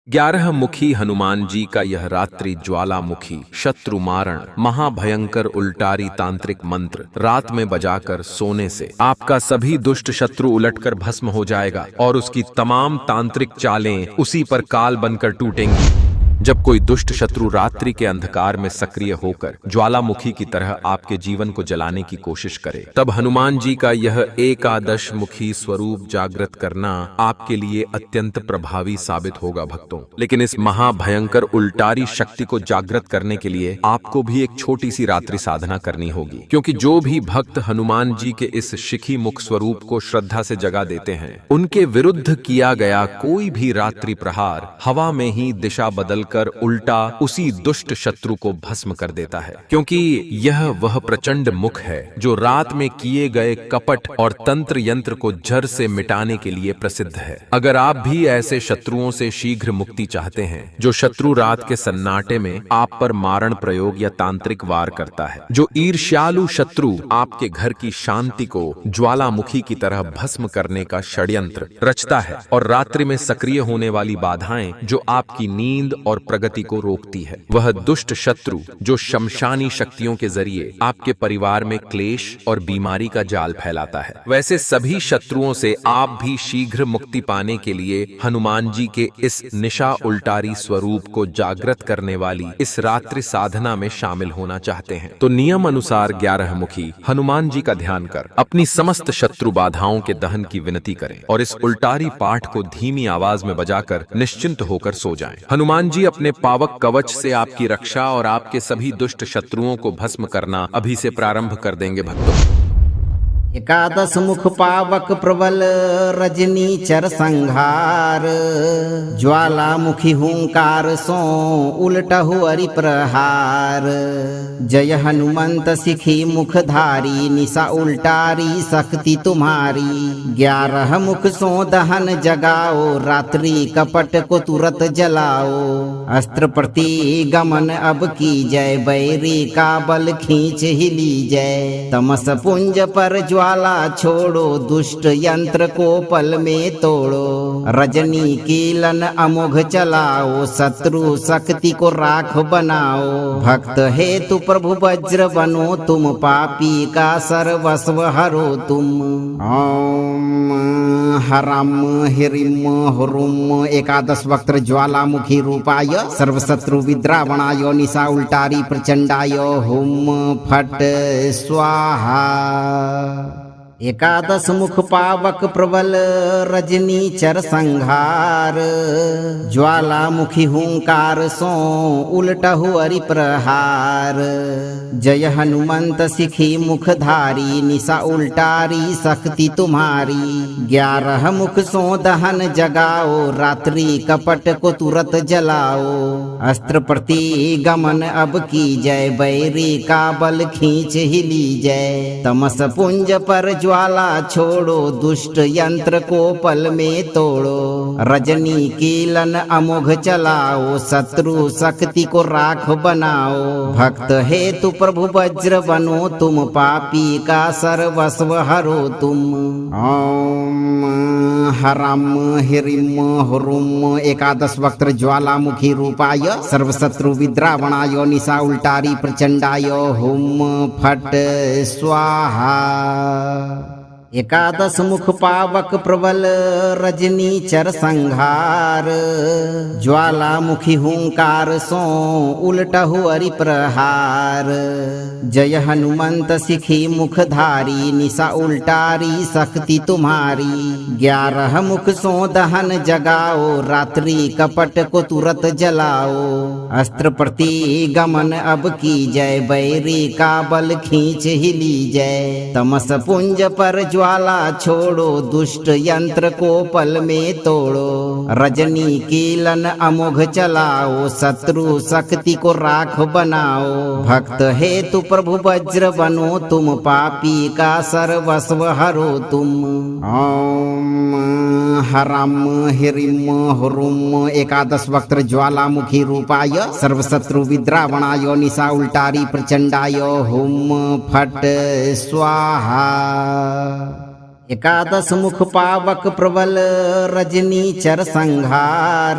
11 मुखी हनुमान जी का यह रात्रि ज्वालामुखी शत्रु मारण महाभयंकर उल्टारी तांत्रिक मंत्र रात में बजाकर सोने से आपका सभी दुष्ट शत्रु उलटकर भस्म हो जाएगा और उसकी तमाम तांत्रिक चालें उसी पर काल बनकर टूटेंगी। जब कोई दुष्ट शत्रु रात्रि के अंधकार में सक्रिय होकर ज्वालामुखी की तरह आपके जीवन को जलाने की कोशिश करे, तब हनुमान जी का यह एकादश मुखी स्वरूप जागृत करना आपके लिए अत्यंत प्रभावी साबित होगा भक्तों। लेकिन इस महाभयंकर उल्टारी शक्ति को जागृत करने के लिए आपको भी एक छोटी सी रात्रि साधना करनी होगी, क्योंकि जो भी भक्त हनुमान जी के इस शिखी मुख स्वरूप को श्रद्धा से जगा देते हैं, उनके विरुद्ध किया गया कोई भी रात्रि प्रहार हवा में ही दिशा बदल कर उल्टा उसी दुष्ट शत्रु को भस्म कर देता है, क्योंकि यह वह प्रचंड मुख है जो रात में किए गए कपट और तंत्र यंत्र को जड़ से मिटाने के लिए प्रसिद्ध है। अगर आप भी ऐसे शत्रुओं से शीघ्र मुक्ति चाहते हैं, जो शत्रु रात के सन्नाटे में आप पर मारण प्रयोग या तांत्रिक वार करता है, जो ईर्ष्यालु शत्रु आपके घर की शांति को ज्वालामुखी की तरह भस्म करने का षड्यंत्र रचता है, और रात्रि में सक्रिय होने वाली बाधाएं जो आपकी नींद और प्रगति को रोकती है, वह दुष्ट शत्रु जो शमशानी शक्तियों के जरिए आपके परिवार में क्लेश और बीमारी का जाल फैलाता है, वैसे सभी शत्रुओं से आप भी शीघ्र मुक्ति पाने के लिए हनुमान जी के इस निशा उल्टारी स्वरूप को जागृत करने वाली इस रात्रि साधना में शामिल होना चाहते हैं, तो नियम अनुसार 11 मुखी हनुमान जी का ध्यान कर अपनी समस्त शत्रु बाधाओं के दहन की विनती करें और इस उल्टारी पाठ को धीमी आवाज में बजाकर निश्चिंत होकर सो जाएं। हनुमान जी अपने पावक कवच से आपकी रक्षा और आपके सभी दुष्ट शत्रुओं को भस्म करना अभी से प्रारंभ कर देंगे भक्तों। एकादश मुख पावक प्रबल रजनी चर संहार ज्वालामुखी हुंकार सो उलटहु अरि प्रहार। जय हनुमंत सिखी मुखधारी निशा उल्टारी शक्ति तुम्हारी। 11 मुख सो दहन जगाओ रात्रि कपट को तुरत जलाओ। अस्त्र प्रति गमन अब की जय बैरी का बल खींच ही ली जय। तमस पुंज पर ज्वाला छोड़ो दुष्ट यंत्र को पल में तोड़ो। रजनी कीलन अमोघ चलाओ शत्रु शक्ति को राख बनाओ। भक्त हेतु प्रभु वज्र बनो तुम पापी का सर्वस्व हरो तुम। ओम हरम हिरिम हुरुम एकादश वक्त्र ज्वालामुखी रूपाय सर्वशत्रु विद्रावणाय निशा उल्टारी प्रचंडाय हुम फट स्वाहा। एकादश मुख पावक प्रबल रजनी चर संहार ज्वालामुखी हुंकार सो उलटहु अरि प्रहार। जय हनुमंत सिखी मुखधारी निशा उल्टारी शक्ति तुम्हारी। 11 मुख सो दहन जगाओ रात्रि कपट को तुरत जलाओ। अस्त्र प्रति गमन अब की जय बैरी का बल खींच ही ली जय। तमस पुंज पर ज्वाला छोड़ो दुष्ट यंत्र को पल में तोड़ो। रजनी कीलन अमोघ चलाओ शत्रु शक्ति को राख बनाओ। भक्त हेतु प्रभु वज्र बनो तुम पापी का सर्वस्व हरो तुम। ओम हरम हिरिम हुरुम एकादश वक्त्र ज्वालामुखी रूपाय सर्वशत्रु विद्रावणाय निशा उल्टारी प्रचंडाय हुम फट स्वाहा। एकादश मुख पावक प्रबल रजनी चर संहार ज्वालामुखी हुंकार सो उलटहु अरि प्रहार। जय हनुमंत सिखी मुखधारी निशा उल्टारी शक्ति तुम्हारी। 11 मुख सो दहन जगाओ रात्रि कपट को तुरत जलाओ। अस्त्र प्रति गमन अब की जय बैरी का बल खींच ही ली जय। तमस पुंज पर ज्वाला छोड़ो दुष्ट यंत्र को पल में तोड़ो। रजनी कीलन अमोघ चलाओ शत्रु शक्ति को राख बनाओ। भक्त हेतु प्रभु वज्र बनो तुम पापी का सर्वस्व हरो तुम। ओम हरम हिरिम हुरुम एकादश वक्त्र ज्वालामुखी रूपाय सर्वशत्रु विद्रावणाय निशा उल्टारी प्रचंडाय हुम फट स्वाहा। एकादश मुख पावक प्रबल रजनी चर संहार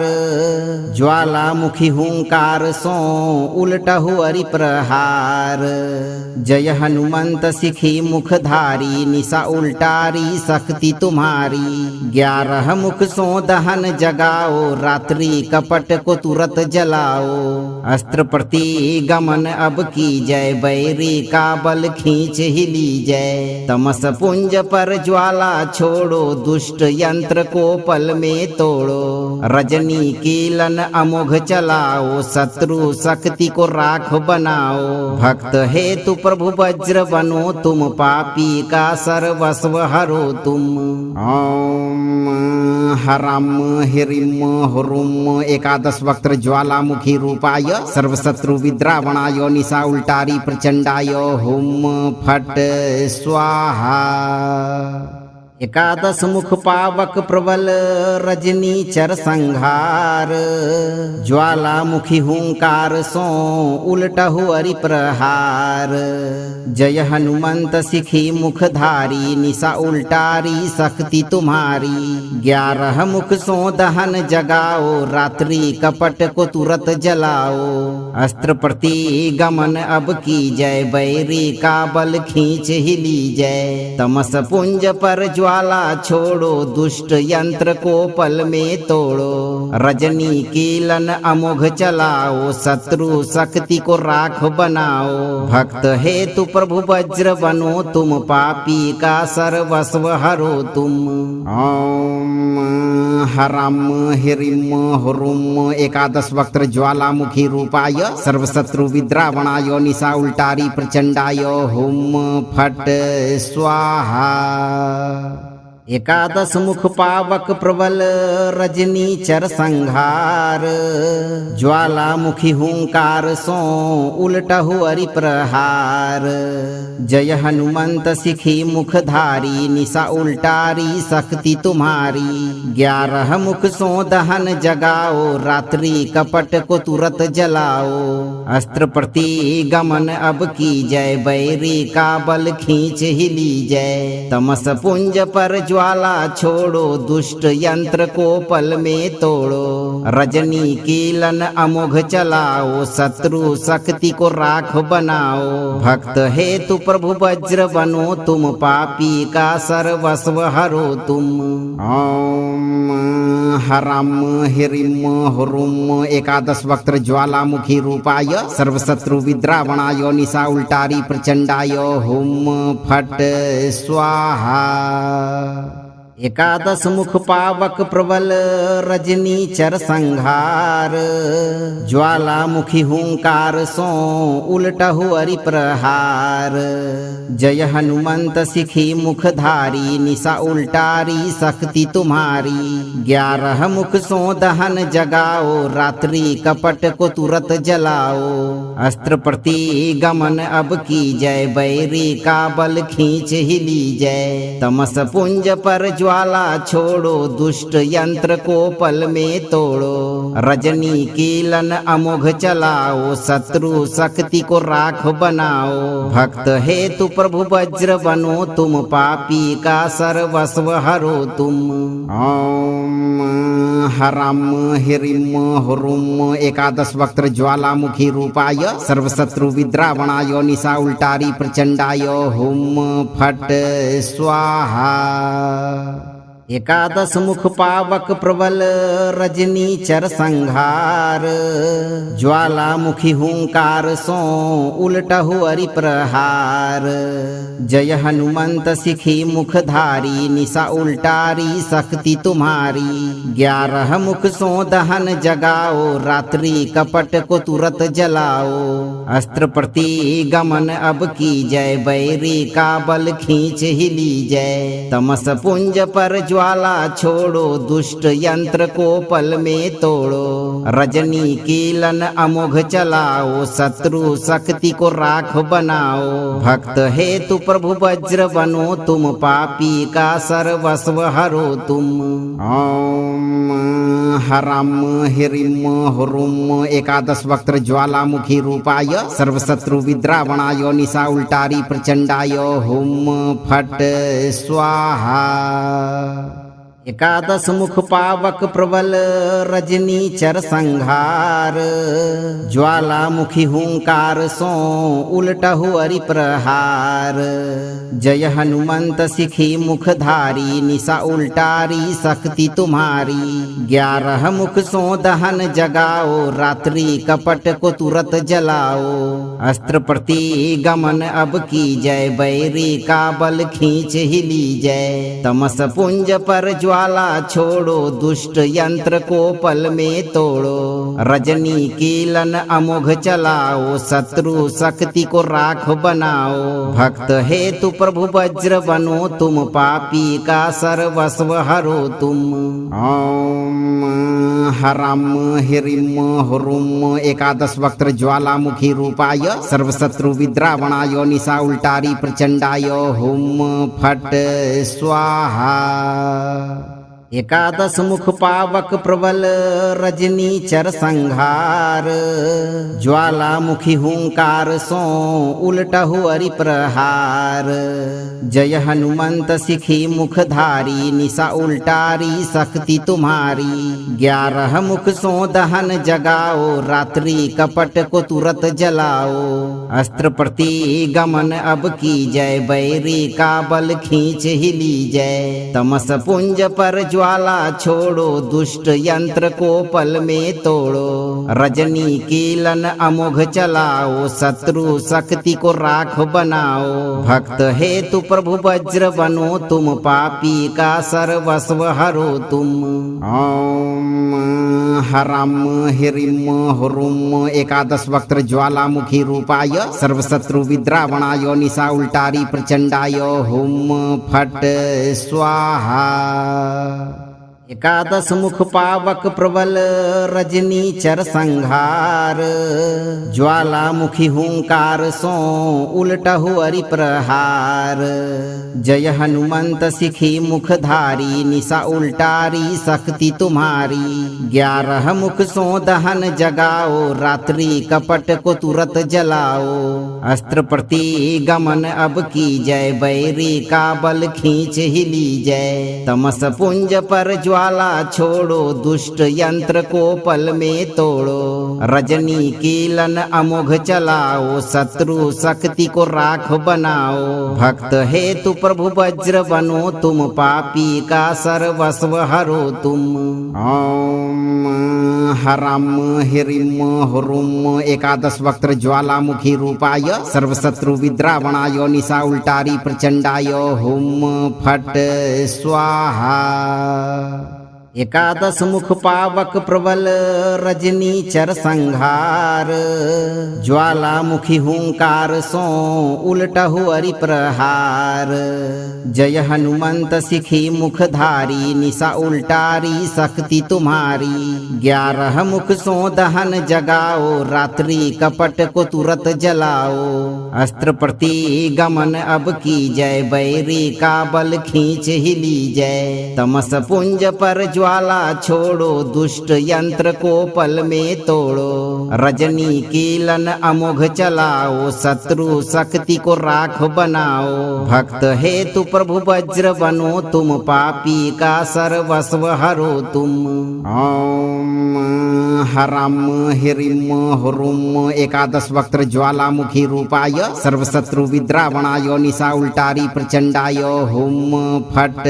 ज्वालामुखी हुंकार सो उलटहु अरि प्रहार। जय हनुमंत सिखी मुखधारी निशा उल्टारी शक्ति तुम्हारी। 11 मुख सो दहन जगाओ रात्रि कपट को तुरत जलाओ। अस्त्र प्रति गमन अब की जय बैरी का बल खींच ही ली जय। तमस पुंज पर ज्वाला छोड़ो दुष्ट यंत्र को पल में तोड़ो। रजनी कीलन अमोघ चलाओ शत्रु शक्ति को राख बनाओ। भक्त हेतु प्रभु वज्र बनो तुम पापी का सर्वस्व हरो तुम। ओम हरम हिरिम हुरुम एकादश वक्त्र ज्वालामुखी रूपाय सर्वशत्रु विद्रावणाय निशा उल्टारी प्रचंडाय हुम फट स्वाहा। एकादश मुख पावक प्रबल रजनी चर संहार ज्वालामुखी हुंकार सो उलटहु अरि प्रहार। जय हनुमंत सिखी मुखधारी निशा उल्टारी शक्ति तुम्हारी। 11 मुख सो दहन जगाओ रात्रि कपट को तुरत जलाओ। अस्त्र प्रति गमन अब की जय बैरी का बल खींच ही ली जय। तमस पुंज पर ज्वाला छोड़ो दुष्ट यंत्र को पल में तोड़ो। रजनी कीलन अमोघ चलाओ शत्रु शक्ति को राख बनाओ। भक्त हेतु प्रभु वज्र बनो तुम पापी का सर्वस्व हरो तुम। ओम हरम हिरिम हुरुम एकादश वक्त्र ज्वालामुखी रूपाय सर्वशत्रु विद्रावणाय निशा उल्टारी प्रचंडाय हुम फट स्वाहा। एकादश मुख पावक प्रबल रजनी चर संहार ज्वालामुखी हुंकार सो उलटहु अरि प्रहार। जय हनुमंत सिखी मुखधारी निशा उल्टारी शक्ति तुम्हारी। 11 मुख सो दहन जगाओ रात्रि कपट को तुरत जलाओ। अस्त्र प्रति गमन अब की जय बैरी का बल खींच ही ली जय। तमस पुंज पर ज्वाला छोड़ो दुष्ट यंत्र को पल में तोड़ो। रजनी कीलन अमोघ चलाओ शत्रु शक्ति को राख बनाओ। भक्त हेतु प्रभु वज्र बनो तुम पापी का सर्वस्व हरो तुम। ओम हरम हिरिम हुरुम एकादश वक्त्र ज्वालामुखी रूपाय सर्वशत्रु विद्रावणाय निशा उल्टारी प्रचंडाय हुम फट स्वाहा। एकादश मुख पावक प्रबल रजनी चर संहार ज्वालामुखी हुंकार सो उलटहु अरि प्रहार। जय हनुमंत सिखी मुखधारी निशा उल्टारी शक्ति तुम्हारी। 11 मुख सो दहन जगाओ रात्रि कपट को तुरत जलाओ। अस्त्र प्रति गमन अब की जय बैरी का बल खींच ही ली जय। तमस पुंज पर ज्वाला छोड़ो दुष्ट यंत्र को पल में तोड़ो। रजनी कीलन अमोघ चलाओ शत्रु शक्ति को राख बनाओ। भक्त हेतु प्रभु वज्र बनो तुम पापी का सर्वस्व हरो तुम। ओम हरम हिरिम हुरुम एकादश वक्त्र ज्वालामुखी रूपाय सर्वशत्रु विद्रावणाय निशा उल्टारी प्रचंडाय हुम फट स्वाहा। एकादश मुख पावक प्रबल रजनी चर संहार ज्वालामुखी हुंकार सो उलटहु अरि प्रहार। जय हनुमंत सिखी मुखधारी निशा उल्टारी शक्ति तुम्हारी। 11 मुख सो दहन जगाओ रात्रि कपट को तुरत जलाओ। अस्त्र प्रति गमन अब की जय बैरी का बल खींच ही ली जय। तमस पुंज पर ज्वाला छोड़ो, दुष्ट यंत्र को पल में तोड़ो। रजनी कीलन अमोघ चलाओ, शत्रु शक्ति को राख बनाओ। भक्त हेतु प्रभु वज्र बनो, तुम पापी का सर्वस्व हरो तुम। ओम हरम हिरिम हुरुम एकादश वक्त्र ज्वालामुखी रूपाय सर्वशत्रु विद्रावणाय निशा उल्टारी प्रचंडाय हुम फट स्वाहा। एकादश मुख पावक प्रबल रजनी चर संहार, ज्वालामुखी हुंकार सो उलटहु अरि प्रहार। जय हनुमंत सिखी मुखधारी, निशा उल्टारी शक्ति तुम्हारी। 11 मुख सो दहन जगाओ, रात्रि कपट को तुरत जलाओ। अस्त्र प्रति गमन अब की जय, बैरी का बल खींच ही ली जय। तमस पुंज पर ज्वाला छोड़ो, दुष्ट यंत्र को पल में तोड़ो। रजनी कीलन अमोघ चलाओ, शत्रु शक्ति को राख बनाओ। भक्त हेतु प्रभु वज्र बनो, तुम पापी का सर्वस्व हरो तुम। ओम हरम हिरिम हुरुम एकादश वक्त्र ज्वालामुखी रूपाय सर्वशत्रु विद्रावणाय निशा उल्टारी प्रचंडाय हुम फट स्वाहा। एकादश मुख पावक प्रबल रजनी चर संहार, ज्वालामुखी हुंकार सो उलटहु अरि प्रहार। जय हनुमंत सिखी मुखधारी, निशा उल्टारी शक्ति तुम्हारी। 11 मुख सो दहन जगाओ, रात्रि कपट को तुरत जलाओ। अस्त्र प्रति गमन अब की जय, बैरी का बल खींच ही ली जय। तमस पुंज पर ज्वाला छोड़ो, दुष्ट यंत्र को पल में तोड़ो। रजनी कीलन अमोघ चलाओ, शत्रु शक्ति को राख बनाओ। भक्त हेतु प्रभु वज्र बनो, तुम पापी का सर्वस्व हरो तुम। ओम हरम हिरिम हुरुम एकादश वक्त्र ज्वालामुखी रूपाय सर्वशत्रु विद्रावणाय निशा उल्टारी प्रचंडाय हुम फट स्वाहा। एकादश मुख पावक प्रबल रजनी चर संहार, ज्वालामुखी हुंकार सो उलटहु अरि प्रहार। जय हनुमंत सिखी मुखधारी, निशा उल्टारी शक्ति तुम्हारी। 11 मुख सो दहन जगाओ, रात्रि कपट को तुरत जलाओ। अस्त्र प्रति गमन अब की जय, बैरी का बल खींच ही ली जय। तमस पुंज पर ज्वाला छोड़ो, दुष्ट यंत्र को पल में तोड़ो। रजनी कीलन अमोघ चलाओ, शत्रु शक्ति को राख बनाओ। भक्त हेतु प्रभु वज्र बनो, तुम पापी का सर्वस्व हरो तुम। ओम हरम हिरिम हुरुम एकादश वक्त्र ज्वालामुखी रूपाय सर्वशत्रु विद्रावणाय निशा उल्टारी प्रचंडाय हुम फट स्वाहा। एकादश मुख पावक प्रबल रजनी चर संहार, ज्वालामुखी हुंकार सो उलटहु अरि प्रहार। जय हनुमंत सिखी मुखधारी, निशा उल्टारी शक्ति तुम्हारी। 11 मुख सो दहन जगाओ, रात्रि कपट को तुरत जलाओ। अस्त्र प्रति गमन अब की जय, बैरी का बल खींच ही ली जय। तमस पुंज पर ज्वाला छोड़ो, दुष्ट यंत्र को पल में तोड़ो। रजनी कीलन अमोघ चलाओ, शत्रु शक्ति को राख बनाओ। भक्त हेतु प्रभु वज्र बनो, तुम पापी का सर्वस्व हरो तुम। ओम हरम हिरिम हुरुम एकादश वक्त्र ज्वालामुखी रूपाय सर्वशत्रु विद्रावणाय निशा उल्टारी प्रचंडाय हुम फट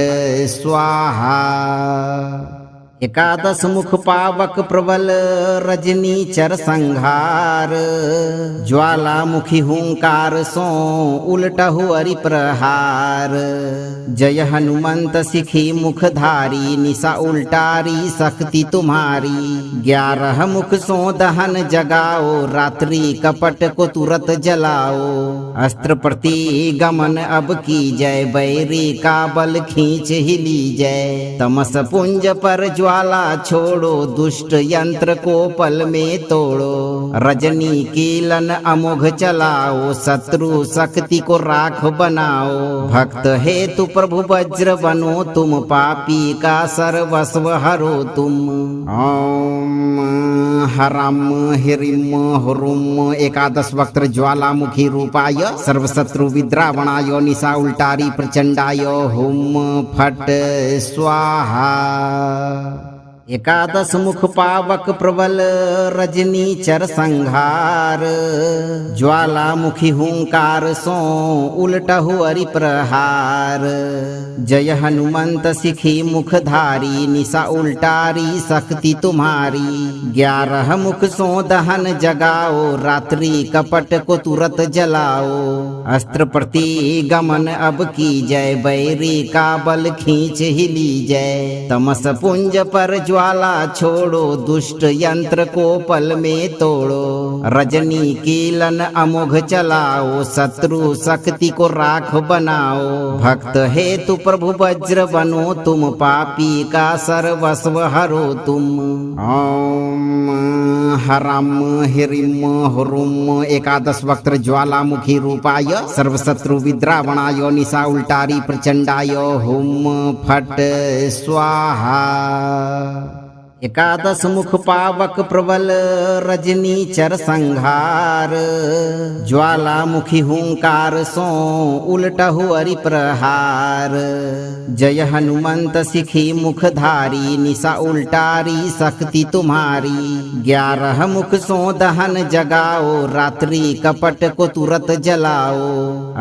स्वाहा। एकादश मुख पावक प्रबल रजनीचर संहार ज्वालामुखी हुंकार सो उलटहु अरि प्रहार। जय हनुमंत सिखी मुखधारी निशा उल्टारी शक्ति तुम्हारी। 11 मुख सो दहन जगाओ रात्रि कपट को तुरत जलाओ। अस्त्र प्रति गमन अब की जय बैरी का बल खींच ही ली जय। तमस पुंज पर ज्वाला छोड़ो दुष्ट यंत्र को पल में तोड़ो। रजनी कीलन अमोघ चलाओ शत्रु शक्ति को राख बनाओ। भक्त हेतु प्रभु वज्र बनो तुम पापी का सर्वस्व हरो तुम। ओम हरम हिरिम हुरुम एकादश वक्त्र ज्वालामुखी रूपाय सर्वशत्रु विद्रावणाय निशा उल्टारी प्रचंडाय हुम फट स्वाहा। एकादश मुख पावक प्रबल रजनीचर संहार ज्वालामुखी हुंकार सो उलटहु अरि प्रहार। जय हनुमंत सिखी मुखधारी निशा उल्टारी शक्ति तुम्हारी। 11 मुख सो दहन जगाओ रात्रि कपट को तुरत जलाओ। अस्त्र प्रति गमन अब की जय बैरी का बल खींच ही ली जय। तमस पुंज पर ज्वाला छोड़ो दुष्ट यंत्र को पल में तोड़ो। रजनी कीलन अमोघ चलाओ शत्रु शक्ति को राख बनाओ। भक्त हेतु प्रभु वज्र बनो तुम पापी का सर्वस्व हरो तुम। ओम हरम हिरिम हुरुम एकादश वक्त्र ज्वालामुखी रूपाय सर्वशत्रु विद्रावणाय निशा उल्टारी प्रचंडाय हुम फट स्वाहा। एकादश मुख पावक प्रबल रजनीचर संहार ज्वालामुखी हुंकार सो उलटहु अरि प्रहार। जय हनुमंत सिखी मुखधारी निशा उल्टारी शक्ति तुम्हारी। 11 मुख सो दहन जगाओ रात्रि कपट को तुरत जलाओ।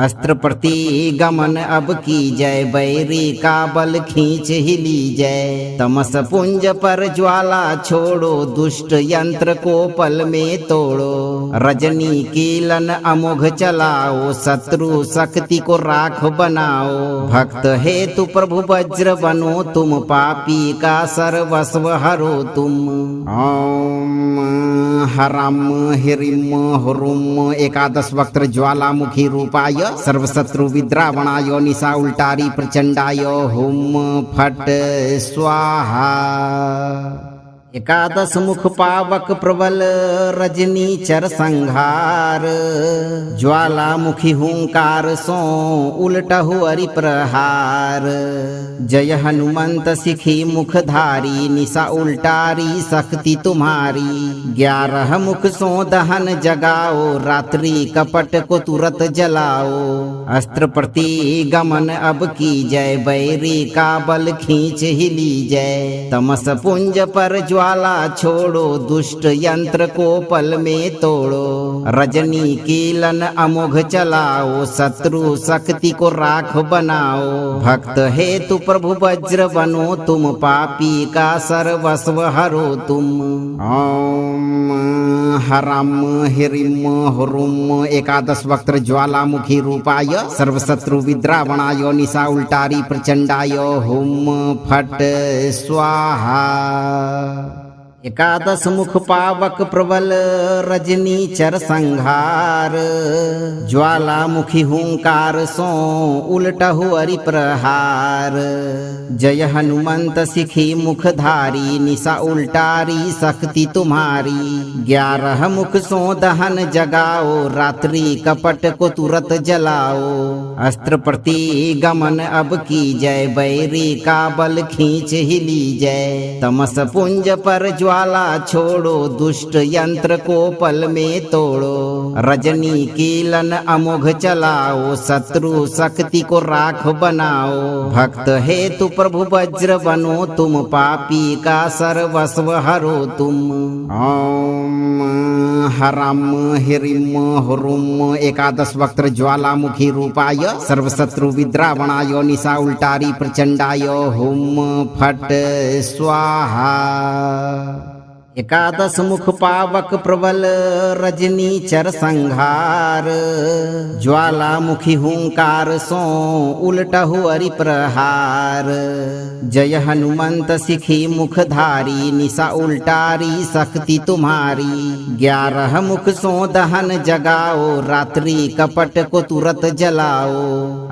अस्त्र प्रति गमन अब की जय बैरी का बल खींच ही ली जय। तमस पुंज पर ज्वाला छोड़ो दुष्ट यंत्र को पल में तोड़ो। रजनी कीलन अमोघ चलाओ शत्रु शक्ति को राख बनाओ। भक्त हेतु प्रभु वज्र बनो तुम पापी का सर्वस्व हरो तुम। ओम हरम हिरिम हुरुम एकादश वक्त्र ज्वालामुखी रूपाय सर्वशत्रु विद्रावणाय निशा उल्टारी प्रचंडाय हुम फट स्वाहा। एकादश मुख पावक प्रबल रजनीचर संहार ज्वालामुखी हुंकार सो उलटहु अरि प्रहार। जय हनुमंत सिखी मुखधारी निशा उल्टारी शक्ति तुम्हारी। 11 मुख सो दहन जगाओ रात्रि कपट को तुरत जलाओ। अस्त्र प्रति गमन अब की जय बैरी का बल खींच ही ली जय। तमस पुंज पर ज्वाला छोड़ो दुष्ट यंत्र को पल में तोड़ो। रजनी कीलन अमोघ चलाओ शत्रु शक्ति को राख बनाओ। भक्त हेतु प्रभु वज्र बनो तुम पापी का सर्वस्व हरो तुम। ओम हरम हिरिम हुरुम एकादश वक्त्र ज्वालामुखी रूपाय सर्वशत्रु विद्रावणाय निशा उल्टारी प्रचंडाय हुम फट स्वाहा। एकादश मुख पावक प्रबल रजनीचर संहार ज्वालामुखी हुंकार सो उलटहु अरि प्रहार। जय हनुमंत सिखी मुखधारी निशा उल्टारी शक्ति तुम्हारी। 11 मुख सो दहन जगाओ रात्रि कपट को तुरत जलाओ। अस्त्र प्रति गमन अब की जय बैरी का बल खींच ही ली जय। तमस पुंज पर ज्वाला छोड़ो दुष्ट यंत्र को पल में तोड़ो। रजनी कीलन अमोघ चलाओ शत्रु शक्ति को राख बनाओ। भक्त हेतु प्रभु वज्र बनो तुम पापी का सर्वस्व हरो तुम। ओम हराम हिरिम हुरुम एकादश वक्त्र ज्वालामुखी रूपाय सर्वशत्रु विद्रावणाय निशा उल्टारी प्रचंडाय हुम फट स्वाहा। एकादश मुख पावक प्रबल रजनी चर संहार ज्वालामुखी हुंकार सो उलटहु अरि प्रहार। जय हनुमंत सिखी मुखधारी निशा उल्टारी शक्ति तुम्हारी। 11 मुख सो दहन जगाओ रात्रि कपट को तुरत जलाओ।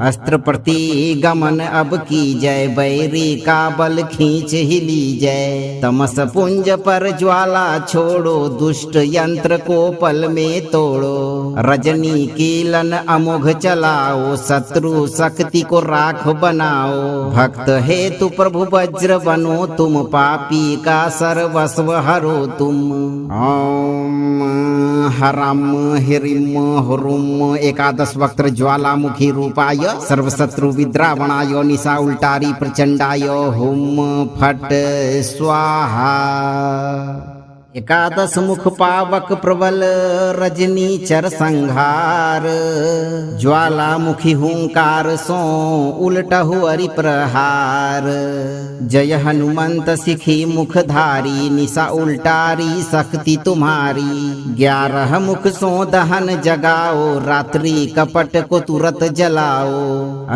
अस्त्र प्रति गमन अब की जय बैरी का बल खींच ही ली जय। तमस पुंज पर ज्वाला छोड़ो दुष्ट यंत्र को पल में तोड़ो। रजनी कीलन अमोघ चलाओ शत्रु शक्ति को राख बनाओ। भक्त हेतु प्रभु वज्र बनो तुम पापी का सर्वस्व हरो तुम। ओम हराम हिरिम हुरुम एकादश वक्त्र ज्वालामुखी रूपाय सर्वशत्रु विद्रावणाय निशा उल्टारी प्रचंडाय हुम फट स्वाहा। एकादश मुख पावक प्रबल रजनी चर संहार ज्वालामुखी हुंकार सो उलटहु अरि प्रहार। जय हनुमंत सिखी मुखधारी निशा उल्टारी शक्ति तुम्हारी। 11 मुख सो दहन जगाओ रात्रि कपट को तुरत जलाओ।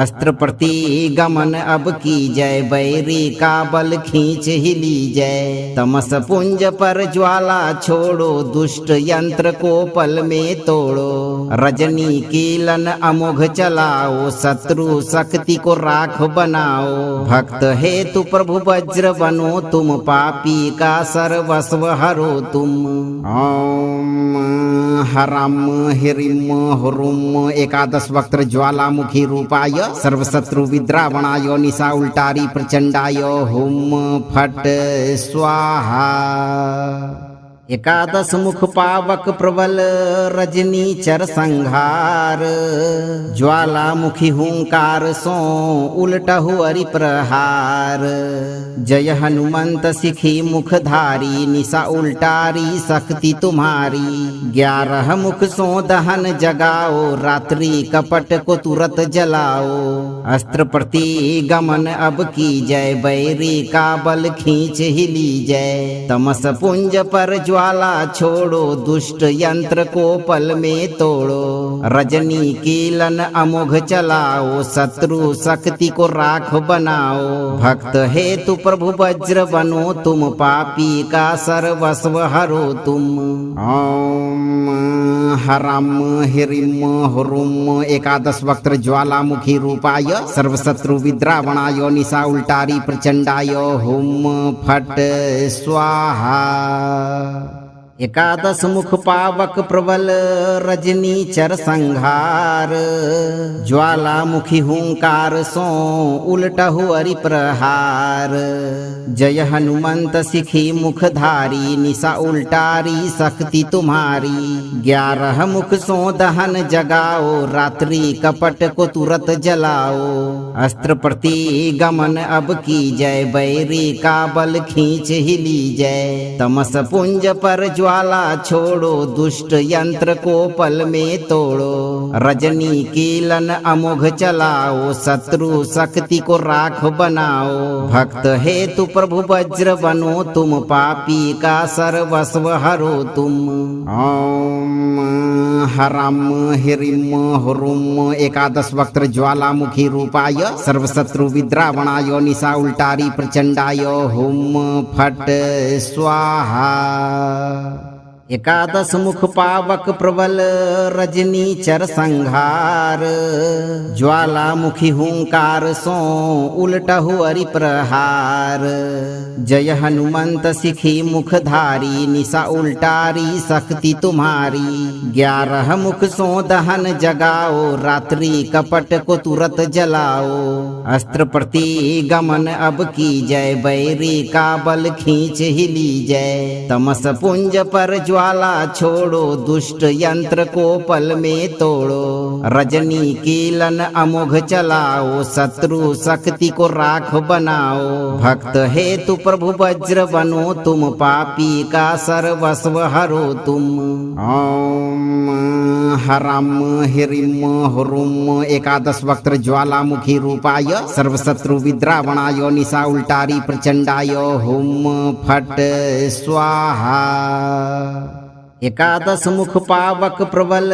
अस्त्र प्रति गमन अब की जय बैरी का बल खींच ही ली जय। तमस पुंज पर ज्वाला छोड़ो दुष्ट यंत्र को पल में तोड़ो। रजनी कीलन अमोघ चलाओ शत्रु शक्ति को राख बनाओ। भक्त हेतु प्रभु वज्र बनो तुम पापी का सर्वस्व हरो तुम। ओम हराम हिरिम हुरुम एकादश वक्त्र ज्वालामुखी रूपाय सर्वशत्रु विद्रावणाय निशा उल्टारी प्रचंडाय हुम फट स्वाहा। एकादश मुख पावक प्रबल रजनी चर संहार ज्वालामुखी हुंकार सो उलटहु अरि प्रहार। जय हनुमंत सिखी मुखधारी निशा उल्टारी शक्ति तुम्हारी। 11 मुख सो दहन जगाओ रात्रि कपट को तुरत जलाओ। अस्त्र प्रति गमन अब की जय बैरी का बल खींच ही ली जय। तमस पुंज पर ज्वाला छोड़ो दुष्ट यंत्र को पल में तोड़ो। रजनी कीलन अमोघ चलाओ शत्रु शक्ति को राख बनाओ। भक्त हेतु प्रभु वज्र बनो तुम पापी का सर्वस्व हरो तुम। ओम हराम हिरिम हुरुम एकादश वक्त्र ज्वालामुखी रूपाय सर्वशत्रु विद्रावणाय निशा उल्टारी प्रचंडाय हुम फट स्वाहा। एकादश मुख पावक प्रबल रजनी चर संहार ज्वालामुखी हुंकार सो उलटहु अरि प्रहार। जय हनुमंत सिखी मुखधारी निशा उल्टारी शक्ति तुम्हारी। 11 मुख सो दहन जगाओ रात्रि कपट को तुरत जलाओ। अस्त्र प्रति गमन अब की जय बैरी का बल खींच ही ली जय। तमस पुंज पर ज्वाला छोड़ो दुष्ट यंत्र को पल में तोड़ो। रजनी कीलन अमोघ चलाओ शत्रु शक्ति को राख बनाओ। भक्त हेतु प्रभु वज्र बनो तुम पापी का सर्वस्व हरो तुम। ओम हराम हिरिम हुरुम एकादश वक्त्र ज्वालामुखी रूपाय सर्वशत्रु विद्रावणाय निशा उल्टारी प्रचंडाय हुम फट स्वाहा। एकादश मुख पावक प्रबल रजनी चर संहार ज्वालामुखी हुंकार सो उलटहु अरि प्रहार। जय हनुमंत सिखी मुखधारी निशा उल्टारी शक्ति तुम्हारी। 11 मुख सो दहन जगाओ रात्रि कपट को तुरत जलाओ। अस्त्र प्रति गमन अब की जय बैरी का बल खींच ही ली जय। तमस पुंज पर ज्वाला छोड़ो दुष्ट यंत्र को पल में तोड़ो। रजनी कीलन अमोघ चलाओ, शत्रु शक्ति को राख बनाओ। भक्त हेतु प्रभु वज्र बनो, तुम पापी का सर्वस्व हरो तुम। ओम हरम हिरिम हुरुम एकादश वक्त्र ज्वालामुखी रूपाय सर्वशत्रु विद्रावणाय निशा उल्टारी प्रचंडाय हुम फट स्वाहा। एकादश मुख पावक प्रबल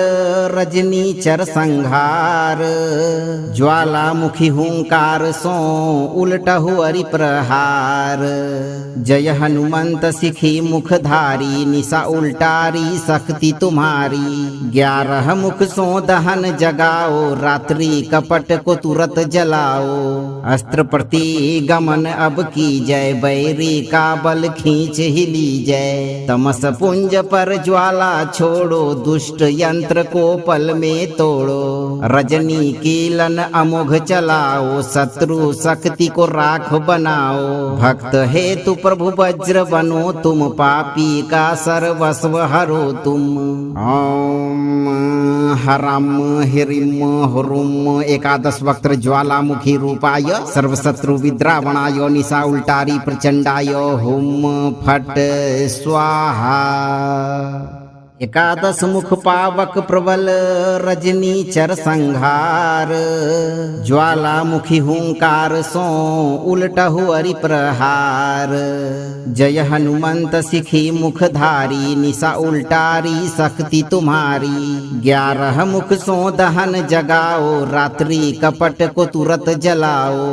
रजनी चर संहार, ज्वालामुखी हुंकार सो उलटहु अरि प्रहार। जय हनुमंत सिखी मुखधारी, निशा उल्टारी शक्ति तुम्हारी। 11 मुख सो दहन जगाओ, रात्रि कपट को तुरत जलाओ। अस्त्र प्रति गमन अब की जय, बैरी का बल खींच ही ली जय। तमस पुंज पर ज्वाला छोड़ो, दुष्ट यंत्र को पल में तोड़ो। रजनी कीलन अमोघ चलाओ, शत्रु शक्ति को राख बनाओ। भक्त हेतु प्रभु वज्र बनो, तुम पापी का सर्वस्व हरो तुम। ओम हरम हिरिम हुरुम एकादश वक्त्र ज्वालामुखी रूपाय सर्वशत्रु विद्रावणाय निशा उल्टारी प्रचंडाय हुम फट स्वाहा। एकादश मुख पावक प्रबल रजनी चर संहार, ज्वालामुखी हुंकार सो उलटहु अरि प्रहार। जय हनुमंत सिखी मुखधारी, निशा उल्टारी शक्ति तुम्हारी। 11 मुख सो दहन जगाओ, रात्रि कपट को तुरत जलाओ।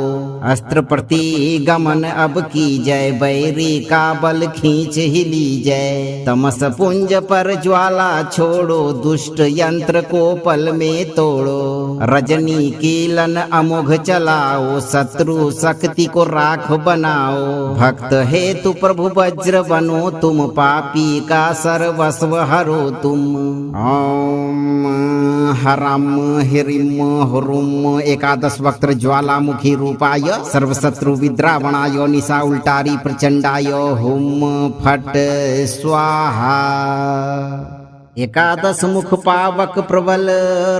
अस्त्र प्रति गमन अब की जय, बैरी का बल खींच ही ली जय। तमस पुंज पर ज्वाला छोड़ो, दुष्ट यंत्र को पल में तोड़ो। रजनी कीलन अमोघ चलाओ, शत्रु शक्ति को राख बनाओ। भक्त हेतु प्रभु वज्र बनो, तुम पापी का सर्वस्व हरो तुम। ओम हरम हिरिम हुरुम एकादश वक्त्र ज्वालामुखी रूपाय सर्वशत्रु विद्रावणाय निशा उल्टारी प्रचंडाय हुम फट स्वाहा। एकादश मुख पावक प्रबल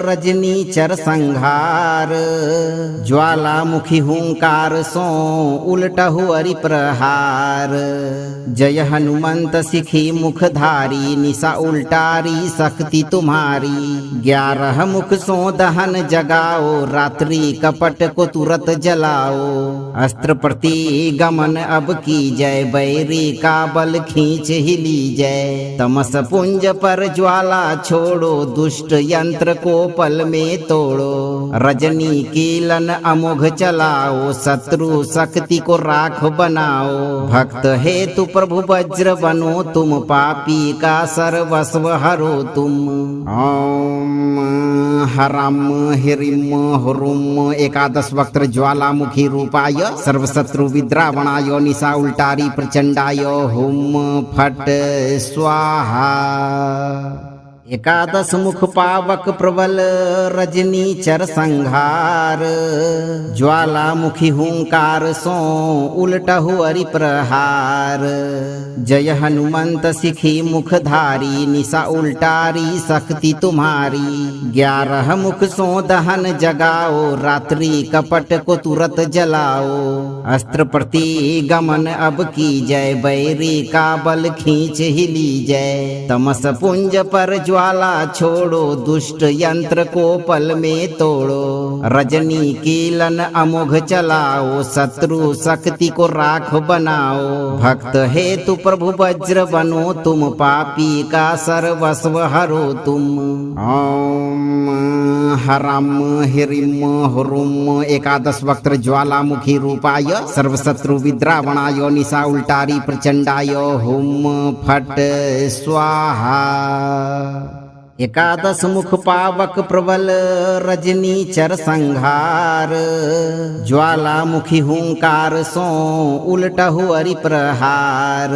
रजनी चर संहार, ज्वालामुखी हुंकार सो उलटहु अरि प्रहार। जय हनुमंत सिखी मुखधारी, निशा उल्टारी शक्ति तुम्हारी। 11 मुख सो दहन जगाओ, रात्रि कपट को तुरत जलाओ। अस्त्र प्रति गमन अब की जय, बैरी का बल खींच ही ली जय। तमस पुंज पर ज्वाला छोड़ो, दुष्ट यंत्र को पल में तोड़ो। रजनी कीलन अमोघ चलाओ, शत्रु शक्ति को राख बनाओ। भक्त हेतु प्रभु वज्र बनो, तुम पापी का सर्वस्व हरो तुम। ओम हरम हिरिम हुरुम एकादश वक्त्र ज्वालामुखी रूपाय सर्वशत्रु विद्रावणाय निशा उल्टारी प्रचंडाय हुम फट स्वाहा। एकादश मुख पावक प्रबल रजनी चर संहार, ज्वालामुखी हुंकार सो उलटहु अरि प्रहार। जय हनुमंत सिखी मुखधारी, निशा उल्टारी शक्ति तुम्हारी। 11 मुख सो दहन जगाओ, रात्रि कपट को तुरत जलाओ। अस्त्र प्रति गमन अब की जय, बैरी का बल खींच ही ली जय। तमस पुंज पर ज्वाला छोड़ो, दुष्ट यंत्र को पल में तोड़ो। रजनी कीलन अमोघ चलाओ, शत्रु शक्ति को राख बनाओ। भक्त हेतु प्रभु वज्र बनो, तुम पापी का सर्वस्व हरो तुम। ओम हरम हिरिम हुरुम एकादश वक्त्र ज्वालामुखी रूपाय सर्वशत्रु विद्रावणाय निशा उल्टारी प्रचंडाय हुम फट स्वाहा। एकादश मुख पावक प्रबल रजनी चर संहार, ज्वालामुखी हुंकार सो उलटहु अरि प्रहार।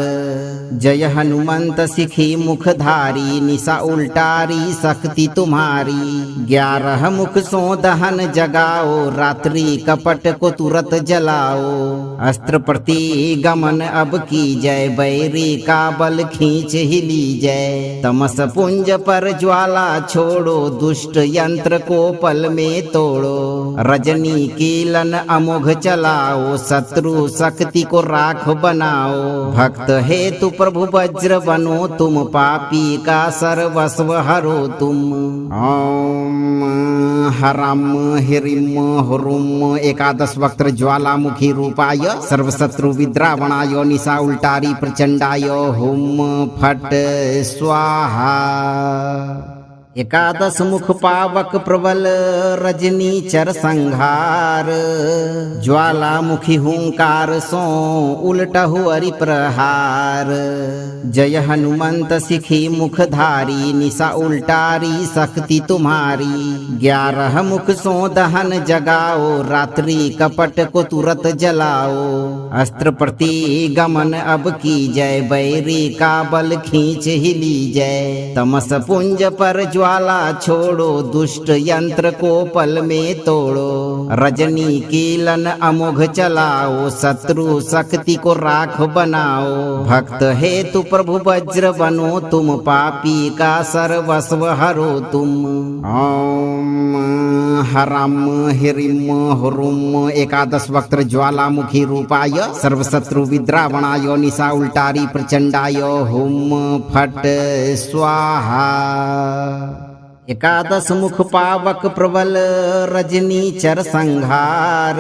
जय हनुमंत सिखी मुखधारी, निशा उल्टारी शक्ति तुम्हारी। 11 मुख सो दहन जगाओ, रात्रि कपट को तुरत जलाओ। अस्त्र प्रति गमन अब की जय, बैरी का बल खींच ही ली जय। तमस पुंज पर ज्वाला छोड़ो, दुष्ट यंत्र को पल में तोड़ो। रजनी कीलन अमोघ चलाओ, शत्रु शक्ति को राख बनाओ। भक्त हेतु प्रभु वज्र बनो तुम, पापी का सर्वस्व हरो तुम। ओम हरम हिरिम हुरुम एकादश वक्त्र ज्वालामुखी रूपाय सर्वशत्रु विद्रावणाय निशा उल्टारी प्रचंडाय हुम फट स्वाहा। एकादश मुख पावक प्रबल रजनी चर संहार, ज्वालामुखी हुंकार सो उलटहु अरि प्रहार। जय हनुमंत सिखी मुखधारी, निशा उल्टारी शक्ति तुम्हारी। 11 मुख सो दहन जगाओ, रात्रि कपट को तुरत जलाओ। अस्त्र प्रति गमन अब की जय, बैरी का बल खींच ही ली जय। तमस पुंज पर ज्वाला छोड़ो, दुष्ट यंत्र को पल में तोड़ो। रजनी कीलन अमोघ चलाओ, शत्रु शक्ति को राख बनाओ। भक्त हेतु प्रभु वज्र बनो तुम, पापी का सर्वस्व हरो तुम। ओम हरम हिरिम हुरुम एकादश वक्त्र ज्वालामुखी रूपाय सर्वशत्रु विद्रावणाय निशा उल्टारी प्रचंडाय हुम फट स्वाहा। एकादश मुख पावक प्रबल रजनी चर संहार,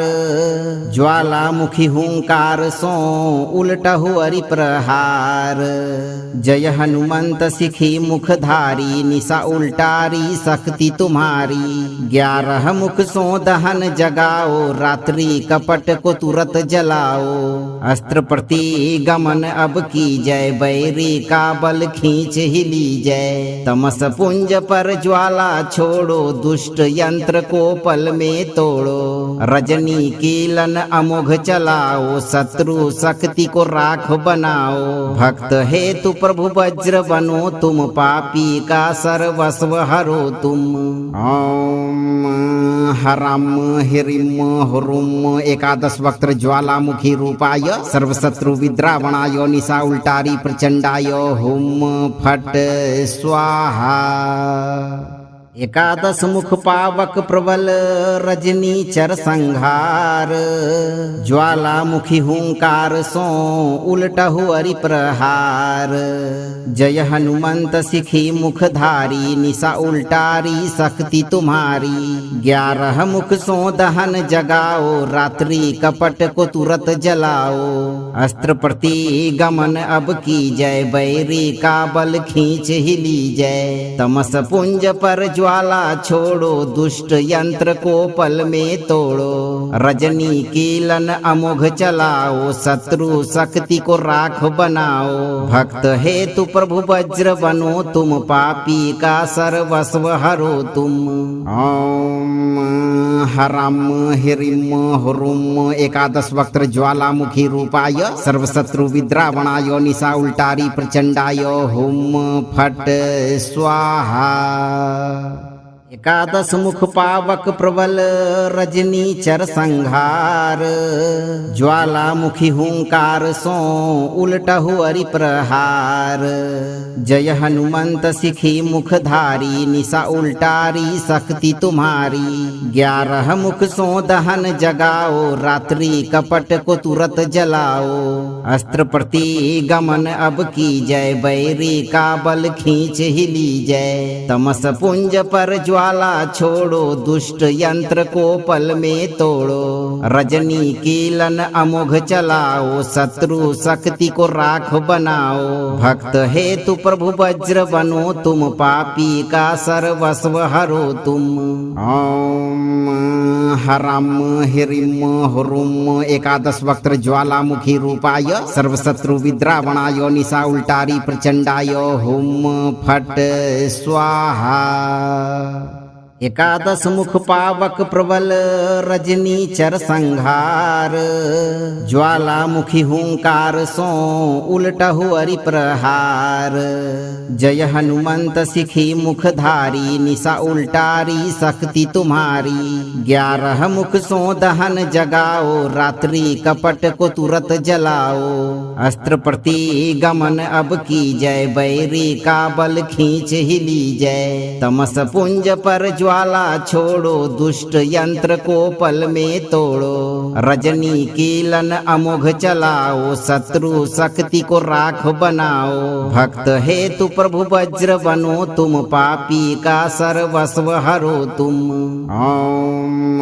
ज्वालामुखी हुंकार सो उलटहु अरि प्रहार। जय हनुमंत सिखी मुखधारी, निशा उल्टारी शक्ति तुम्हारी। 11 मुख सो दहन जगाओ, रात्रि कपट को तुरत जलाओ। अस्त्र प्रति गमन अब की जय, बैरी का बल खींच ही ली जय। तमस पुंज पर ज्वाला छोड़ो, दुष्ट यंत्र को पल में तोड़ो। रजनी कीलन अमोघ चलाओ, शत्रु शक्ति को राख बनाओ। भक्त हेतु प्रभु वज्र बनो तुम, पापी का सर्वस्व हरो तुम। ओम हरम हिरिम हुरुम एकादश वक्त्र ज्वालामुखी रूपाय सर्वशत्रु विद्रावणाय निशा उल्टारी प्रचंडाय हुम फट स्वाहा। एकादश मुख पावक प्रबल रजनी चर संहार, ज्वालामुखी हुंकार सो उलटहु अरि प्रहार। जय हनुमंत सिखी मुखधारी, निशा उल्टारी शक्ति तुम्हारी। 11 मुख सो दहन जगाओ, रात्रि कपट को तुरत जलाओ। अस्त्र प्रति गमन अब की जय, बैरी का बल खींच ही ली जय। तमस पुंज पर ज्वाला छोड़ो, दुष्ट यंत्र को पल में तोड़ो। रजनी कीलन अमोघ चलाओ, शत्रु शक्ति को राख बनाओ। भक्त हेतु प्रभु वज्र बनो तुम, पापी का सर्वस्व हरो तुम। ओम हरम हिरिम हुरुम एकादश वक्त्र ज्वालामुखी रूपाय सर्वशत्रु विद्रावणाय निशा उल्टारी प्रचंडाय हुम फट स्वाहा। एकादश मुख पावक प्रबल रजनी चर संहार, ज्वालामुखी हुंकार सो उलटहु अरि प्रहार। जय हनुमंत सिखी मुखधारी, निशा उल्टारी शक्ति तुम्हारी। 11 मुख सो दहन जगाओ, रात्रि कपट को तुरत जलाओ। अस्त्र प्रति गमन अब की जय, बैरी का बल खींच ही ली जय। तमस पुंज पर ज्वाला छोड़ो, दुष्ट यंत्र को पल में तोड़ो। रजनी कीलन अमोघ चलाओ, शत्रु शक्ति को राख बनाओ। भक्त हेतु प्रभु वज्र बनो तुम, पापी का सर्वस्व हरो तुम। ओम हरम हिरिम हुरुम एकादश वक्त्र ज्वालामुखी रूपाय सर्वशत्रु विद्रावणाय निशा उल्टारी प्रचंडाय हुम फट स्वाहा। एकादश मुख पावक प्रबल रजनी चर संहार ज्वालामुखी हुंकार सो उलटहु अरि प्रहार जय हनुमंत सिखी मुखधारी निशा उल्टारी शक्ति तुम्हारी 11 मुख सो दहन जगाओ रात्रि कपट को तुरत जलाओ अस्त्र प्रति गमन अब की जय बैरी का बल खींच ही ली जय तमस पुंज पर ज्वाला छोड़ो दुष्ट यंत्र को पल में तोड़ो रजनी कीलन अमोघ चलाओ शत्रु शक्ति को राख बनाओ भक्त हेतु प्रभु वज्र बनो तुम पापी का सर्वस्व हरो तुम ओम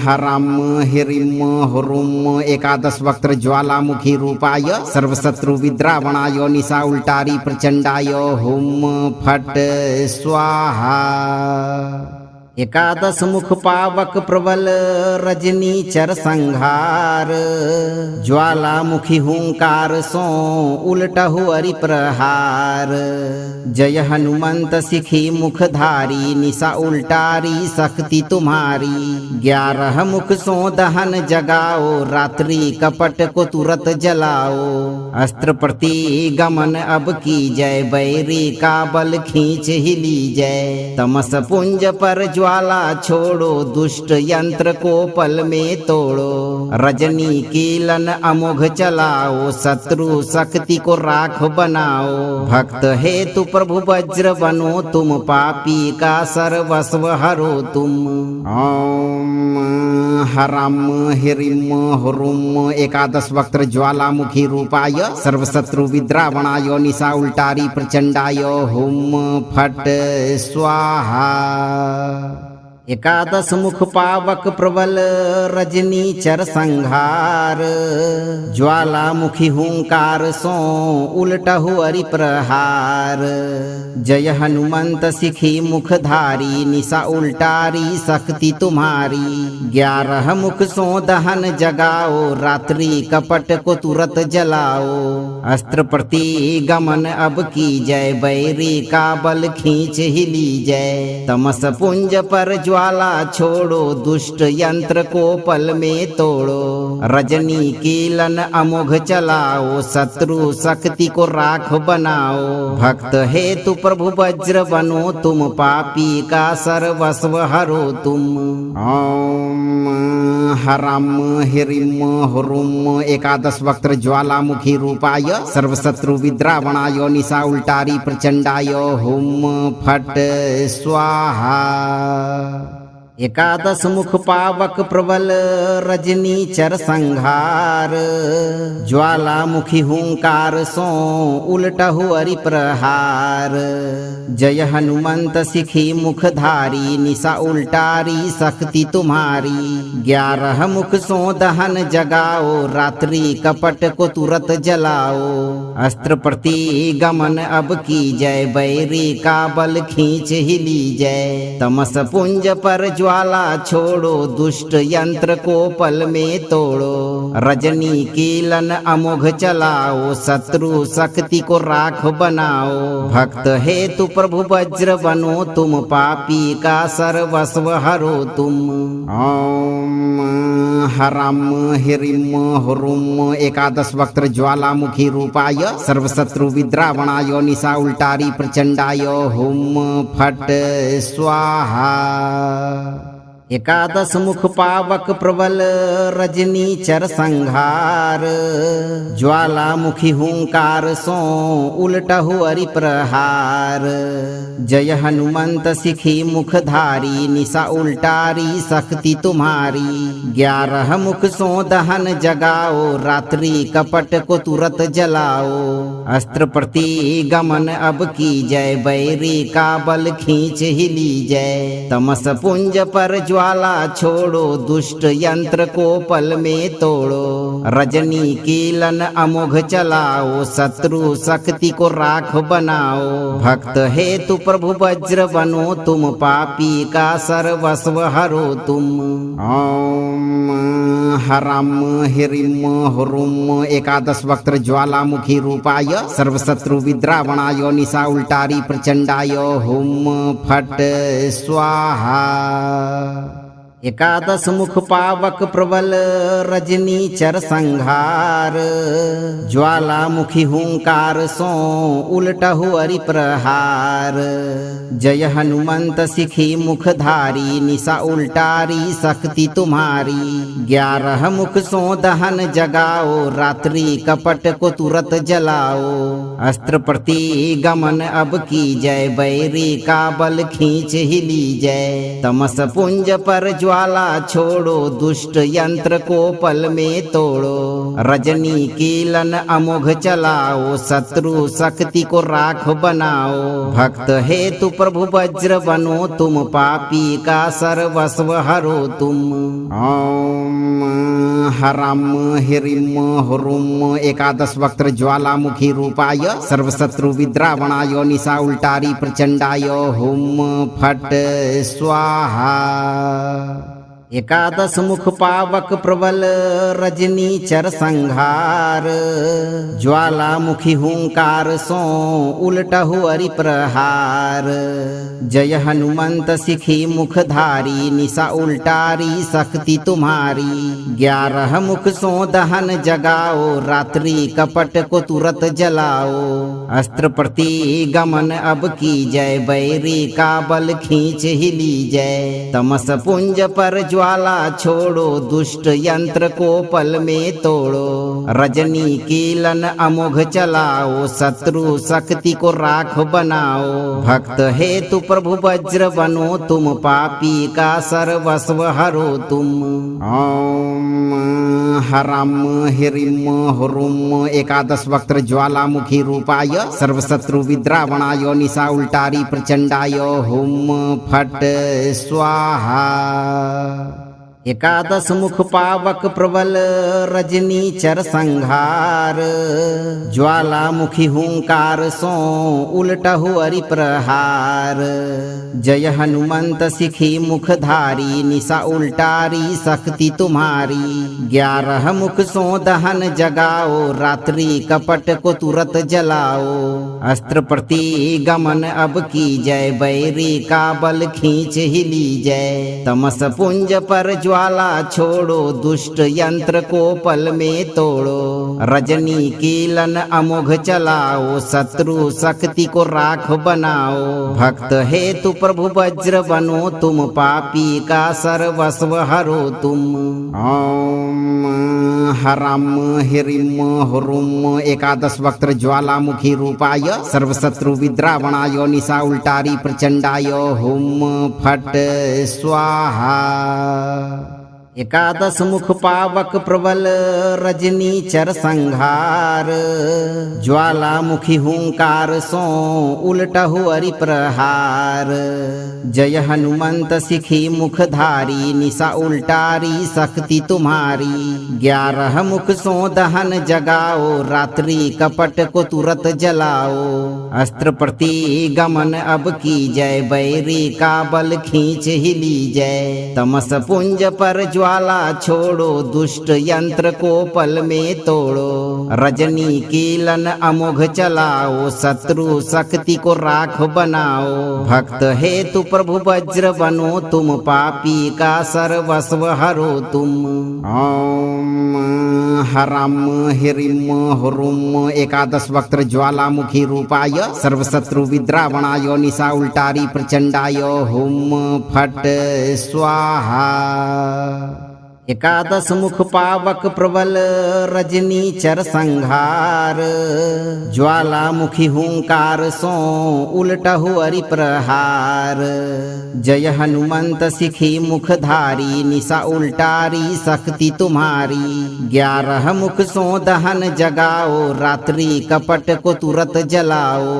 हरम हिरिम हुरुम एकादश वक्त्र ज्वालामुखी रूपाय सर्वशत्रु विद्रावणाय निशा उल्टारी प्रचंडाय हुम फट स्वाहा एकादश मुख पावक प्रबल रजनी चर संहार ज्वालामुखी हुंकार सो उलटहु अरि प्रहार जय हनुमंत सिखी मुखधारी निशा उल्टारी शक्ति तुम्हारी 11 मुख सो दहन जगाओ रात्रि कपट को तुरत जलाओ अस्त्र प्रति गमन अब की जय बैरी का बल खींच ही ली जय तमस पुंज पर ज्वाला छोड़ो दुष्ट यंत्र को पल में तोड़ो रजनी कीलन अमोघ चलाओ शत्रु शक्ति को राख बनाओ भक्त हेतु प्रभु वज्र बनो तुम पापी का सर्वस्व हरो तुम ओम हरम हिरिम हुरुम एकादश वक्त्र ज्वालामुखी रूपाय सर्वशत्रु विद्रावणाय निशा उल्टारी प्रचंडाय हुम फट स्वाहा एकादश मुख पावक प्रबल रजनी चर संहार ज्वालामुखी हुंकार सो उलटहु अरि प्रहार जय हनुमंत सिखी मुखधारी निशा उल्टारी शक्ति तुम्हारी 11 मुख सो दहन जगाओ रात्रि कपट को तुरत जलाओ अस्त्र प्रति गमन अब की जय बैरी का बल खींच ही ली जय तमस पुंज पर ज्वाला छोड़ो दुष्ट यंत्र को पल में तोड़ो रजनी कीलन अमोघ चलाओ शत्रु शक्ति को राख बनाओ भक्त हेतु प्रभु वज्र बनो तुम पापी का सर्वस्व हरो तुम ओम हरम हिरिम हुरुम एकादश वक्त्र ज्वालामुखी रूपाय सर्वशत्रु विद्रावणाय निशा उल्टारी प्रचंडाय हुम फट स्वाहा एकादश मुख पावक प्रबल रजनी चर संहार ज्वालामुखी हुंकार सो उलटहु अरि प्रहार जय हनुमंत सिखी मुखधारी निशा उल्टारी शक्ति तुम्हारी 11 मुख सो दहन जगाओ रात्रि कपट को तुरत जलाओ अस्त्र प्रति गमन अब की जय बैरी का बल खींच ही ली जय तमस पुंज पर ज्वाला छोड़ो दुष्ट यंत्र को पल में तोड़ो रजनी कीलन अमोघ चलाओ शत्रु शक्ति को राख बनाओ भक्त हेतु प्रभु वज्र बनो तुम पापी का सर्वस्व हरो तुम ओम हरम हिरिम हुरुम एकादश वक्त्र ज्वालामुखी रूपाय सर्वशत्रु विद्रावणाय निशा उल्टारी प्रचंडाय हुम फट स्वाहा एकादश मुख पावक प्रबल रजनी चर संहार ज्वालामुखी हुंकार सो उलटहु अरि प्रहार जय हनुमंत सिखी मुखधारी निशा उल्टारी शक्ति तुम्हारी 11 मुख सो दहन जगाओ रात्रि कपट को तुरत जलाओ अस्त्र प्रति गमन अब की जय बैरी का बल खींच ही ली जय तमस पुंज पर ज्वाला छोड़ो दुष्ट यंत्र को पल में तोड़ो रजनी कीलन अमोघ चलाओ, शत्रु शक्ति को राख बनाओ। भक्त हेतु प्रभु वज्र बनो, तुम पापी का सर्वस्व हरो तुम। ओम हरम हिरिम हुरुम एकादश वक्त्र ज्वालामुखी रूपाय सर्वशत्रु विद्रावणाय निशा उल्टारी प्रचंडाय हुम फट स्वाहा। एकादश मुख पावक प्रबल रजनी चर संहार, ज्वालामुखी हुंकार सो उलटहु अरि प्रहार। जय हनुमंत सिखी मुखधारी, निशा उल्टारी शक्ति तुम्हारी। 11 मुख सो दहन जगाओ, रात्रि कपट को तुरत जलाओ। अस्त्र प्रति गमन अब की जय, बैरी का बल खींच ही ली जय। तमस पुंज पर ज्वाला छोड़ो, दुष्ट यंत्र को पल में तोड़ो। रजनी कीलन अमोघ चलाओ, शत्रु शक्ति को राख बनाओ। भक्त हेतु प्रभु वज्र बनो, तुम पापी का सर्वस्व हरो तुम। ओम हरम हिरिम हुरुम एकादश वक्त्र ज्वालामुखी रूपाय सर्वशत्रु विद्रावणाय निशा उल्टारी प्रचंडाय हुम फट स्वाहा। एकादश मुख पावक प्रबल रजनी चर संहार, ज्वालामुखी हुंकार सो उलटहु अरि प्रहार। जय हनुमंत सिखी मुखधारी, निशा उल्टारी शक्ति तुम्हारी। 11 मुख सो दहन जगाओ, रात्रि कपट को तुरत जलाओ। अस्त्र प्रति गमन अब की जय, बैरी का बल खींच ही ली जय। तमस पुंज पर ज्वाला छोड़ो, दुष्ट यंत्र को पल में तोड़ो। रजनी कीलन अमोघ चलाओ, शत्रु शक्ति को राख बनाओ। भक्त हेतु प्रभु वज्र बनो, तुम पापी का सर्वस्व हरो तुम। ओम हरम हिरिम हुरुम एकादश वक्त्र ज्वालामुखी रूपाय सर्वशत्रु विद्रावणाय निशा उल्टारी प्रचंडाय हुम फट स्वाहा। एकादश मुख पावक प्रबल रजनी चर संहार, ज्वालामुखी हुंकार सो उलटहु अरि प्रहार। जय हनुमंत सिखी मुखधारी, निशा उल्टारी शक्ति तुम्हारी। 11 मुख सो दहन जगाओ, रात्रि कपट को तुरत जलाओ। अस्त्र प्रति गमन अब की जय, बैरी का बल खींच ही ली जय। तमस पुंज पर ज्वाला छोड़ो, दुष्ट यंत्र को पल में तोड़ो। रजनी कीलन अमोघ चलाओ, शत्रु शक्ति को राख बनाओ। भक्त हेतु प्रभु वज्र बनो, तुम पापी का सर्वस्व हरो तुम। ओम हरम हिरिम हुरुम एकादश वक्त्र ज्वालामुखी रूपाय सर्वशत्रु विद्रावणाय निशा उल्टारी प्रचंडाय हुम फट स्वाहा। एकादश मुख पावक प्रबल रजनी चर संहार, ज्वालामुखी हुंकार सो उलटहु अरि प्रहार। जय हनुमंत सिखी मुखधारी, निशा उल्टारी शक्ति तुम्हारी। 11 मुख सो दहन जगाओ, रात्रि कपट को तुरत जलाओ। अस्त्र प्रति गमन अब की जय, बैरी का बल खींच ही ली जय। तमस पुंज पर ज्वाला छोड़ो, दुष्ट यंत्र को पल में तोड़ो। रजनी कीलन अमोघ चलाओ, शत्रु शक्ति को राख बनाओ। भक्त हेतु प्रभु वज्र बनो, तुम पापी का सर्वस्व हरो तुम। ओम हरम हिरिम हुरुम एकादश वक्त्र ज्वालामुखी रूपाय सर्वशत्रु विद्रावणाय निशा उल्टारी प्रचंडाय हुम फट स्वाहा। एकादश मुख पावक प्रबल रजनी चर संहार, ज्वालामुखी हुंकार सो उलटहु अरि प्रहार। जय हनुमंत सिखी मुखधारी, निशा उल्टारी शक्ति तुम्हारी। 11 मुख सो दहन जगाओ, रात्रि कपट को तुरत जलाओ।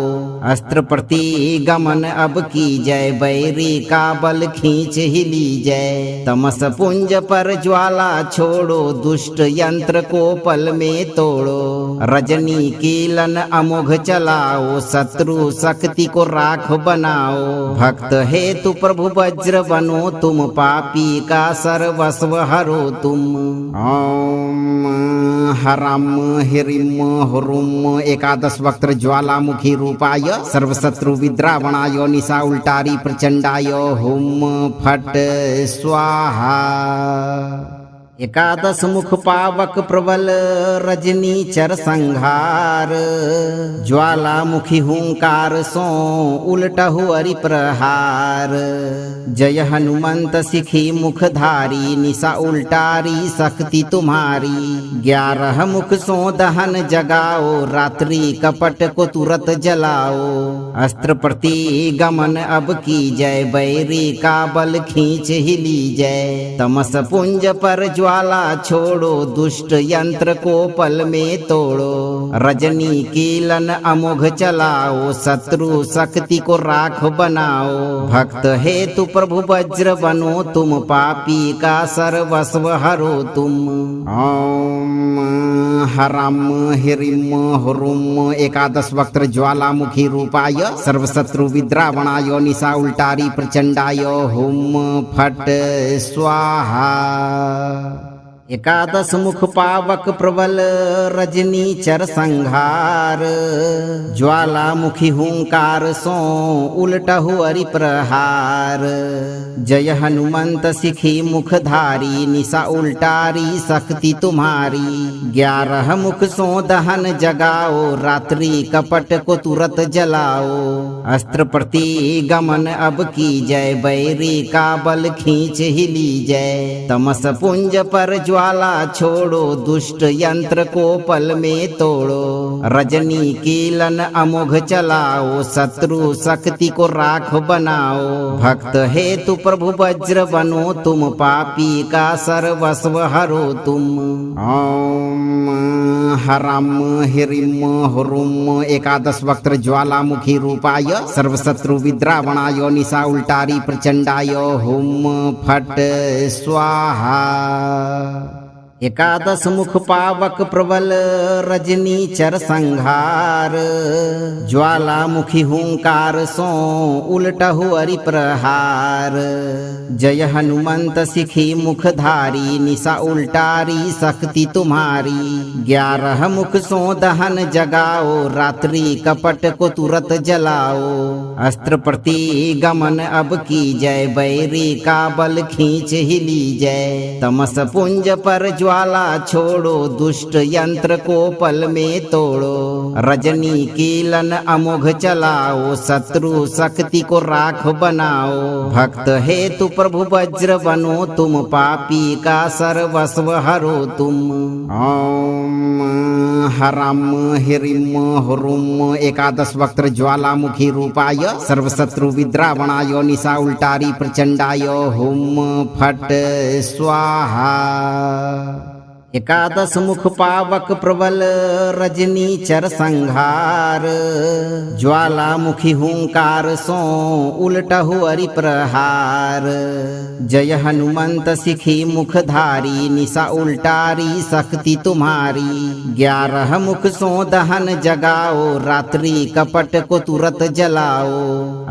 अस्त्र प्रति गमन अब की जय, बैरी का बल खींच ही ली जय। तमस पुंज पर ज्वाला ज्वाला छोड़ो, दुष्ट यंत्र को पल में तोड़ो। रजनी कीलन अमोघ चलाओ, शत्रु शक्ति को राख बनाओ। भक्त हेतु प्रभु वज्र बनो, तुम पापी का सर्वस्व हरो तुम। ओम हरम हिरिम हुरुम एकादश वक्त्र ज्वालामुखी रूपाय सर्वशत्रु विद्रावणाय निशा उल्टारी प्रचंडाय हुम फट स्वाहा। एकादश मुख पावक प्रबल रजनी चर संहार, ज्वालामुखी हुंकार सो उलटहु अरि प्रहार। जय हनुमंत सिखी मुखधारी, निशा उल्टारी शक्ति तुम्हारी। 11 मुख सो दहन जगाओ, रात्रि कपट को तुरत जलाओ। अस्त्र प्रति गमन अब की जय, बैरी का बल खींच ही ली जय। तमस पुंज पर ज्वाला छोड़ो, दुष्ट यंत्र को पल में तोड़ो। रजनी कीलन अमोघ चलाओ, शत्रु शक्ति को राख बनाओ। भक्त हेतु प्रभु वज्र बनो, तुम पापी का सर्वस्व हरो तुम। ओम हरम हिरिम हुरुम एकादश वक्त्र ज्वालामुखी रूपाय सर्वशत्रु विद्रावणाय निशा उल्टारी प्रचंडाय हुम फट स्वाहा। एकादश मुख पावक प्रबल रजनी चर संहार, ज्वालामुखी हुंकार सो उलटहु अरि प्रहार। जय हनुमंत सिखी मुखधारी, निशा उल्टारी शक्ति तुम्हारी। 11 मुख सो दहन जगाओ, रात्रि कपट को तुरत जलाओ। अस्त्र प्रति गमन अब की जय, बैरी का बल खींच ही ली जय। तमस पुंज पर ज्वाला छोड़ो, दुष्ट यंत्र को पल में तोड़ो। रजनी कीलन अमोघ चलाओ, शत्रु शक्ति को राख बनाओ। भक्त हेतु प्रभु वज्र बनो, तुम पापी का सर्वस्व हरो तुम। ओम हरम हिरिम हुरुम एकादश वक्त्र ज्वालामुखी रूपाय सर्वशत्रु विद्रावणाय निशा उल्टारी प्रचंडाय हुम फट स्वाहा। एकादश मुख पावक प्रबल रजनी चर संहार, ज्वालामुखी हुंकार सो उलटहु अरि प्रहार। जय हनुमंत सिखी मुखधारी, निशा उल्टारी शक्ति तुम्हारी। 11 मुख सो दहन जगाओ, रात्रि कपट को तुरत जलाओ। अस्त्र प्रति गमन अब की जय, बैरी का बल खींच ही ली जय। तमस पुंज पर ज्वाला छोड़ो, दुष्ट यंत्र को पल में तोड़ो। रजनी कीलन अमोघ चलाओ, शत्रु शक्ति को राख बनाओ। भक्त हेतु प्रभु वज्र बनो, तुम पापी का सर्वस्व हरो तुम। ओम हरम हिरिम हुरुम एकादश वक्त्र ज्वालामुखी रूपाय सर्वशत्रु विद्रावणाय निशा उल्टारी प्रचंडाय हुम फट स्वाहा। एकादश मुख पावक प्रबल रजनी चर संहार, ज्वालामुखी हुंकार सो उलटहु अरि प्रहार। जय हनुमंत सिखी मुखधारी, निशा उल्टारी शक्ति तुम्हारी। 11 मुख सो दहन जगाओ, रात्रि कपट को तुरत जलाओ।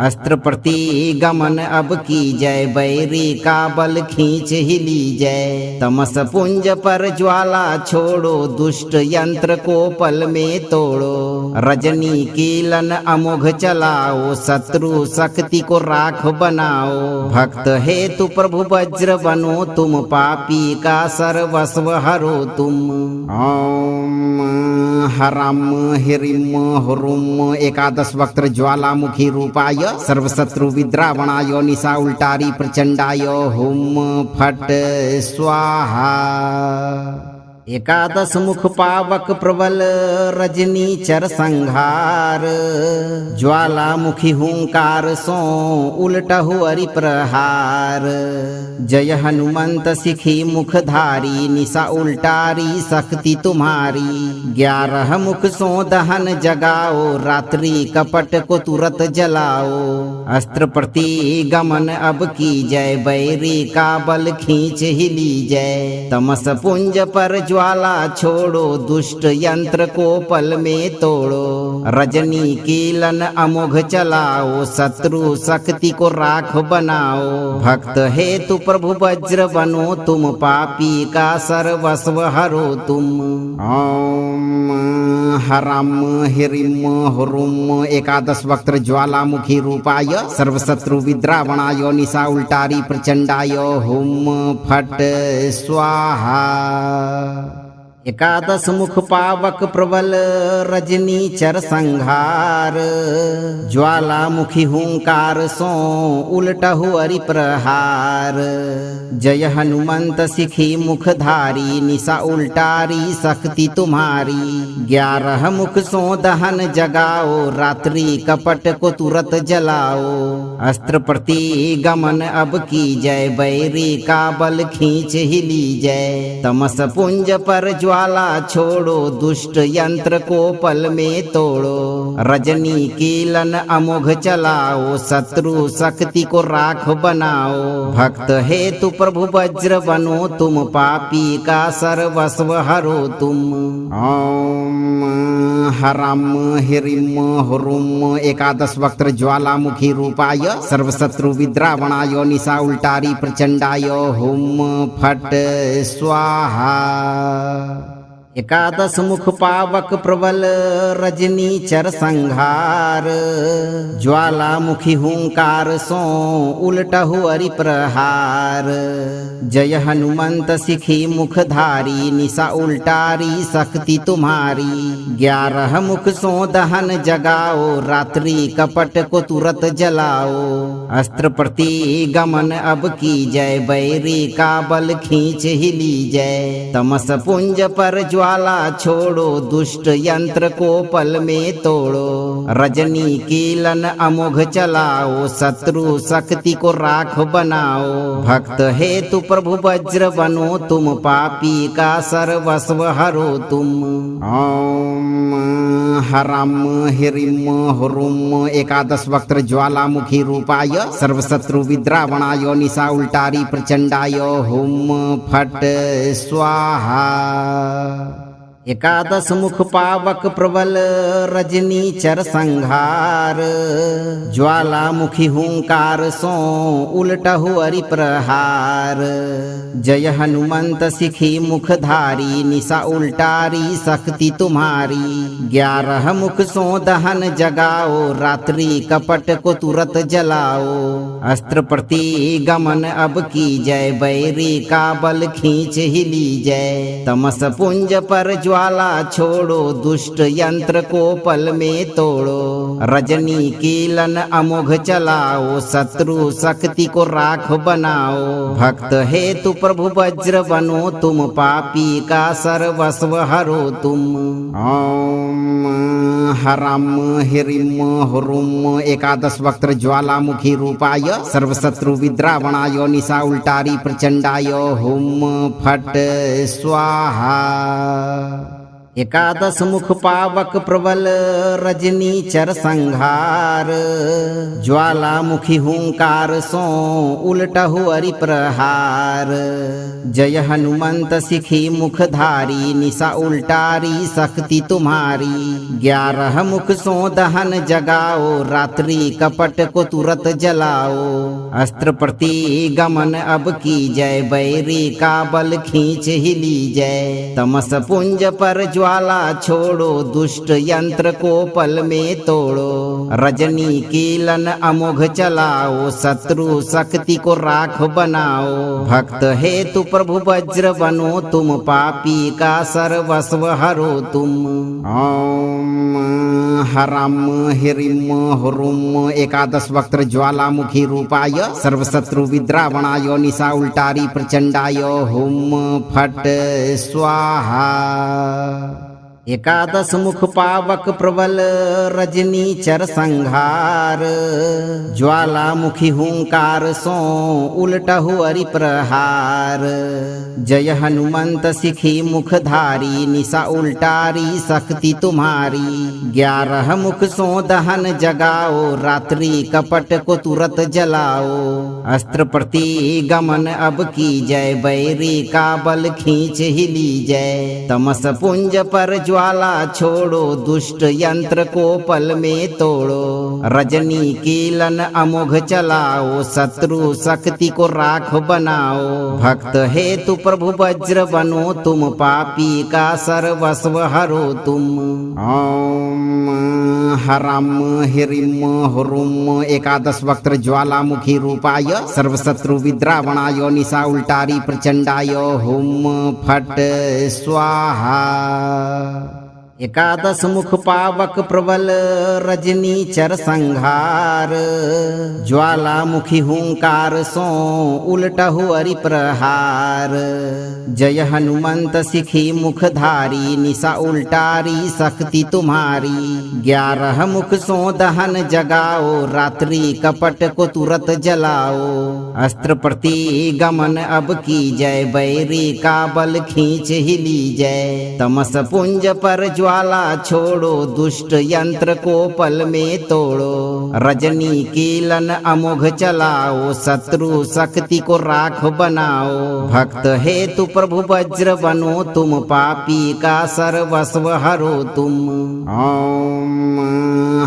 अस्त्र प्रति गमन अब की जय, बैरी का बल खींच ही ली जय। तमस पुंज पर ज्वाला छोड़ो, दुष्ट यंत्र को पल में तोड़ो। रजनी कीलन अमोघ चलाओ, शत्रु शक्ति को राख बनाओ। भक्त हेतु प्रभु वज्र बनो, तुम पापी का सर्वस्व हरो तुम। ओम हरम हिरिम हुरुम एकादश वक्त्र ज्वालामुखी रूपाय सर्वशत्रु विद्रावणाय निशा उल्टारी प्रचंडाय हुम फट स्वाहा। एकादश मुख पावक प्रबल रजनीचर संहार ज्वालामुखी हुंकार सो उलटहु अरि प्रहार। जय हनुमंत सिखी मुखधारी निशा उल्टारी शक्ति तुम्हारी। 11 मुख सो दहन जगाओ रात्रि कपट को तुरत जलाओ। अस्त्र प्रति गमन अब की जय बैरी का बल खींच ही ली जय। तमस पुंज पर ज्वाला छोड़ो दुष्ट यंत्र को पल में तोड़ो। रजनी कीलन अमोघ चलाओ शत्रु शक्ति को राख बनाओ। भक्त हेतु प्रभु वज्र बनो तुम पापी का सर्वस्व हरो तुम। ओम हरम हिरिम हुरुम एकादश वक्त्र ज्वालामुखी रूपाय सर्वशत्रु विद्रावणाय निशा उल्टारी प्रचंडाय हुम फट स्वाहा। एकादश मुख पावक प्रबल रजनीचर संहार ज्वालामुखी हुंकार सो उलटहु अरि प्रहार। जय हनुमंत सिखी मुखधारी निशा उल्टारी शक्ति तुम्हारी। 11 मुख सो दहन जगाओ रात्रि कपट को तुरत जलाओ। अस्त्र प्रति गमन अब की जय बैरी का बल खींच ही ली जय। तमस पुंज पर ज्वाला छोड़ो दुष्ट यंत्र को पल में तोड़ो। रजनी कीलन अमोघ चलाओ शत्रु शक्ति को राख बनाओ। भक्त हेतु प्रभु वज्र बनो तुम पापी का सर्वस्व हरो तुम। ओम हरम हिरिम हुरुम एकादश वक्त्र ज्वालामुखी रूपाय सर्वशत्रु विद्रावणाय निशा उल्टारी प्रचंडाय हुम फट स्वाहा। एकादश मुख पावक प्रबल रजनीचर संहार ज्वालामुखी हुंकार सो उलटहु अरि प्रहार। जय हनुमंत सिखी मुखधारी निशा उल्टारी शक्ति तुम्हारी। 11 मुख सो दहन जगाओ रात्रि कपट को तुरत जलाओ। अस्त्र प्रति गमन अब की जय बैरी का बल खींच ही ली जय। तमस पुंज पर ज्वाला छोड़ो दुष्ट यंत्र को पल में तोड़ो। रजनी कीलन अमोघ चलाओ शत्रु शक्ति को राख बनाओ। भक्त हेतु प्रभु वज्र बनो तुम पापी का सर्वस्व हरो तुम। ओम हरम हिरिम हुरुम एकादश वक्त्र ज्वालामुखी रूपाय सर्वशत्रु विद्रावणाय निशा उल्टारी प्रचंडाय हुम फट स्वाहा। एकादश मुख पावक प्रबल रजनीचर संहार ज्वालामुखी हुंकार सो उलटहु अरि प्रहार। जय हनुमंत सिखी मुखधारी निशा उल्टारी शक्ति तुम्हारी। 11 मुख सो दहन जगाओ रात्रि कपट को तुरत जलाओ। अस्त्र प्रति गमन अब की जय बैरी का बल खींच ही ली जय। तमस पुंज पर ज्वाला छोड़ो दुष्ट यंत्र को पल में तोड़ो। रजनी कीलन अमोघ चलाओ शत्रु शक्ति को राख बनाओ। भक्त हेतु प्रभु वज्र बनो तुम पापी का सर्वस्व हरो तुम। ओम हरम हिरिम हुरुम एकादश वक्त्र ज्वालामुखी रूपाय सर्वशत्रु विद्रावणाय निशा उल्टारी प्रचंडाय हुम फट स्वाहा। एकादश मुख पावक प्रबल रजनीचर संहार ज्वालामुखी हुंकार सो उलटहु अरि प्रहार। जय हनुमंत सिखी मुखधारी निशा उल्टारी शक्ति तुम्हारी। 11 मुख सो दहन जगाओ रात्रि कपट को तुरत जलाओ। अस्त्र प्रति गमन अब की जय बैरी का बल खींच ही ली जय। तमस पुंज पर ज्वाला छोड़ो, दुष्ट यंत्र को पल में तोड़ो। रजनी कीलन अमोघ चलाओ, शत्रु शक्ति को राख बनाओ। भक्त हेतु प्रभु वज्र बनो तुम, पापी का सर्वस्व हरो तुम। ओम हरम हिरिम हुरुम एकादश वक्त्र ज्वालामुखी रूपाय सर्वशत्रु विद्रावणाय निशा उल्टारी प्रचंडाय हुम फट स्वाहा। एकादश मुख पावक प्रबल रजनी चर संहार, ज्वालामुखी हुंकार सो उलटहु अरि प्रहार। जय हनुमंत सिखी मुखधारी, निशा उल्टारी शक्ति तुम्हारी। 11 मुख सो दहन जगाओ, रात्रि कपट को तुरत जलाओ। अस्त्र प्रति गमन अब की जय, बैरी का बल खींच ही ली जय। तमस पुंज पर ज्वाला छोड़ो, दुष्ट यंत्र को पल में तोड़ो। रजनी कीलन अमोघ चलाओ, शत्रु शक्ति को राख बनाओ। भक्त हेतु प्रभु वज्र बनो तुम, पापी का सर्वस्व हरो तुम। ओम हरम हिरिम हुरुम एकादश वक्त्र ज्वालामुखी रूपाय सर्वशत्रु विद्रावणाय निशा उल्टारी प्रचंडाय हुम फट स्वाहा। एकादश मुख पावक प्रबल रजनी चर संहार, ज्वालामुखी हुंकार सो उलटहु अरि प्रहार। जय हनुमंत सिखी मुखधारी, निशा उल्टारी शक्ति तुम्हारी। 11 मुख सो दहन जगाओ, रात्रि कपट को तुरत जलाओ। अस्त्र प्रति गमन अब की जय, बैरी का बल खींच ही ली जय। तमस पुंज पर ज्वाला छोड़ो, दुष्ट यंत्र को पल में तोड़ो। रजनी कीलन अमोघ चलाओ, शत्रु शक्ति को राख बनाओ। भक्त हेतु प्रभु वज्र बनो तुम, पापी का सर्वस्व हरो तुम। ओम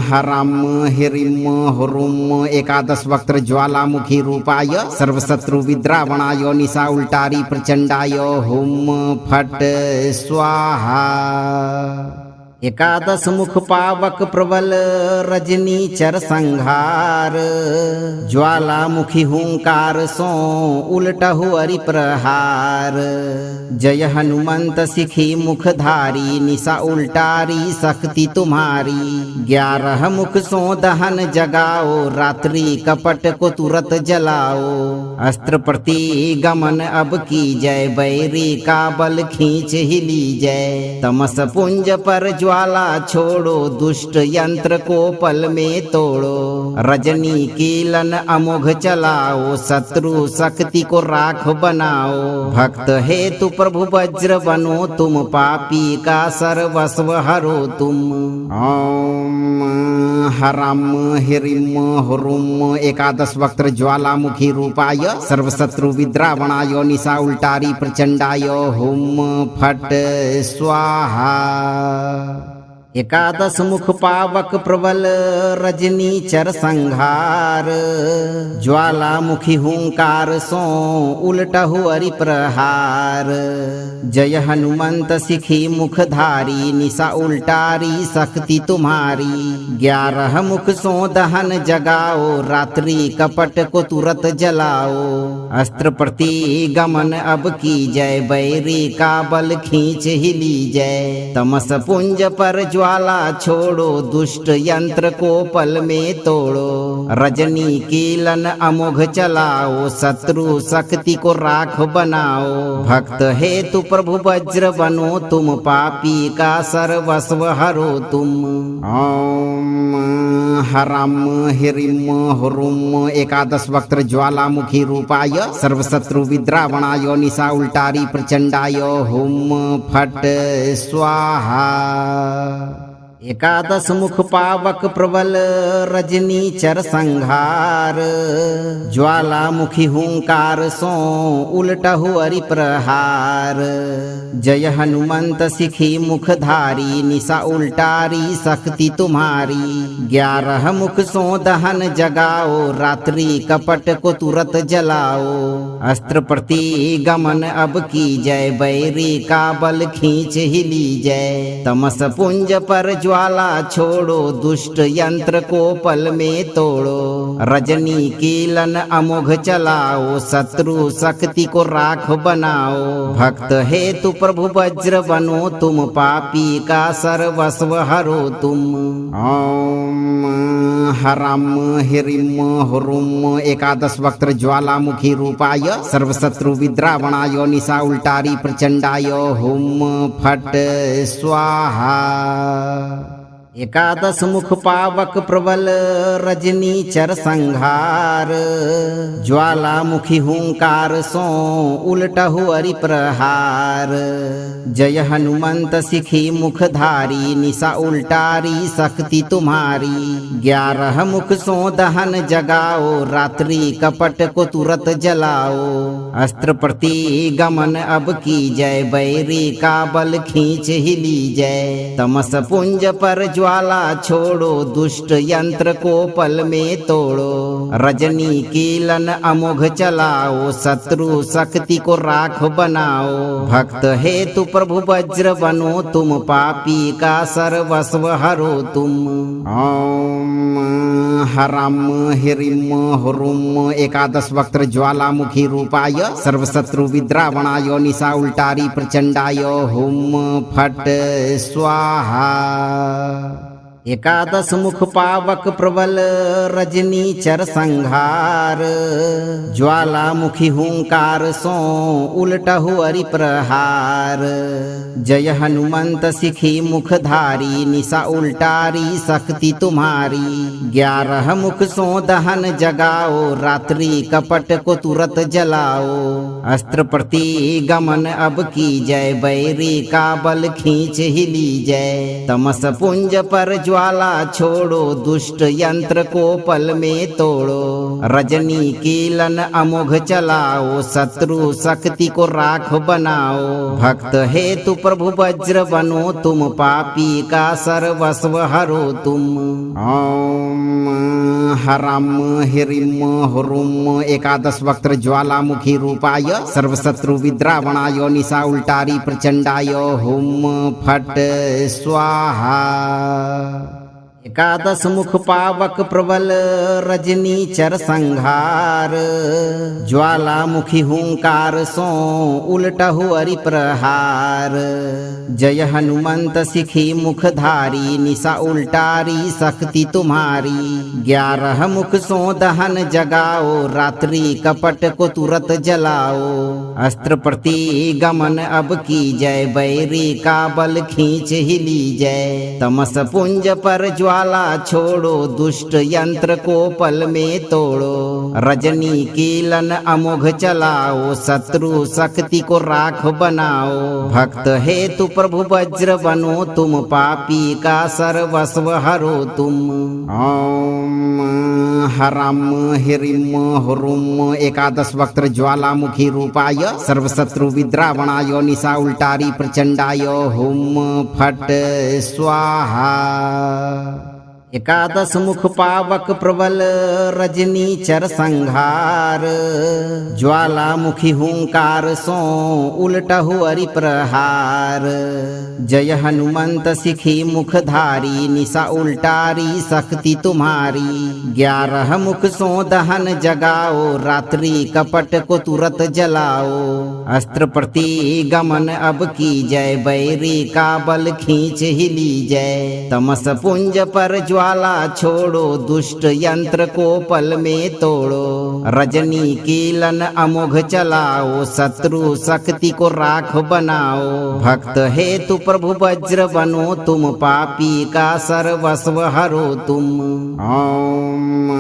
हरम हिरिम हुरुम एकादश वक्त्र ज्वालामुखी रूपाय सर्वशत्रु विद्रावणाय निशा उल्टारी प्रचंडाय हुम फट स्वाहा। एकादश मुख पावक प्रबल रजनी चर संहार, ज्वालामुखी हुंकार सो उलटहु अरि प्रहार। जय हनुमंत सिखी मुखधारी, निशा उल्टारी शक्ति तुम्हारी। 11 मुख सो दहन जगाओ, रात्रि कपट को तुरत जलाओ। अस्त्र प्रति गमन अब की जय, बैरी का बल खींच ही ली जय। तमस पुंज पर ज्वाला छोड़ो, दुष्ट यंत्र को पल में तोड़ो। रजनी कीलन अमोघ चलाओ, शत्रु शक्ति को राख बनाओ। भक्त हेतु प्रभु वज्र बनो तुम, पापी का सर्वस्व हरो तुम। ओम हरम हिरिम हुरुम एकादश वक्त्र ज्वालामुखी रूपाय सर्वशत्रु विद्रावणाय निशा उल्टारी प्रचंडाय हुम फट स्वाहा। एकादश मुख पावक प्रबल रजनी चर संहार, ज्वालामुखी हुंकार सो उलटहु अरि प्रहार। जय हनुमंत सिखी मुखधारी, निशा उल्टारी शक्ति तुम्हारी। 11 मुख सो दहन जगाओ, रात्रि कपट को तुरत जलाओ। अस्त्र प्रति गमन अब की जय, बैरी का बल खींच ही ली जय। तमस पुंज पर ज्वाला छोड़ो, दुष्ट यंत्र को पल में तोड़ो। रजनी कीलन अमोघ चलाओ, शत्रु शक्ति को राख बनाओ। भक्त हेतु प्रभु वज्र बनो तुम, पापी का सर्वस्व हरो तुम। ओम हरम हिरिम हुरुम एकादश वक्त्र ज्वालामुखी रूपाय सर्वशत्रु विद्रावणाय निशा उल्टारी प्रचंडाय हुम फट स्वाहा। एकादश मुख पावक प्रबल रजनी चर संहार ज्वालामुखी हुंकार सो उलटहु अरि प्रहार। जय हनुमंत सिखी मुखधारी निशा उल्टारी शक्ति तुम्हारी। 11 मुख सो दहन जगाओ रात्रि कपट को तुरत जलाओ। अस्त्र प्रति गमन अब की जय बैरी का बल खींच ही ली जय। तमस पुंज पर ज्वाला छोड़ो दुष्ट यंत्र को पल में तोड़ो। रजनी कीलन अमोघ चलाओ शत्रु शक्ति को राख बनाओ। भक्त हेतु प्रभु वज्र बनो तुम पापी का सर्वस्व हरो तुम। ओम हरम हिरिम हुरुम एकादश वक्त्र ज्वालामुखी रूपाय सर्वशत्रु विद्रावणाय निशा उल्टारी प्रचंडाय हुम फट स्वाहा। एकादश मुख पावक प्रबल रजनी चर संहार ज्वालामुखी हुंकार सो उलटहु अरि प्रहार। जय हनुमंत सिखी मुखधारी निशा उल्टारी शक्ति तुम्हारी। 11 मुख सो दहन जगाओ रात्रि कपट को तुरत जलाओ। अस्त्र प्रति गमन अब की जय बैरी का बल खींच ही ली जय। तमस पुंज पर ज्वाला छोड़ो दुष्ट यंत्र को पल में तोड़ो। रजनी कीलन अमोघ चलाओ शत्रु शक्ति को राख बनाओ। भक्त हेतु प्रभु वज्र बनो तुम पापी का सर्वस्व हरो तुम। ओम हरम हिरिम हुरुम एकादश वक्त्र ज्वालामुखी रूपाय सर्वशत्रु विद्रावणाय निशा उल्टारी प्रचंडाय हुम फट स्वाहा। एकादश मुख पावक प्रबल रजनी चर संहार ज्वालामुखी हुंकार सो उलटहु अरि प्रहार। जय हनुमंत सिखी मुखधारी निशा उल्टारी शक्ति तुम्हारी। 11 मुख सो दहन जगाओ रात्रि कपट को तुरत जलाओ। अस्त्र प्रति गमन अब की जय बैरी का बल खींच ही ली जय। तमस पुंज पर ज्वाला छोड़ो दुष्ट यंत्र को पल में तोड़ो। रजनी कीलन अमोघ चलाओ शत्रु शक्ति को राख बनाओ। भक्त हेतु प्रभु वज्र बनो तुम पापी का सर्वस्व हरो तुम। ओम हरम हिरिम हुरुम एकादश वक्त्र ज्वालामुखी रूपाय सर्वशत्रु विद्रावणाय निशा उल्टारी प्रचंडाय हुम फट स्वाहा। एकादश मुख पावक प्रबल रजनी चर संहार ज्वालामुखी हुंकार सो उलटहु अरि प्रहार। जय हनुमंत सिखी मुखधारी निशा उल्टारी शक्ति तुम्हारी। 11 मुख सो दहन जगाओ रात्रि कपट को तुरत जलाओ। अस्त्र प्रति गमन अब की जय बैरी का बल खींच ही ली जय। तमस पुंज पर ज्वाला छोड़ो दुष्ट यंत्र को पल में तोड़ो। रजनी कीलन अमोघ चलाओ शत्रु शक्ति को राख बनाओ। भक्त हेतु प्रभु वज्र बनो तुम पापी का सर्वस्व हरो तुम। ओम हरम हिरिम हुरुम एकादश वक्त्र ज्वालामुखी रूपाय सर्वशत्रु विद्रावणाय निशा उल्टारी प्रचंडाय हुम फट स्वाहा। एकादश मुख पावक प्रबल रजनी चर संहार ज्वालामुखी हुंकार सो उलटहु अरि प्रहार। जय हनुमंत सिखी मुखधारी निशा उल्टारी शक्ति तुम्हारी। 11 मुख सो दहन जगाओ रात्रि कपट को तुरत जलाओ। अस्त्र प्रति गमन अब की जय बैरी का बल खींच ही ली जय। तमस पुंज पर ज्वाला छोड़ो, दुष्ट यंत्र को पल में तोड़ो। रजनी कीलन अमोघ चलाओ, शत्रु शक्ति को राख बनाओ। भक्त हेतु प्रभु वज्र बनो, तुम पापी का सर्वस्व हरो तुम। ओम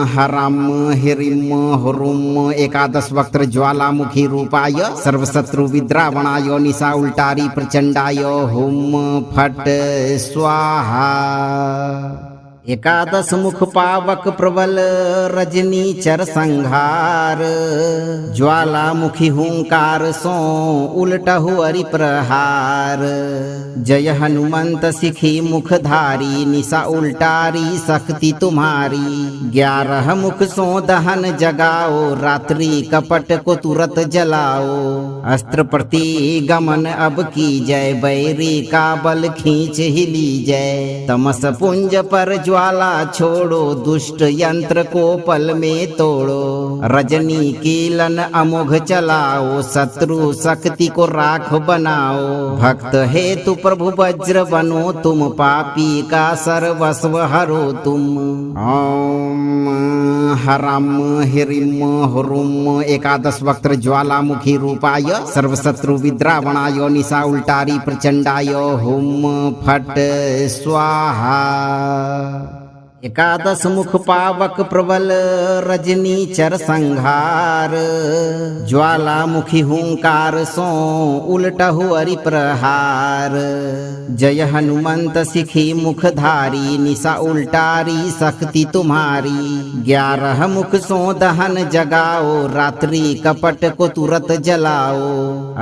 हरम हिरिम हुरुम एकादश वक्त्र ज्वालामुखी रूपाय सर्वशत्रु विद्रावणाय निशा उल्टारी प्रचंडाय हुम फट स्वाहा। एकादश मुख पावक प्रबल रजनी चर संहार, ज्वालामुखी हुंकार सो उलटहु अरि प्रहार। जय हनुमंत सिखी मुखधारी, निशा उल्टारी शक्ति तुम्हारी। 11 मुख सो दहन जगाओ, रात्रि कपट को तुरत जलाओ। अस्त्र प्रति गमन अब की जय, बैरी का बल खींच ही ली जय। तमस पुंज पर ज्वाला छोड़ो, दुष्ट यंत्र को पल में तोड़ो। रजनी कीलन अमोघ चलाओ, शत्रु शक्ति को राख बनाओ। भक्त हेतु प्रभु वज्र बनो, तुम पापी का सर्वस्व हरो तुम। ओम हरम हिरिम हुरुम एकादश वक्त्र ज्वालामुखी रूपाय सर्वशत्रु विद्रावणाय निशा उल्टारी प्रचंडाय हुम फट स्वाहा। एकादश मुख पावक प्रबल रजनी चर संहार, ज्वालामुखी हुंकार सो उलटहु अरि प्रहार। जय हनुमंत सिखी मुखधारी, निशा उल्टारी शक्ति तुम्हारी। 11 मुख सो दहन जगाओ, रात्रि कपट को तुरत जलाओ।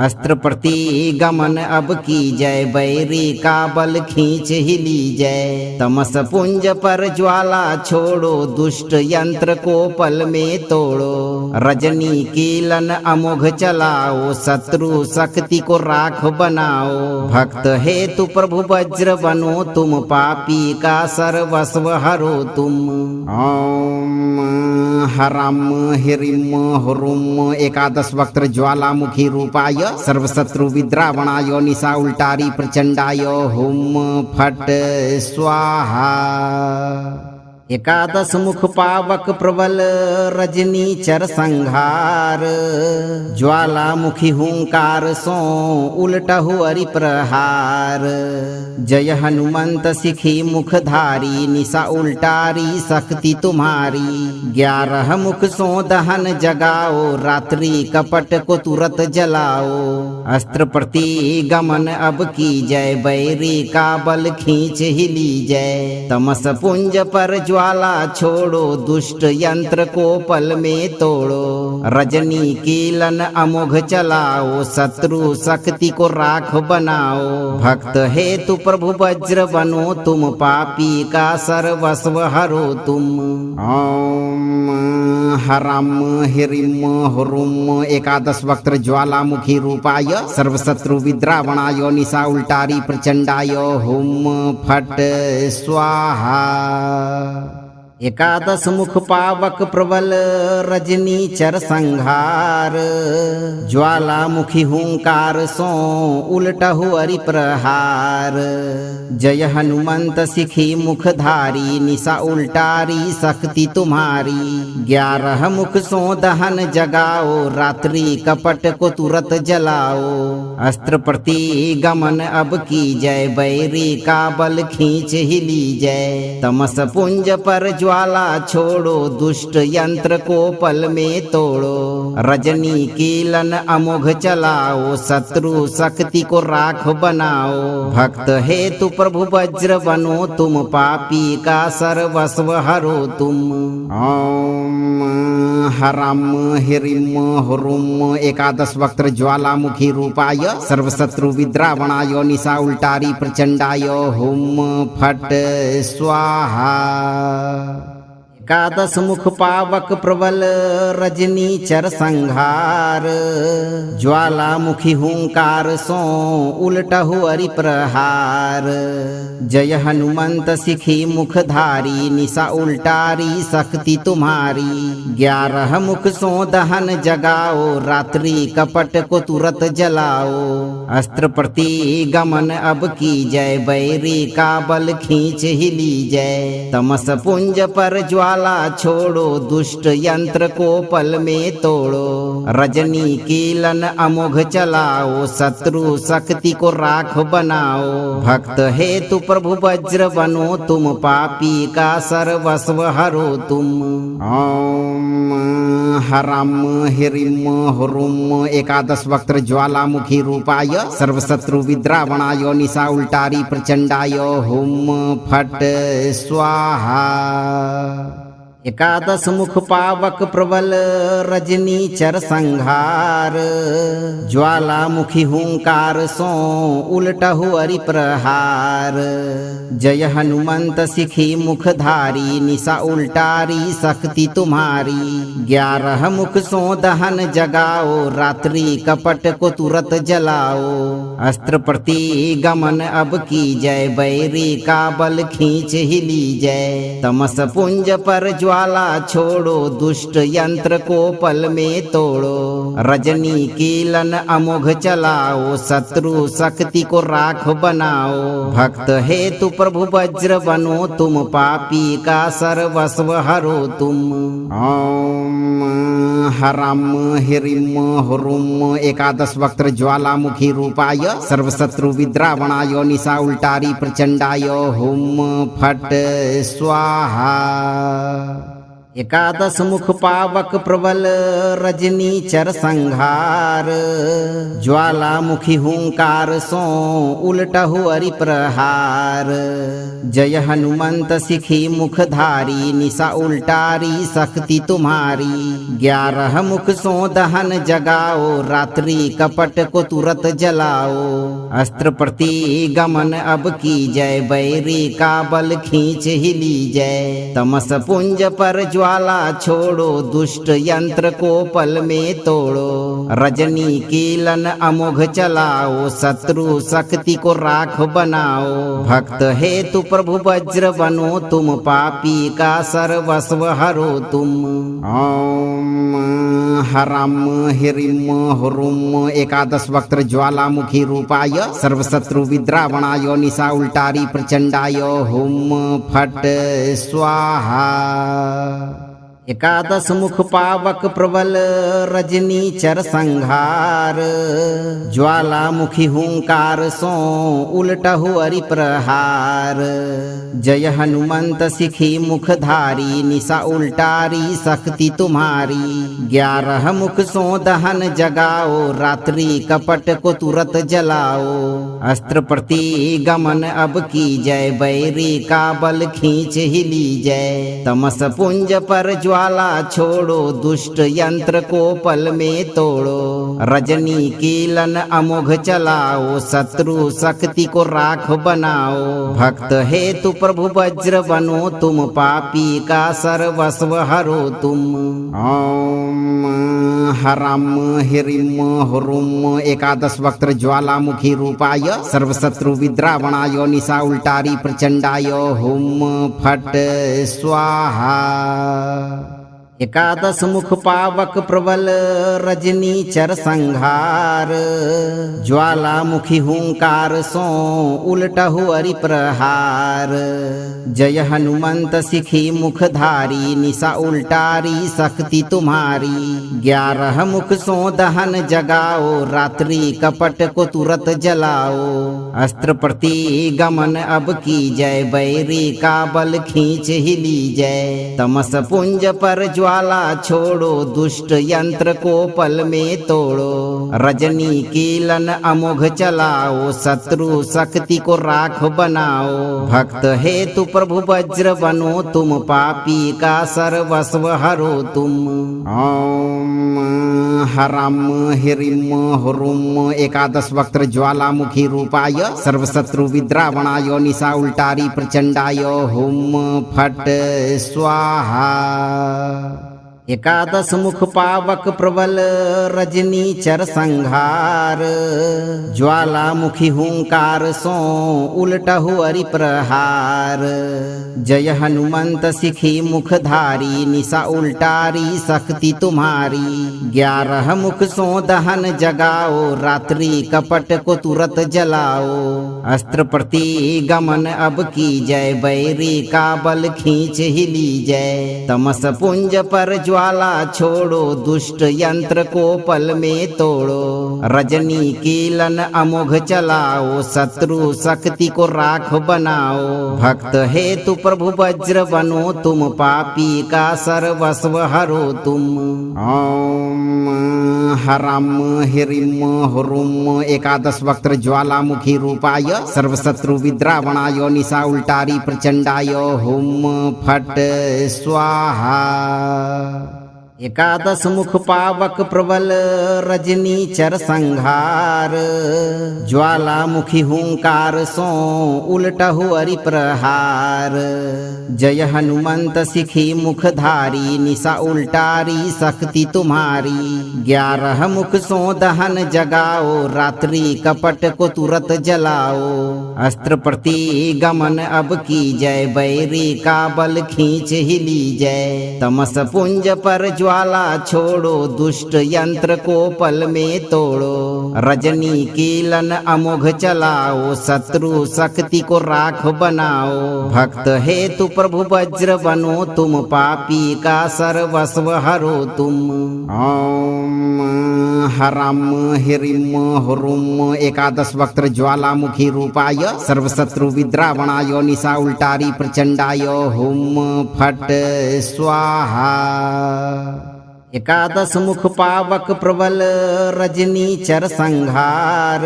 अस्त्र प्रति गमन अब की जय, बैरी का बल खींच ही ली जय। तमस पुंज पर ज्वाला छोड़ो, दुष्ट यंत्र को पल में तोड़ो। रजनी कीलन अमोघ चलाओ, शत्रु शक्ति को राख बनाओ। भक्त हेतु प्रभु वज्र बनो, तुम पापी का सर्वस्व हरो तुम। ओम हरम हिरिम हुरुम एकादश वक्त्र ज्वालामुखी रूपाय सर्वशत्रु विद्रावणाय निशा उल्टारी प्रचंडाय हुम फट स्वाहा। एकादश मुख पावक प्रबल रजनी चर संहार, ज्वालामुखी हुंकार सो उलटहु अरि प्रहार। जय हनुमंत सिखी मुखधारी, निशा उल्टारी शक्ति तुम्हारी। 11 मुख सो दहन जगाओ, रात्रि कपट को तुरत जलाओ। अस्त्र प्रति गमन अब की जय, बैरी का बल खींच ही ली जय। तमस पुंज पर ज्वाला छोड़ो, दुष्ट यंत्र को पल में तोड़ो। रजनी कीलन अमोघ चलाओ, शत्रु शक्ति को राख बनाओ। भक्त हेतु प्रभु वज्र बनो, तुम पापी का सर्वस्व हरो तुम। ओम हरम हिरिम हुरुम एकादश वक्त्र ज्वालामुखी रूपाय सर्वशत्रु विद्रावणाय निशा उल्टारी प्रचंडाय हुम फट स्वाहा। एकादश मुख पावक प्रबल रजनी चर संहार, ज्वालामुखी हुंकार सो उलटहु अरि प्रहार। जय हनुमंत सिखी मुखधारी, निशा उल्टारी शक्ति तुम्हारी। 11 मुख सो दहन जगाओ, रात्रि कपट को तुरत जलाओ। अस्त्र प्रति गमन अब की जय, बैरी का बल खींच ही ली जय। तमस पुंज पर ज्वाला छोड़ो, दुष्ट यंत्र को पल में तोड़ो। रजनी कीलन अमोघ चलाओ, शत्रु शक्ति को राख बनाओ। भक्त हेतु प्रभु वज्र बनो, तुम पापी का सर्वस्व हरो तुम। ओम हरम हिरिम हुरुम एकादश वक्त्र ज्वालामुखी रूपाय सर्वशत्रु विद्रावणाय निशा उल्टारी प्रचंडाय हुम फट स्वाहा। एकादश मुख पावक प्रबल रजनी चर संहार ज्वालामुखी हुंकार सो उलटहु अरि प्रहार जय हनुमंत सिखी मुखधारी निशा उल्टारी शक्ति तुम्हारी 11 मुख सो दहन जगाओ रात्रि कपट को तुरत जलाओ अस्त्र प्रति गमन अब की जय बैरी का बल खींच ही ली जय तमस पुंज पर ज्वाला छोड़ो दुष्ट यंत्र को पल में तोड़ो रजनी कीलन अमोघ चलाओ शत्रु शक्ति को राख बनाओ भक्त हेतु प्रभु वज्र बनो तुम पापी का सर्वस्व हरो तुम ओम हरम हिरिम हुरुम एकादश वक्त्र ज्वालामुखी रूपाय सर्वशत्रु विद्रावणाय निशा उल्टारी प्रचंडाय हुम फट स्वाहा एकादश मुख पावक प्रबल रजनी चर संहार ज्वालामुखी हुंकार सो उलटहु अरि प्रहार जय हनुमंत सिखी मुखधारी निशा उल्टारी शक्ति तुम्हारी 11 मुख सो दहन जगाओ रात्रि कपट को तुरत जलाओ अस्त्र प्रति गमन अब की जय बैरी का बल खींच ही ली जय तमस पुंज पर ज्वाला छोड़ो दुष्ट यंत्र को पल में तोड़ो रजनी कीलन अमोघ चलाओ शत्रु शक्ति को राख बनाओ भक्त हेतु प्रभु वज्र बनो तुम पापी का सर्वस्व हरो तुम ओम हरम हिरिम हुरुम एकादश वक्त्र ज्वालामुखी रूपाय सर्वशत्रु विद्रावणाय निशा उल्टारी प्रचंडाय हुम फट स्वाहा एकादश मुख पावक प्रबल रजनी चर संहार ज्वालामुखी हुंकार सो उलटहु अरि प्रहार जय हनुमंत सिखी मुखधारी निशा उल्टारी शक्ति तुम्हारी 11 मुख सो दहन जगाओ रात्रि कपट को तुरत जलाओ अस्त्र प्रति गमन अब की जय बैरी का बल खींच ही ली जय तमस पुंज पर ज्वाला छोड़ो दुष्ट यंत्र को पल में तोड़ो रजनी कीलन अमोघ चलाओ शत्रु शक्ति को राख बनाओ भक्त हेतु प्रभु वज्र बनो तुम पापी का सर्वस्व हरो तुम ओम हरम हिरिम हुरुम एकादश वक्त्र ज्वालामुखी रूपाय सर्वशत्रु विद्रावणाय निशा उल्टारी प्रचंडाय हुम फट स्वाहा एकादश मुख पावक प्रबल रजनी चर संहार ज्वालामुखी हुंकार सो उलटहु अरि प्रहार जय हनुमंत सिखी मुखधारी निशा उल्टारी शक्ति तुम्हारी 11 मुख सो दहन जगाओ रात्रि कपट को तुरत जलाओ अस्त्र प्रति गमन अब की जय बैरी का बल खींच ही ली जय तमस पुंज पर ज्वाला छोड़ो दुष्ट यंत्र को पल में तोड़ो रजनी कीलन अमोघ चलाओ शत्रु शक्ति को राख बनाओ भक्त हेतु प्रभु वज्र बनो तुम पापी का सर्वस्व हरो तुम ओम हरम हिरिम हुरुम एकादश वक्त्र ज्वालामुखी रूपाय सर्वशत्रु विद्रावणाय निशा उल्टारी प्रचंडाय हुम फट स्वाहा एकादश मुख पावक प्रबल रजनी चर संहार ज्वालामुखी हुंकार सो उलटहु अरि प्रहार जय हनुमंत सिखी मुखधारी निशा उल्टारी शक्ति तुम्हारी 11 मुख सो दहन जगाओ रात्रि कपट को तुरत जलाओ अस्त्र प्रति गमन अब की जय बैरी का बल खींच ही ली जय तमस पुंज पर ज्वाला छोड़ो, दुष्ट यंत्र को पल में तोड़ो। रजनी कीलन अमोघ चलाओ, शत्रु शक्ति को राख बनाओ। भक्त हेतु प्रभु वज्र बनो तुम, पापी का सर्वस्व हरो तुम। ओम हरम हिरिम हुरुम एकादश वक्त्र ज्वालामुखी रूपाय सर्वशत्रु विद्रावणाय निशा उल्टारी प्रचंडाय हुम फट स्वाहा। एकादश मुख पावक प्रबल रजनी चर संहार, ज्वालामुखी हुंकार सो उलटहु अरि प्रहार। जय हनुमंत सिखी मुखधारी, निशा उल्टारी शक्ति तुम्हारी। 11 मुख सो दहन जगाओ, रात्रि कपट को तुरत जलाओ। अस्त्र प्रति गमन अब की जय, बैरी का बल खींच ही ली जय। तमस पुंज पर ज्वाला छोड़ो, दुष्ट यंत्र को पल में तोड़ो। रजनी कीलन अमोघ चलाओ, शत्रु शक्ति को राख बनाओ। भक्त हेतु प्रभु वज्र बनो तुम, पापी का सर्वस्व हरो तुम। ओम हरम हिरिम हुरुम एकादश वक्त्र ज्वालामुखी रूपाय सर्वशत्रु विद्रावणाय निशा उल्टारी प्रचंडाय हुम फट स्वाहा। एकादश मुख पावक प्रबल रजनी चर संहार, ज्वालामुखी हुंकार सो उलटहु अरि प्रहार। जय हनुमंत सिखी मुखधारी, निशा उल्टारी शक्ति तुम्हारी। 11 मुख सो दहन जगाओ, रात्रि कपट को तुरत जलाओ। अस्त्र प्रति गमन अब की जय, बैरी का बल खींच ही ली जय। तमस पुंज पर ज्वाला छोड़ो, दुष्ट यंत्र को पल में तोड़ो। रजनी कीलन अमोघ चलाओ, शत्रु शक्ति को राख बनाओ। भक्त हेतु प्रभु वज्र बनो तुम, पापी का सर्वस्व हरो तुम। ओम हरम हिरिम हुरुम एकादश वक्त्र ज्वालामुखी रूपाय सर्वशत्रु विद्रावणाय निशा उल्टारी प्रचंडाय हुम फट स्वाहा। एकादश मुख पावक प्रबल रजनी चर संहार,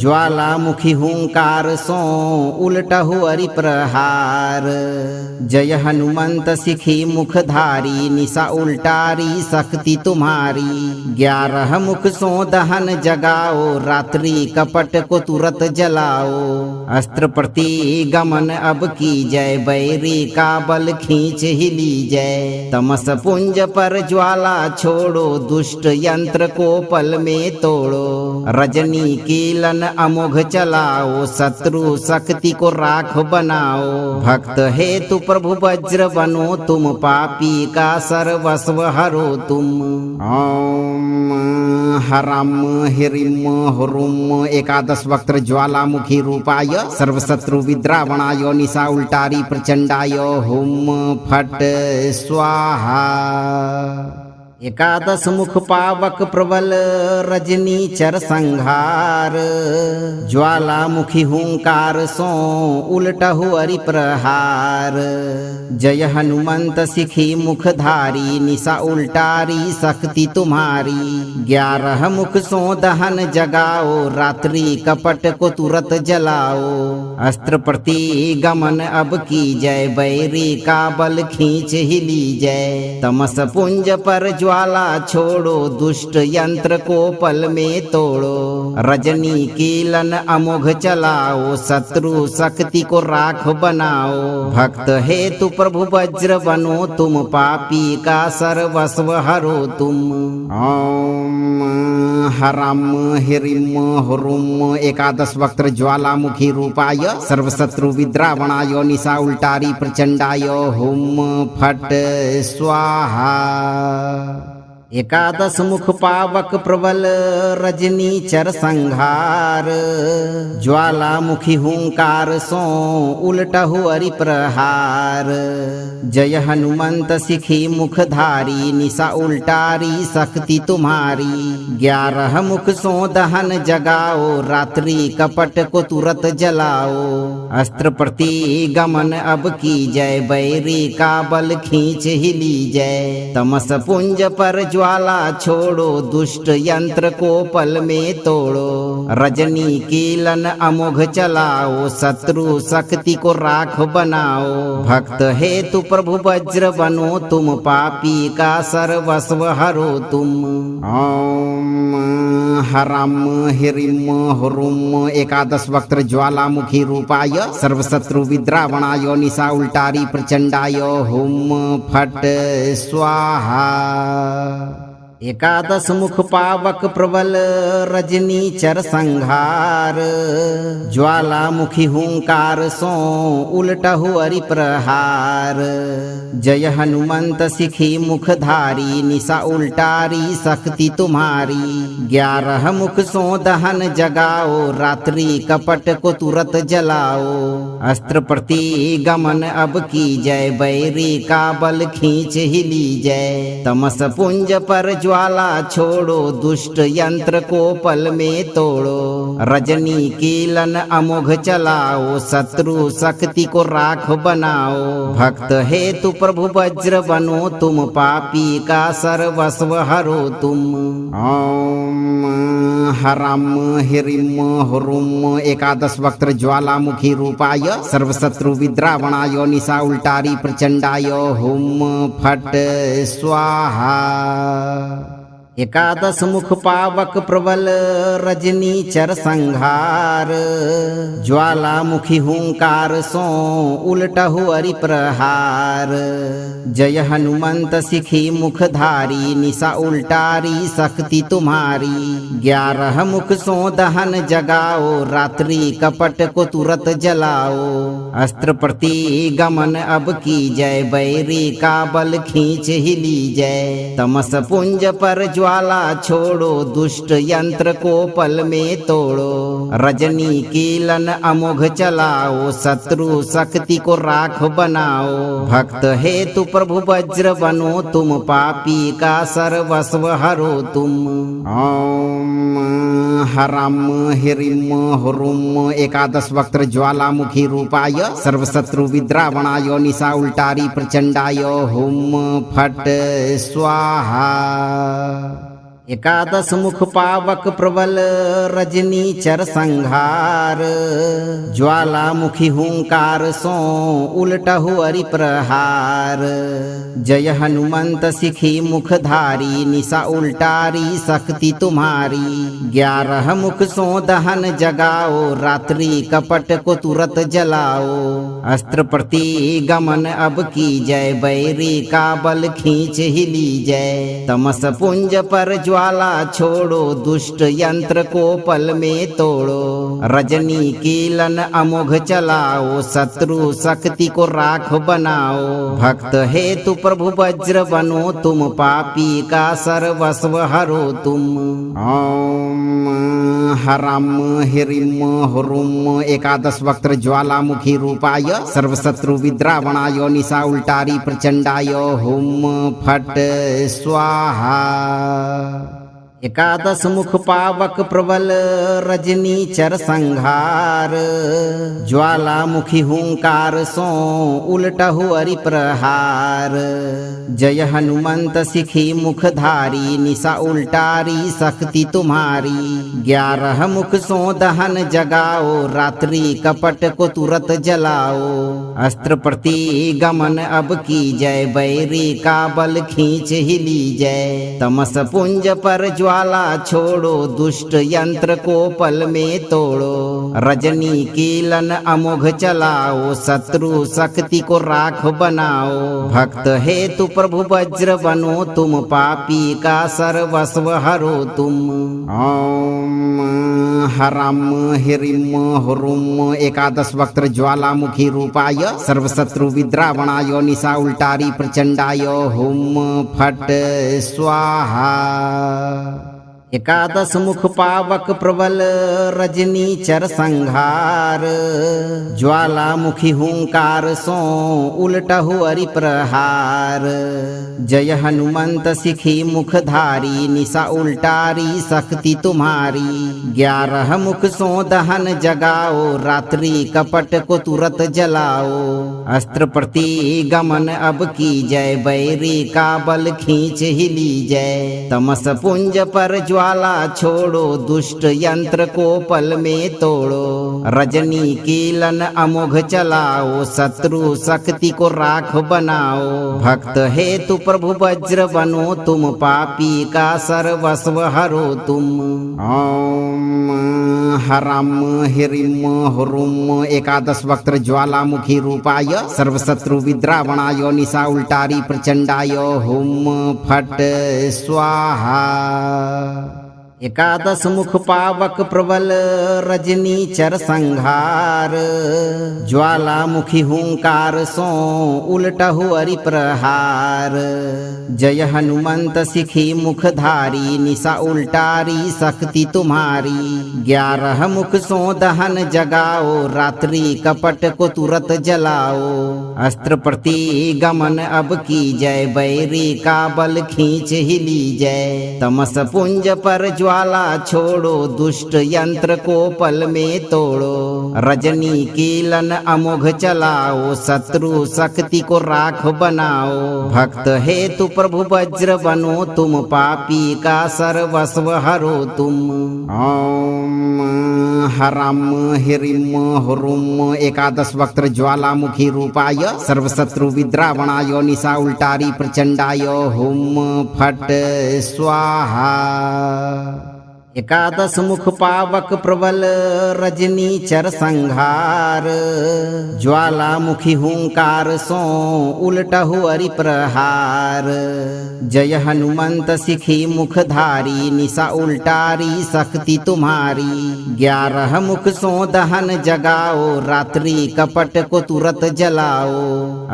ज्वालामुखी हुंकार सो उलटहु अरि प्रहार। जय हनुमंत सिखी मुखधारी, निशा उल्टारी शक्ति तुम्हारी। 11 मुख सो दहन जगाओ, रात्रि कपट को तुरत जलाओ। अस्त्र प्रति गमन अब की जय, बैरी का बल खींच ही ली जय। तमस पुंज पर ज्वाला छोड़ो, दुष्ट यंत्र को पल में तोड़ो। रजनी कीलन अमोघ चलाओ, शत्रु शक्ति को राख बनाओ। भक्त हेतु प्रभु वज्र बनो तुम, पापी का सर्वस्व हरो तुम। ओम हरम हिरिम हुरुम एकादश वक्त्र ज्वालामुखी रूपाय सर्वशत्रु विद्रावणाय निशा उल्टारी प्रचंडाय हुम फट स्वाहा। एकादश मुख पावक प्रबल रजनी चर संहार, ज्वालामुखी हुंकार सो उलटहु अरि प्रहार। जय हनुमंत सिखी मुखधारी, निशा उल्टारी शक्ति तुम्हारी। 11 मुख सो दहन जगाओ, रात्रि कपट को तुरत जलाओ। अस्त्र प्रति गमन अब की जय, बैरी का बल खींच ही ली जय। तमस पुंज पर ज्वाला छोड़ो, दुष्ट यंत्र को पल में तोड़ो। रजनी कीलन अमोघ चलाओ, शत्रु शक्ति को राख बनाओ। भक्त हेतु प्रभु वज्र बनो तुम, पापी का सर्वस्व हरो तुम। ओम हरम हिरिम हुरुम एकादश वक्त्र ज्वालामुखी रूपाय सर्वशत्रु विद्रावणाय निशा उल्टारी प्रचंडाय हुम फट स्वाहा। एकादश मुख पावक प्रबल रजनी चर संहार, ज्वालामुखी हुंकार सो उलटहु अरि प्रहार। जय हनुमंत सिखी मुखधारी, निशा उल्टारी शक्ति तुम्हारी। 11 मुख सो दहन जगाओ, रात्रि कपट को तुरत जलाओ। अस्त्र प्रतिगमन अब की जय, बैरी का बल खींच ही ली जय। तमस पुंज पर ज्वाला छोड़ो, दुष्ट यंत्र को पल में तोड़ो। रजनी कीलन अमोघ चलाओ, शत्रु शक्ति को राख बनाओ। भक्त हेतु प्रभु वज्र बनो, तुम पापी का सर्वस्व हरो तुम। ओम हरम हिरिम हुरुम एकादश वक्त्र ज्वालामुखी रूपाय सर्वशत्रु विद्रावणाय निशा उल्टारी प्रचंडाय हुम फट स्वाहा। एकादश मुख पावक प्रबल रजनी चर संहार, ज्वालामुखी हुंकार सो उलटहु अरि प्रहार। जय हनुमंत सिखी मुखधारी, निशा उल्टारी शक्ति तुम्हारी। 11 मुख सो दहन जगाओ, रात्रि कपट को तुरत जलाओ। अस्त्र प्रतिगमन अब की जय, बैरी का बल खींच ही ली जय। तमस पुंज पर ज्वाला छोड़ो, दुष्ट यंत्र को पल में तोड़ो। रजनी कीलन अमोघ चलाओ, शत्रु शक्ति को राख बनाओ। भक्त हेतु प्रभु वज्र बनो, तुम पापी का सर्वस्व हरो तुम। ओम हरम हिरिम हुरुम एकादश वक्त्र ज्वालामुखी रूपाय सर्वशत्रु विद्रावणाय निशा उल्टारी प्रचंडाय हुम फट स्वाहा। एकादश मुख पावक प्रबल रजनी चर संहार, ज्वालामुखी हुंकार सो उलटहु अरि प्रहार। जय हनुमंत सिखी मुखधारी, निशा उल्टारी शक्ति तुम्हारी। 11 मुख सो दहन जगाओ, रात्रि कपट को तुरत जलाओ। अस्त्र प्रतिगमन अब की जय, बैरी का बल खींच ही ली जय। तमस पुंज पर ज्वाला छोड़ो, दुष्ट यंत्र को पल में तोड़ो। रजनी कीलन अमोघ चलाओ, शत्रु शक्ति को राख बनाओ। भक्त हेतु प्रभु वज्र बनो, तुम पापी का सर्वस्व हरो तुम। ओम हरम हिरिम हुरुम एकादश वक्त्र ज्वालामुखी रूपाय सर्वशत्रु विद्रावणाय निशा उल्टारी प्रचंडाय हुम फट स्वाहा। एकादश मुख पावक प्रबल रजनी चर संहार, ज्वालामुखी हुंकार सो उलटहु अरि प्रहार। जय हनुमंत सिखी मुखधारी, निशा उल्टारी शक्ति तुम्हारी। 11 मुख सो दहन जगाओ, रात्रि कपट को तुरत जलाओ। अस्त्र प्रतिगमन अब की जय, बैरी का बल खींच ही ली जय। तमस पुंज पर ज्वाला छोड़ो, दुष्ट यंत्र को पल में तोड़ो। रजनी कीलन अमोघ चलाओ, शत्रु शक्ति को राख बनाओ। भक्त हेतु प्रभु वज्र बनो, तुम पापी का सर्वस्व हरो तुम। ओम हरम हिरिम हुरुम एकादश वक्त्र ज्वालामुखी रूपाय सर्वशत्रु विद्रावणाय निशा उल्टारी प्रचंडाय हुम फट स्वाहा। एकादश मुख पावक प्रबल रजनी चर संहार, ज्वालामुखी हुंकार सो उलटहु अरि प्रहार। जय हनुमंत सिखी मुखधारी, निशा उल्टारी शक्ति तुम्हारी। 11 मुख सो दहन जगाओ, रात्रि कपट को तुरत जलाओ। अस्त्र प्रतिगमन अब की जय, बैरी का बल खींच ही ली जय। तमस पुंज पर ज्वाला छोड़ो, दुष्ट यंत्र को पल में तोड़ो। रजनी कीलन अमोघ चलाओ, शत्रु शक्ति को राख बनाओ। भक्त हेतु प्रभु वज्र बनो, तुम पापी का सर्वस्व हरो तुम। ओम हरम हिरिम हुरुम एकादश वक्त्र ज्वालामुखी रूपाय सर्वशत्रु विद्रावणाय निशा उल्टारी प्रचंडाय हुम फट स्वाहा। एकादश मुख पावक प्रबल रजनीचर संहार ज्वालामुखी हुंकार सो उलटहु अरि प्रहार। जय हनुमंत सिखी मुखधारी निशा उल्टारी शक्ति तुम्हारी। 11 मुख सो दहन जगाओ रात्रि कपट को तुरत जलाओ। अस्त्र प्रति गमन अब की जय बैरी का बल खींच ही लीजय। तमस पुंज पर ज्वाला छोड़ो दुष्ट यंत्र को पल में तोड़ो। रजनी कीलन अमोघ चलाओ शत्रु शक्ति को राख बनाओ। भक्त हेतु प्रभु वज्र बनो तुम पापी का सर्वस्व हरो तुम। ओम हरम हिरिम हुरुम एकादश वक्त्र ज्वालामुखी रूपाय सर्वशत्रु विद्रावणाय निशा उल्टारी प्रचंडाय हुम फट स्वाहा। एकादश मुख पावक प्रबल रजनीचर संहार ज्वालामुखी हुंकार सो उलटहु अरि प्रहार। जय हनुमंत सिखी मुखधारी निशा उल्टारी शक्ति तुम्हारी। 11 मुख सो दहन जगाओ रात्रि कपट को तुरत जलाओ। अस्त्र प्रति गमन अब की जय बैरी का बल खींच ही लीजय। तमस पुंज पर ज्वाला छोड़ो दुष्ट यंत्र को पल में तोड़ो। रजनी कीलन अमोघ चलाओ शत्रु शक्ति को राख बनाओ। भक्त हेतु प्रभु वज्र बनो तुम पापी का सर्वस्व हरो तुम। ओम हरम हिरिम हुरुम एकादश वक्त्र ज्वालामुखी रूपाय सर्वशत्रु विद्रावणाय निशा उल्टारी प्रचंडाय हुम फट स्वाहा। एकादश मुख पावक प्रबल रजनीचर संहार ज्वालामुखी हुंकार सो उलटहु अरि प्रहार। जय हनुमंत सिखी मुखधारी निशा उल्टारी शक्ति तुम्हारी। 11 मुख सो दहन जगाओ रात्रि कपट को तुरत जलाओ।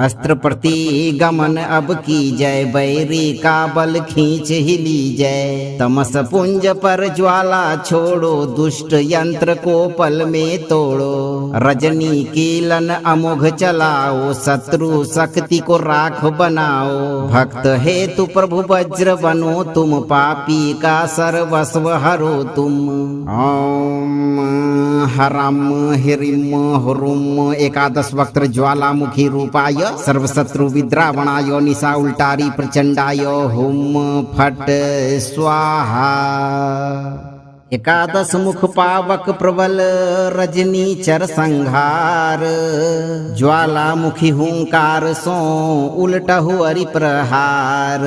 अस्त्र प्रति गमन अब की जय बैरी का बल खींच ही लीजय। तमस पुंज पर ज्वाला छोड़ो दुष्ट यंत्र को पल में तोड़ो। रजनी कीलन अमोघ चलाओ शत्रु शक्ति को राख बनाओ। भक्त हेतु प्रभु वज्र बनो तुम पापी का सर्वस्व हरो तुम। ओम हरम हिरिम हुरुम एकादश वक्त्र ज्वालामुखी रूपाय सर्वशत्रु विद्रावणाय निशा उल्टारी प्रचंडाय हुम फट स्वाहा। एकादश मुख पावक प्रबल रजनीचर संहार ज्वालामुखी हुंकार सो उलटहु अरि प्रहार।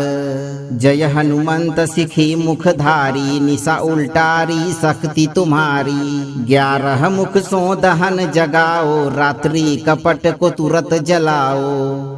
जय हनुमंत सिखी मुखधारी निशा उल्टारी शक्ति तुम्हारी। 11 मुख सो दहन जगाओ रात्रि कपट को तुरत जलाओ।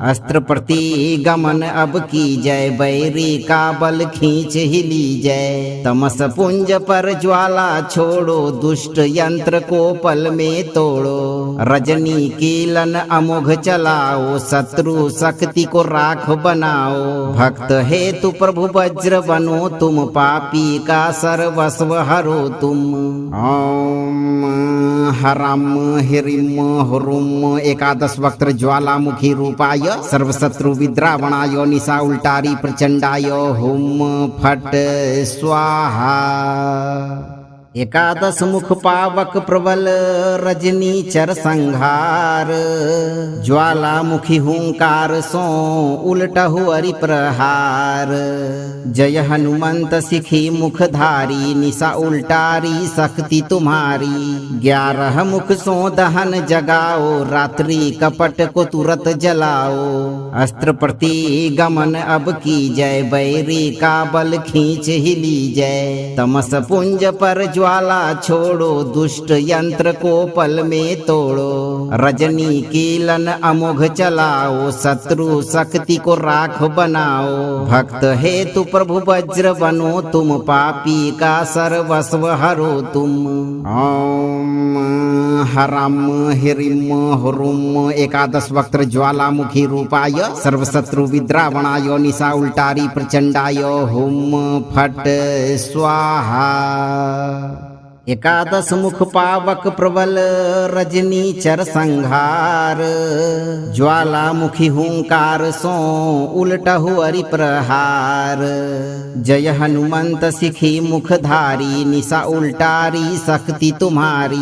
अस्त्र प्रति गमन अब की जय बैरी का बल खींच ही लीजय। तमस पुंज पर ज्वाला छोड़ो दुष्ट यंत्र को पल में तोड़ो। रजनी कीलन अमोघ चलाओ शत्रु शक्ति को राख बनाओ। भक्त हेतु प्रभु वज्र बनो तुम पापी का सर्वस्व हरो तुम। ओम हरम हिरिम हुरुम एकादश वक्त्र ज्वालामुखी रूपाय सर्वशत्रु विद्रावणाय निशा उल्टारी प्रचंडाय हुम फट स्वाहा। एकादश मुख पावक प्रबल रजनीचर संहार ज्वालामुखी हुंकार सो उलटहु अरि प्रहार। जय हनुमंत सिखी मुखधारी निशा उल्टारी शक्ति तुम्हारी। 11 मुख सो दहन जगाओ रात्रि कपट को तुरत जलाओ। अस्त्र प्रति गमन अब की जय बैरी का बल खींच ही लीजय। तमस पुंज पर ज्वाला छोड़ो दुष्ट यंत्र को पल में तोड़ो। रजनी कीलन अमोघ चलाओ शत्रु शक्ति को राख बनाओ। भक्त हेतु प्रभु वज्र बनो तुम, पापी का सर्वस्व हरो तुम। ओम हरम हिरिम हुरुम एकादश वक्त्र ज्वालामुखी रूपाय सर्वशत्रु विद्रावणाय निशा उल्टारी प्रचंडाय हुम फट स्वाहा। एकादश मुख पावक प्रबल रजनी चर संहार, ज्वालामुखी हुंकार सो उलटहु अरि प्रहार। जय हनुमंत सिखी मुखधारी, निशा उल्टारी शक्ति तुम्हारी।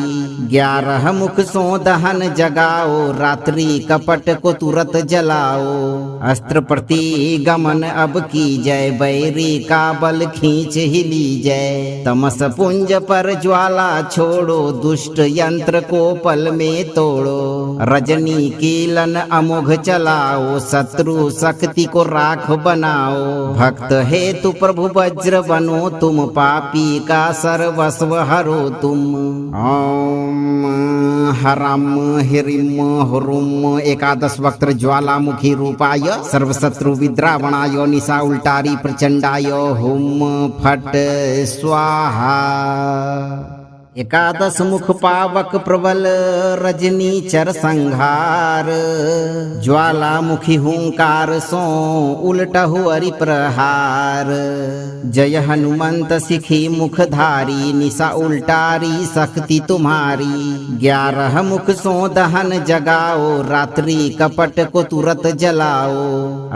11 मुख सो दहन जगाओ, रात्रि कपट को तुरत जलाओ। अस्त्र प्रति गमन अब की जय, बैरी का बल खींच ही ली जय। तमस पुंज पर ज्वाला छोड़ो, दुष्ट यंत्र को पल में तोड़ो। रजनी कीलन अमोघ चलाओ, शत्रु शक्ति को राख बनाओ। भक्त हेतु प्रभु वज्र बनो तुम, पापी का सर्वस्व हरो तुम। ओम हरम हिरिम हुरुम एकादश वक्त्र ज्वालामुखी रूपाय सर्वशत्रु विद्रावणाय निशा उल्टारी प्रचंडाय हुम फट स्वाहा। एकादश मुख पावक प्रबल रजनी चर संहार, ज्वालामुखी हुंकार सो उलटहु अरि प्रहार। जय हनुमंत सिखी मुखधारी, निशा उल्टारी शक्ति तुम्हारी। 11 मुख सो दहन जगाओ, रात्रि कपट को तुरत जलाओ।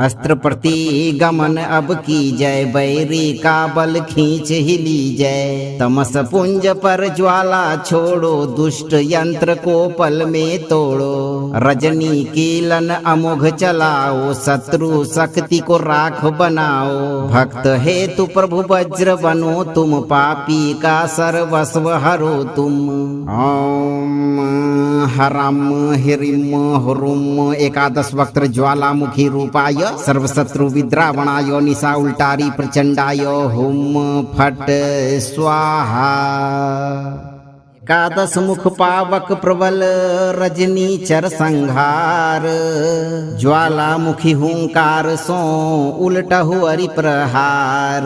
अस्त्र प्रति गमन अब की जय, बैरी का बल खींच ही ली जय। तमस पुंज पर ज्वाला छोड़ो, दुष्ट यंत्र को पल में तोड़ो। रजनी कीलन अमोघ चलाओ, शत्रु शक्ति को राख बनाओ। भक्त हेतु प्रभु वज्र बनो तुम, पापी का सर्वस्व हरो तुम। ओम हरम हिरिम हुरुम एकादश वक्त्र ज्वालामुखी रूपाय सर्वशत्रु विद्रावणाय निशा उल्टारी प्रचंडाय हुम फट स्वाहा। एकादश मुख पावक प्रबल रजनी चर संहार, ज्वालामुखी हुंकार सो उलटहु अरि प्रहार।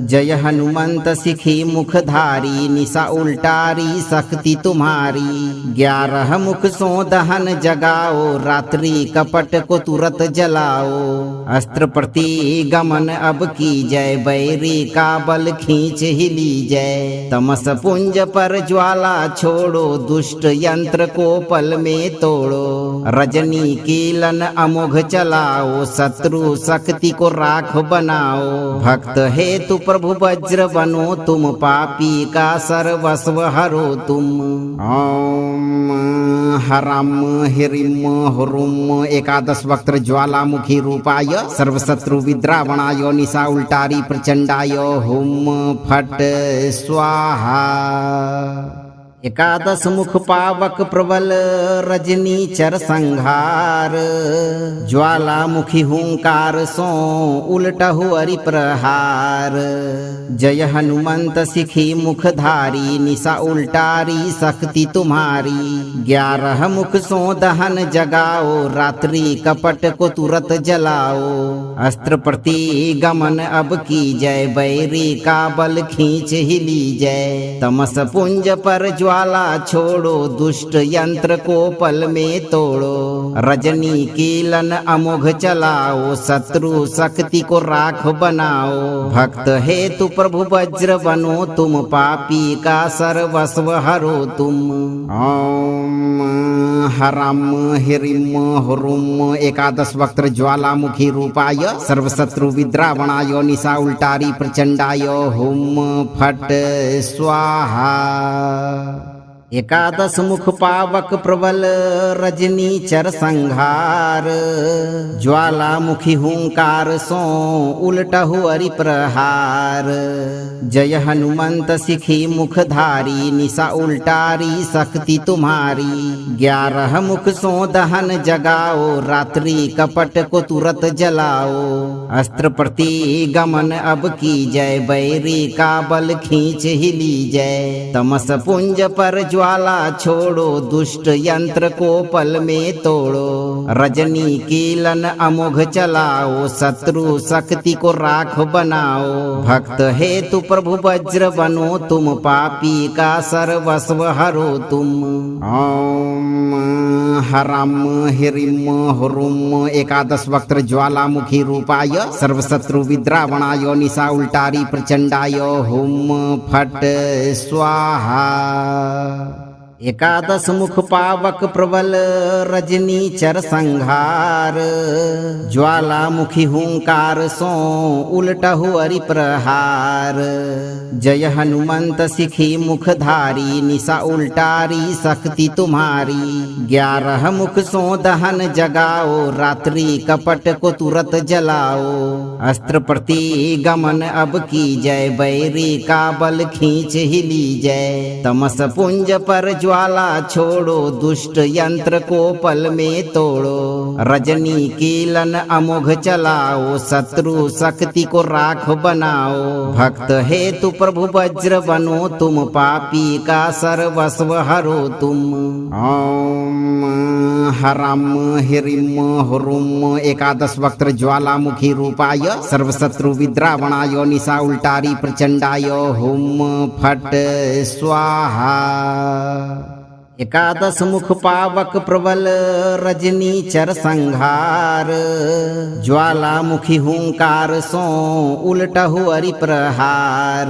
जय हनुमंत सिखी मुखधारी, निशा उल्टारी शक्ति तुम्हारी। 11 मुख सो दहन जगाओ, रात्रि कपट को तुरत जलाओ। अस्त्र प्रति गमन अब की जय, बैरी का बल खींच ही ली जय। तमस पुंज पर ज्वाला छोड़ो, दुष्ट यंत्र को पल में तोड़ो। रजनी कीलन अमोघ चलाओ, शत्रु शक्ति को राख बनाओ। भक्त हेतु प्रभु वज्र बनो तुम, पापी का सर्वस्व हरो तुम। ओम हरम हिरिम हुरुम एकादश वक्त्र ज्वालामुखी रूपाय सर्वशत्रु विद्रावणाय निशा उल्टारी प्रचंडाय हुम फट स्वाहा। एकादश मुख पावक प्रबल रजनी चर संहार, ज्वालामुखी हुंकार सो उलटहु अरि प्रहार। जय हनुमंत सिखी मुखधारी, निशा उल्टारी शक्ति तुम्हारी। 11 मुख सो दहन जगाओ, रात्रि कपट को तुरत जलाओ। अस्त्र प्रति गमन अब की जय, बैरी का बल खींच ही ली जय। तमस पुंज पर ज्वाला छोड़ो, दुष्ट यंत्र को पल में तोड़ो। रजनी कीलन अमोघ चलाओ, शत्रु शक्ति को राख बनाओ। भक्त हेतु प्रभु वज्र बनो तुम, पापी का सर्वस्व हरो तुम। ओम हरम हिरिम हुरुम एकादश वक्त्र ज्वालामुखी रूपाय सर्वशत्रु विद्रावणाय निशा उल्टारी प्रचंडाय हुम फट स्वाहा। एकादश मुख पावक प्रबल रजनी चर संहार, ज्वालामुखी हुंकार सो उलटहु अरि प्रहार। जय हनुमंत सिखी मुखधारी, निशा उल्टारी शक्ति तुम्हारी। 11 मुख सो दहन जगाओ, रात्रि कपट को तुरत जलाओ। अस्त्र प्रति गमन अब की जय, बैरी का बल खींच ही ली जय। तमस पुंज पर ज्वाला छोड़ो, दुष्ट यंत्र को पल में तोड़ो। रजनी कीलन अमोघ चलाओ, शत्रु शक्ति को राख बनाओ। भक्त हेतु प्रभु वज्र बनो, तुम पापी का सर्वस्व हरो तुम। ओम हरम हिरिम हुरुम एकादश वक्त्र ज्वालामुखी रूपाय सर्वशत्रु विद्रावणाय निशा उल्टारी प्रचंडाय हुम फट स्वाहा। एकादश मुख पावक प्रबल रजनी चर संहार, ज्वालामुखी हुंकार सो उलटहु अरि प्रहार। जय हनुमंत सिखी मुखधारी, निशा उल्टारी शक्ति तुम्हारी। 11 मुख सो दहन जगाओ, रात्रि कपट को तुरत जलाओ। अस्त्र प्रति गमन अब की जय, बैरी का बल खींच ही ली जय। तमस पुंज पर ज्वाला छोड़ो, दुष्ट यंत्र को पल में तोड़ो। रजनी कीलन अमोघ चलाओ, शत्रु शक्ति को राख बनाओ। भक्त हेतु प्रभु वज्र बनो, तुम पापी का सर्वस्व हरो तुम। ओम हरम हिरिम हुरुम एकादश वक्त्र ज्वालामुखी रूपाय सर्वशत्रु विद्रावणाय निशा उल्टारी प्रचंडाय हुम फट स्वाहा। एकादश मुख पावक प्रबल रजनी चर संहार, ज्वालामुखी हुंकार सो उलटहु अरि प्रहार।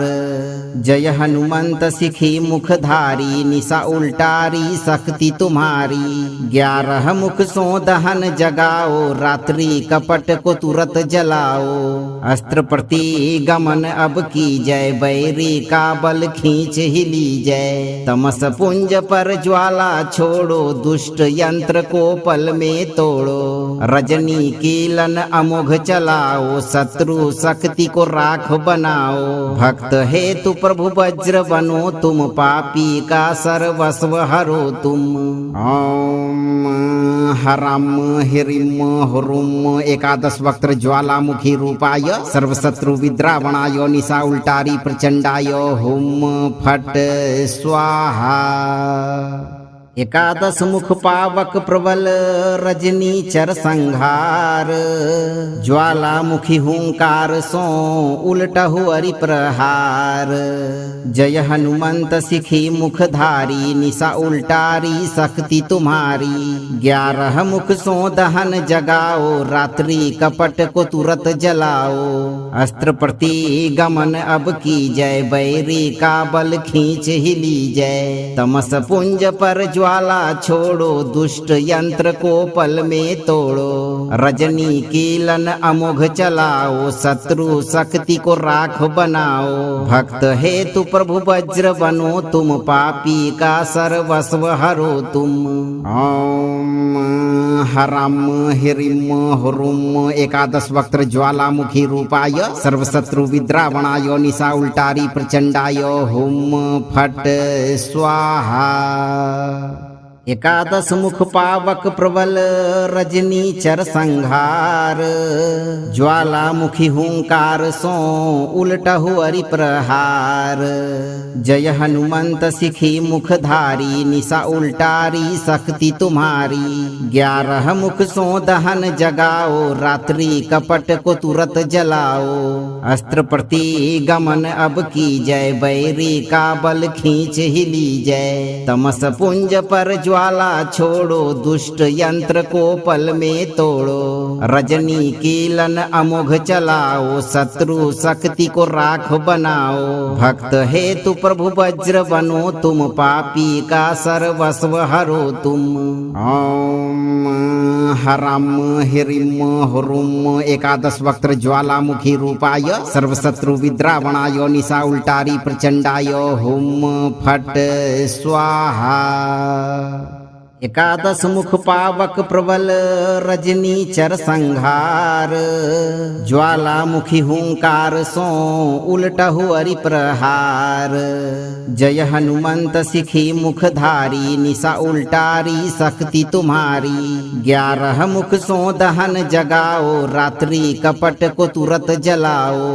जय हनुमंत सिखी मुखधारी, निशा उल्टारी शक्ति तुम्हारी। 11 मुख सो दहन जगाओ, रात्रि कपट को तुरत जलाओ। अस्त्र प्रति गमन अब की जय, बैरी का बल खींच ही ली जय। तमस पुंज पर ज्वाला छोड़ो, दुष्ट यंत्र को पल में तोड़ो। रजनी कीलन अमोघ चलाओ, शत्रु शक्ति को राख बनाओ। भक्त हेतु प्रभु वज्र बनो, तुम पापी का सर्वस्व हरो तुम। ओम हरम हिरिम हुरुम एकादश वक्त्र ज्वालामुखी रूपाय सर्वशत्रु विद्रावणाय निशा उल्टारी प्रचंडाय हुम फट स्वाहा। एकादश मुख पावक प्रबल रजनी चर संहार, ज्वालामुखी हुंकार सो उलटहु अरि प्रहार। जय हनुमंत सिखी मुखधारी, निशा उल्टारी शक्ति तुम्हारी। 11 मुख सो दहन जगाओ, रात्रि कपट को तुरत जलाओ। अस्त्र प्रति गमन अब की जय, बैरी का बल खींच ही ली जय। तमस पुंज पर ज्वाला छोड़ो, दुष्ट यंत्र को पल में तोड़ो। रजनी कीलन अमोघ चलाओ, शत्रु शक्ति को राख बनाओ। भक्त हेतु प्रभु वज्र बनो, तुम पापी का सर्वस्व हरो तुम। ओम हरम हिरिम हुरुम एकादश वक्त्र ज्वालामुखी रूपाय सर्वशत्रु विद्रावणाय निशा उल्टारी प्रचंडाय हुम फट स्वाहा। एकादश मुख पावक प्रबल रजनी चर संहार, ज्वालामुखी हुंकार सो उलटहु अरि प्रहार। जय हनुमंत सिखी मुखधारी, निशा उल्टारी शक्ति तुम्हारी। 11 मुख सो दहन जगाओ, रात्रि कपट को तुरत जलाओ। अस्त्र प्रति गमन अब की जय, बैरी का बल खींच ही ली जय। तमस पुंज पर ज्वाला छोड़ो, दुष्ट यंत्र को पल में तोड़ो। रजनी कीलन अमोघ चलाओ, शत्रु शक्ति को राख बनाओ। भक्त हेतु प्रभु वज्र बनो, तुम पापी का सर्वस्व हरो तुम। ओम हरम हिरिम हुरुम एकादश वक्त्र ज्वालामुखी रूपाय सर्वशत्रु विद्रावणाय निशा उल्टारी प्रचंडाय हुम फट स्वाहा। एकादश मुख पावक प्रबल रजनी चर संहार ज्वालामुखी हुंकार सो उलटहु अरि प्रहार। जय हनुमंत सिखी मुखधारी निशा उल्टारी शक्ति तुम्हारी। 11 मुख सो दहन जगाओ रात्रि कपट को तुरत जलाओ।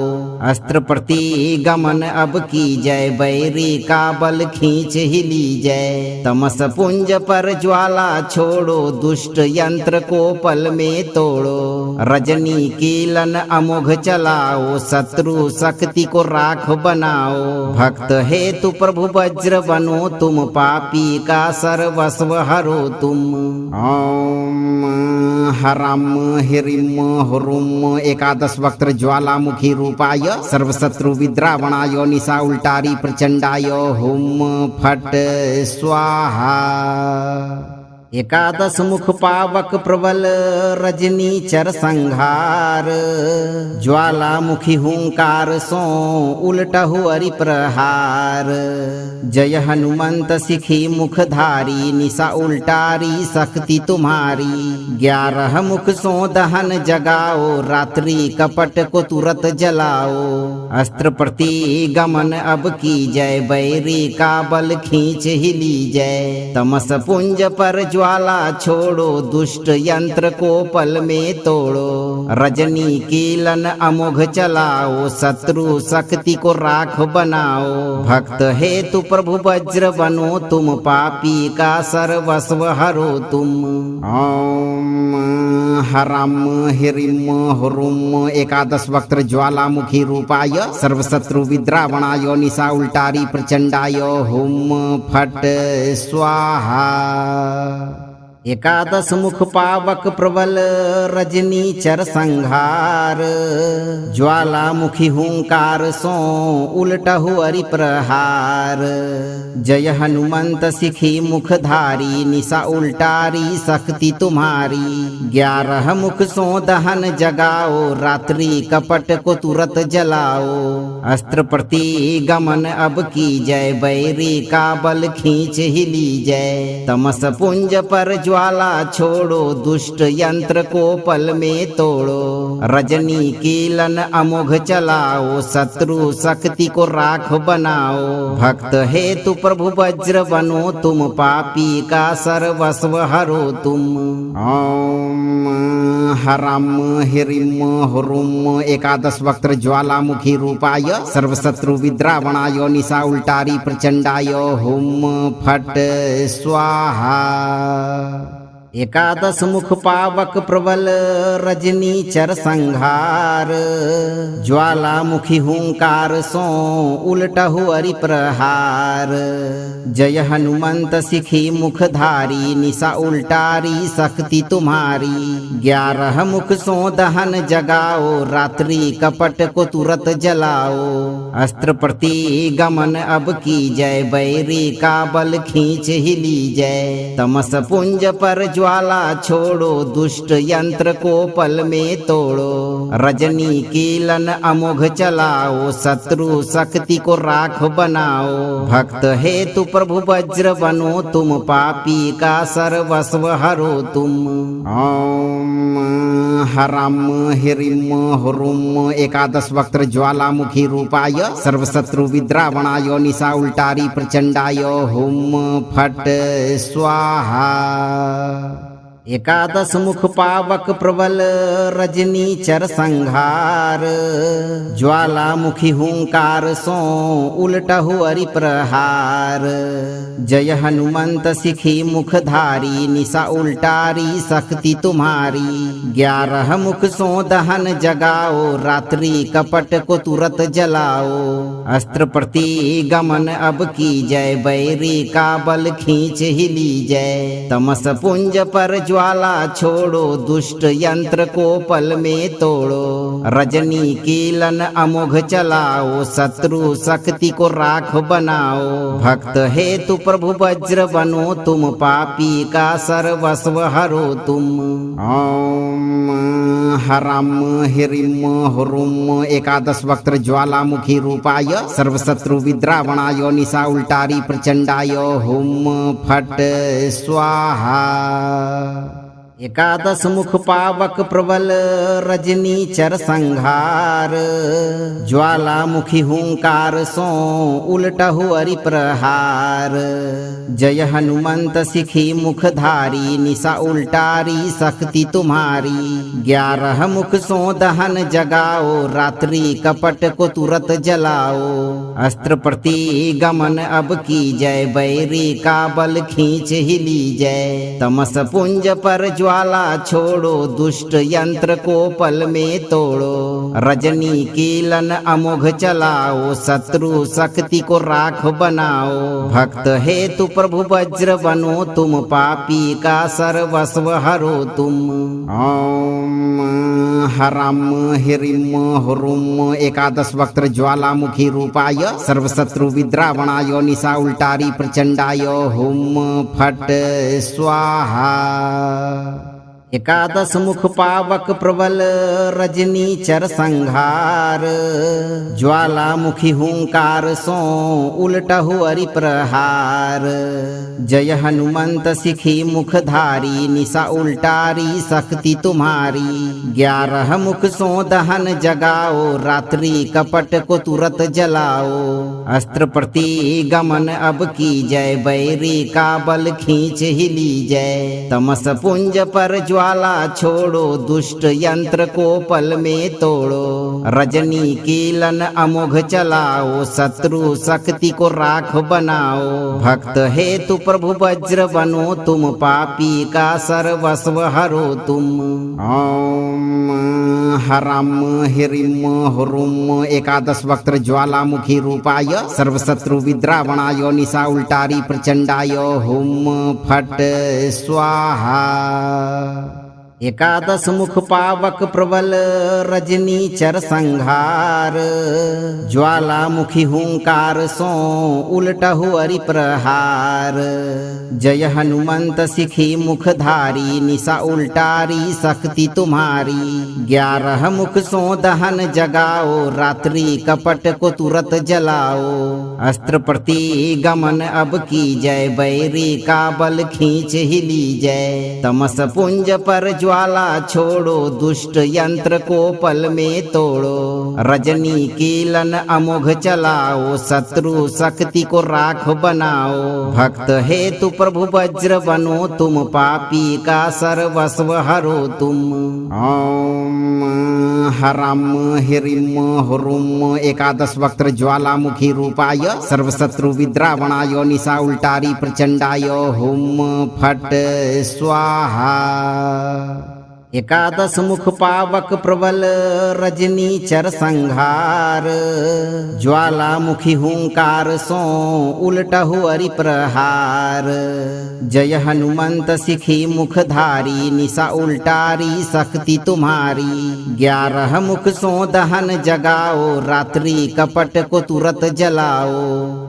अस्त्र प्रति गमन अब की जय बैरी का बल खींच ही ली जय। तमस पुंज पर ज्वाला छोड़ो दुष्ट यंत्र को पल में तोड़ो। रजनी कीलन अमोघ चलाओ शत्रु शक्ति को राख बनाओ। भक्त हेतु प्रभु वज्र बनो तुम पापी का सर्वस्व हरो तुम। ओम हरम हिरिम हुरुम एकादश वक्त्र ज्वालामुखी रूपाय सर्वशत्रु विद्रावणाय निशा उल्टारी प्रचंडाय हुम फट स्वाहा। एकादश मुख पावक प्रबल रजनी चर संहार ज्वालामुखी हुंकार सो उलटहु अरि प्रहार। जय हनुमंत सिखी मुखधारी निशा उल्टारी शक्ति तुम्हारी। 11 मुख सो दहन जगाओ रात्रि कपट को तुरत जलाओ। अस्त्र प्रति गमन अब की जय बैरी का बल खींच ही ली जय। तमस पुंज पर ज्वाला छोड़ो दुष्ट यंत्र को पल में तोड़ो। रजनी कीलन अमोघ चलाओ शत्रु शक्ति को राख बनाओ। भक्त हेतु प्रभु वज्र बनो तुम पापी का सर्वस्व हरो तुम। ओम हरम हिरिम हुरुम एकादश वक्त्र ज्वालामुखी रूपाय सर्वशत्रु विद्रावणाय निशा उल्टारी प्रचंडाय हुम फट स्वाहा। एकादश मुख पावक प्रबल रजनी चर संहार ज्वालामुखी हुंकार सो उलटहु अरि प्रहार। जय हनुमंत सिखी मुखधारी निशा उल्टारी शक्ति तुम्हारी। 11 मुख सो दहन जगाओ रात्रि कपट को तुरत जलाओ। अस्त्र प्रति गमन अब की जय बैरी का बल खींच ही ली जय। तमस पुंज पर ज्वाला छोड़ो दुष्ट यंत्र को पल में तोड़ो। रजनी कीलन अमोघ चलाओ शत्रु शक्ति को राख बनाओ। भक्त हेतु प्रभु वज्र बनो तुम पापी का सर्वस्व हरो तुम। ओम हरम हिरिम हुरुम एकादश वक्त्र ज्वालामुखी रूपाय सर्वशत्रु विद्रावणाय निशा उल्टारी प्रचंडाय हुम फट स्वाहा। एकादश मुख पावक प्रबल रजनी चर संहार ज्वालामुखी हुंकार सो उलटहु अरि प्रहार। जय हनुमंत सिखी मुखधारी निशा उल्टारी शक्ति तुम्हारी। 11 मुख सो दहन जगाओ रात्रि कपट को तुरत जलाओ। अस्त्र प्रति गमन अब की जय बैरी का बल खींच ही ली जय। तमस पुंज पर ज्वाला छोड़ो दुष्ट यंत्र को पल में तोड़ो। रजनी कीलन अमोघ चलाओ शत्रु शक्ति को राख बनाओ। भक्त हेतु प्रभु वज्र बनो तुम पापी का सर्वस्व हरो तुम। ओम हरम हिरिम हुरुम एकादश वक्त्र ज्वालामुखी रूपाय सर्वशत्रु विद्रावणाय निशा उल्टारी प्रचंडाय हुम फट स्वाहा। एकादश मुख पावक प्रबल रजनी चर संहार ज्वालामुखी हुंकार सो उलटहु अरि प्रहार। जय हनुमंत सिखी मुखधारी निशा उल्टारी शक्ति तुम्हारी। 11 मुख सो दहन जगाओ रात्रि कपट को तुरत जलाओ। अस्त्र प्रति गमन अब की जय बैरी का बल खींच ही ली जय। तमस पुंज पर ज्वाला छोड़ो दुष्ट यंत्र को पल में तोड़ो। रजनी कीलन अमोघ चलाओ, शत्रु शक्ति को राख बनाओ। भक्त हेतु प्रभु वज्र बनो, तुम पापी का सर्वस्व हरो तुम। ओम हरम हिरिम हुरुम एकादश वक्त्र ज्वालामुखी रूपाय सर्वशत्रु विद्रावणाय निशा उल्टारी प्रचंडाय हुम फट स्वाहा। एकादश मुख पावक प्रबल रजनी चर संहार, ज्वालामुखी हुंकार सो उलटहु अरि प्रहार। जय हनुमंत सिखी मुखधारी, निशा उल्टारी शक्ति तुम्हारी। 11 मुख सो दहन जगाओ, रात्रि कपट को तुरत जलाओ। अस्त्र प्रति गमन अब की जय, बैरी का बल खींच ही ली जय। तमस पुंज पर ज्वाला छोड़ो, दुष्ट यंत्र को पल में तोड़ो। रजनी कीलन अमोघ चलाओ, शत्रु शक्ति को राख बनाओ। भक्त हेतु प्रभु वज्र बनो, तुम पापी का सर्वस्व हरो तुम। ओम हरम हिरिम हुरुम एकादश वक्त्र ज्वालामुखी रूपाय सर्वशत्रु विद्रावणाय निशा उल्टारी प्रचंडाय हुम फट स्वाहा। एकादश मुख पावक प्रबल रजनी चर संहार, ज्वालामुखी हुंकार सो उलटहु अरि प्रहार। जय हनुमंत सिखी मुखधारी, निशा उल्टारी शक्ति तुम्हारी। 11 मुख सो दहन जगाओ, रात्रि कपट को तुरत जलाओ। अस्त्र प्रति गमन अब की जय, बैरी का बल खींच ही ली जय। तमस पुंज पर ज्वाला छोड़ो, दुष्ट यंत्र को पल में तोड़ो। रजनी कीलन अमोघ चलाओ, शत्रु शक्ति को राख बनाओ। भक्त हेतु प्रभु वज्र बनो, तुम पापी का सर्वस्व हरो तुम। ओम हरम हिरिम हुरुम एकादश वक्त्र ज्वालामुखी रूपाय सर्वशत्रु विद्रावणाय निशा उल्टारी प्रचंडाय हुम फट स्वाहा। एकादश मुख पावक प्रबल रजनी चर संहार, ज्वालामुखी हुंकार सो उलटहु अरि प्रहार। जय हनुमंत सिखी मुखधारी, निशा उल्टारी शक्ति तुम्हारी। 11 मुख सो दहन जगाओ, रात्रि कपट को तुरत जलाओ। अस्त्र प्रति गमन अब की जय, बैरी का बल खींच ही ली जय। तमस पुंज पर ज्वाला छोड़ो, दुष्ट यंत्र को पल में तोड़ो। रजनी कीलन अमोघ चलाओ, शत्रु शक्ति को राख बनाओ। भक्त हेतु प्रभु वज्र बनो, तुम पापी का सर्वस्व हरो तुम। ओम हरम हिरिम हुरुम एकादश वक्त्र ज्वालामुखी रूपाय सर्वशत्रु विद्रावणाय निशा उल्टारी प्रचंडाय हुम फट स्वाहा। एकादश मुख पावक प्रबल रजनी चर संहार, ज्वालामुखी हुंकार सो उलटहु अरि प्रहार। जय हनुमंत सिखी मुखधारी, निशा उल्टारी शक्ति तुम्हारी। 11 मुख सो दहन जगाओ, रात्रि कपट को तुरत जलाओ।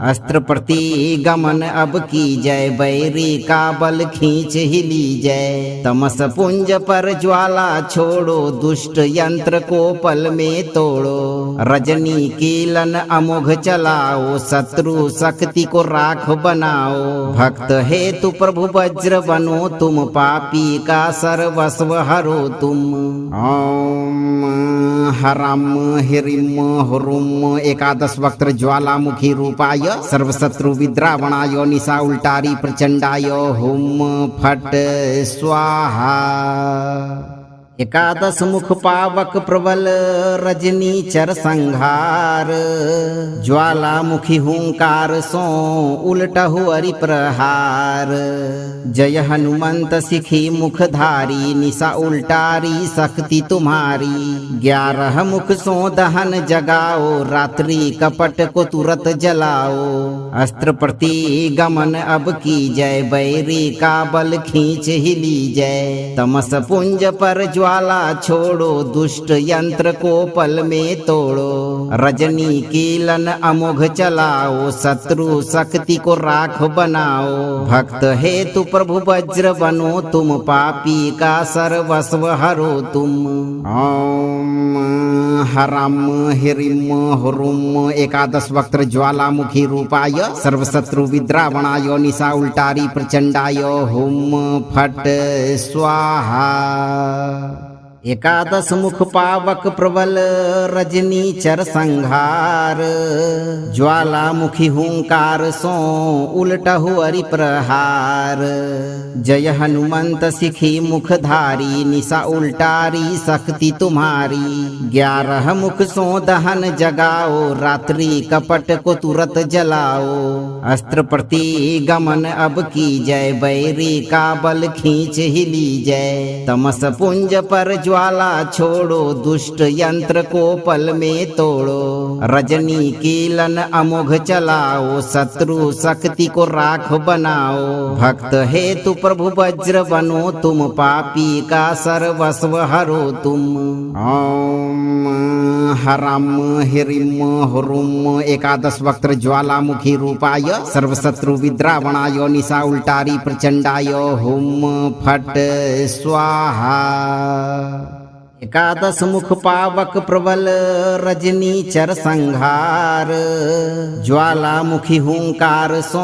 अस्त्र प्रति गमन अब की जय, बैरी का बल खींच ही ली जय। तमस पुंज पर ज्वाला छोड़ो, दुष्ट यंत्र को पल में तोड़ो। रजनी कीलन अमोघ चलाओ, शत्रु शक्ति को राख बनाओ। भक्त हेतु प्रभु वज्र बनो, तुम पापी का सर्वस्व हरो तुम। ओम हरम हिरिम हुरुम एकादश वक्त्र ज्वालामुखी रूपाय सर्वशत्रु विद्रावणाय निशा उल्टारी प्रचंडाय हुम फट स्वाहा। एकादश मुख पावक प्रबल रजनी चर संहार, ज्वालामुखी हुंकार सो उलटहु अरि प्रहार। जय हनुमंत सिखी मुखधारी, निशा उल्टारी शक्ति तुम्हारी। 11 मुख सो दहन जगाओ, रात्रि कपट को तुरत जलाओ। अस्त्र प्रति गमन अब की जय, बैरी का बल खींच ही ली जय। तमस पुंज पर ज्वाला छोड़ो, दुष्ट यंत्र को पल में तोड़ो। रजनी कीलन अमोघ चलाओ, शत्रु शक्ति को राख बनाओ। भक्त हेतु प्रभु वज्र बनो तुम, पापी का सर्वस्व हरो तुम। ओम हरम हिरिम हुरुम एकादश वक्त्र ज्वालामुखी रूपाय सर्वशत्रु विद्रावणाय निशा उल्टारी प्रचंडाय हुम फट स्वाहा। एकादश मुख पावक प्रबल रजनी चर संहार, ज्वालामुखी हुंकार सो उलटहु अरि प्रहार। जय हनुमंत सिखी मुखधारी, निशा उल्टारी शक्ति तुम्हारी। 11 मुख सो दहन जगाओ, रात्रि कपट को तुरत जलाओ। अस्त्र प्रति गमन अब की जय, बैरी का बल खींच ही लीजय। तमस पुंज पर ज्वाला छोड़ो, दुष्ट यंत्र को पल में तोड़ो। रजनी कीलन अमोघ चलाओ, शत्रु शक्ति को राख बनाओ। भक्त हेतु प्रभु वज्र बनो तुम, पापी का सर्वस्व हरो तुम। ओम हरम हिरिम हुरुम एकादश वक्त्र ज्वालामुखी रूपाय सर्वशत्रु विद्रावणाय निशा उल्टारी प्रचंडाय हुम फट स्वाहा। एकादश मुख पावक प्रबल रजनी चर संहार, ज्वालामुखी हुंकार सो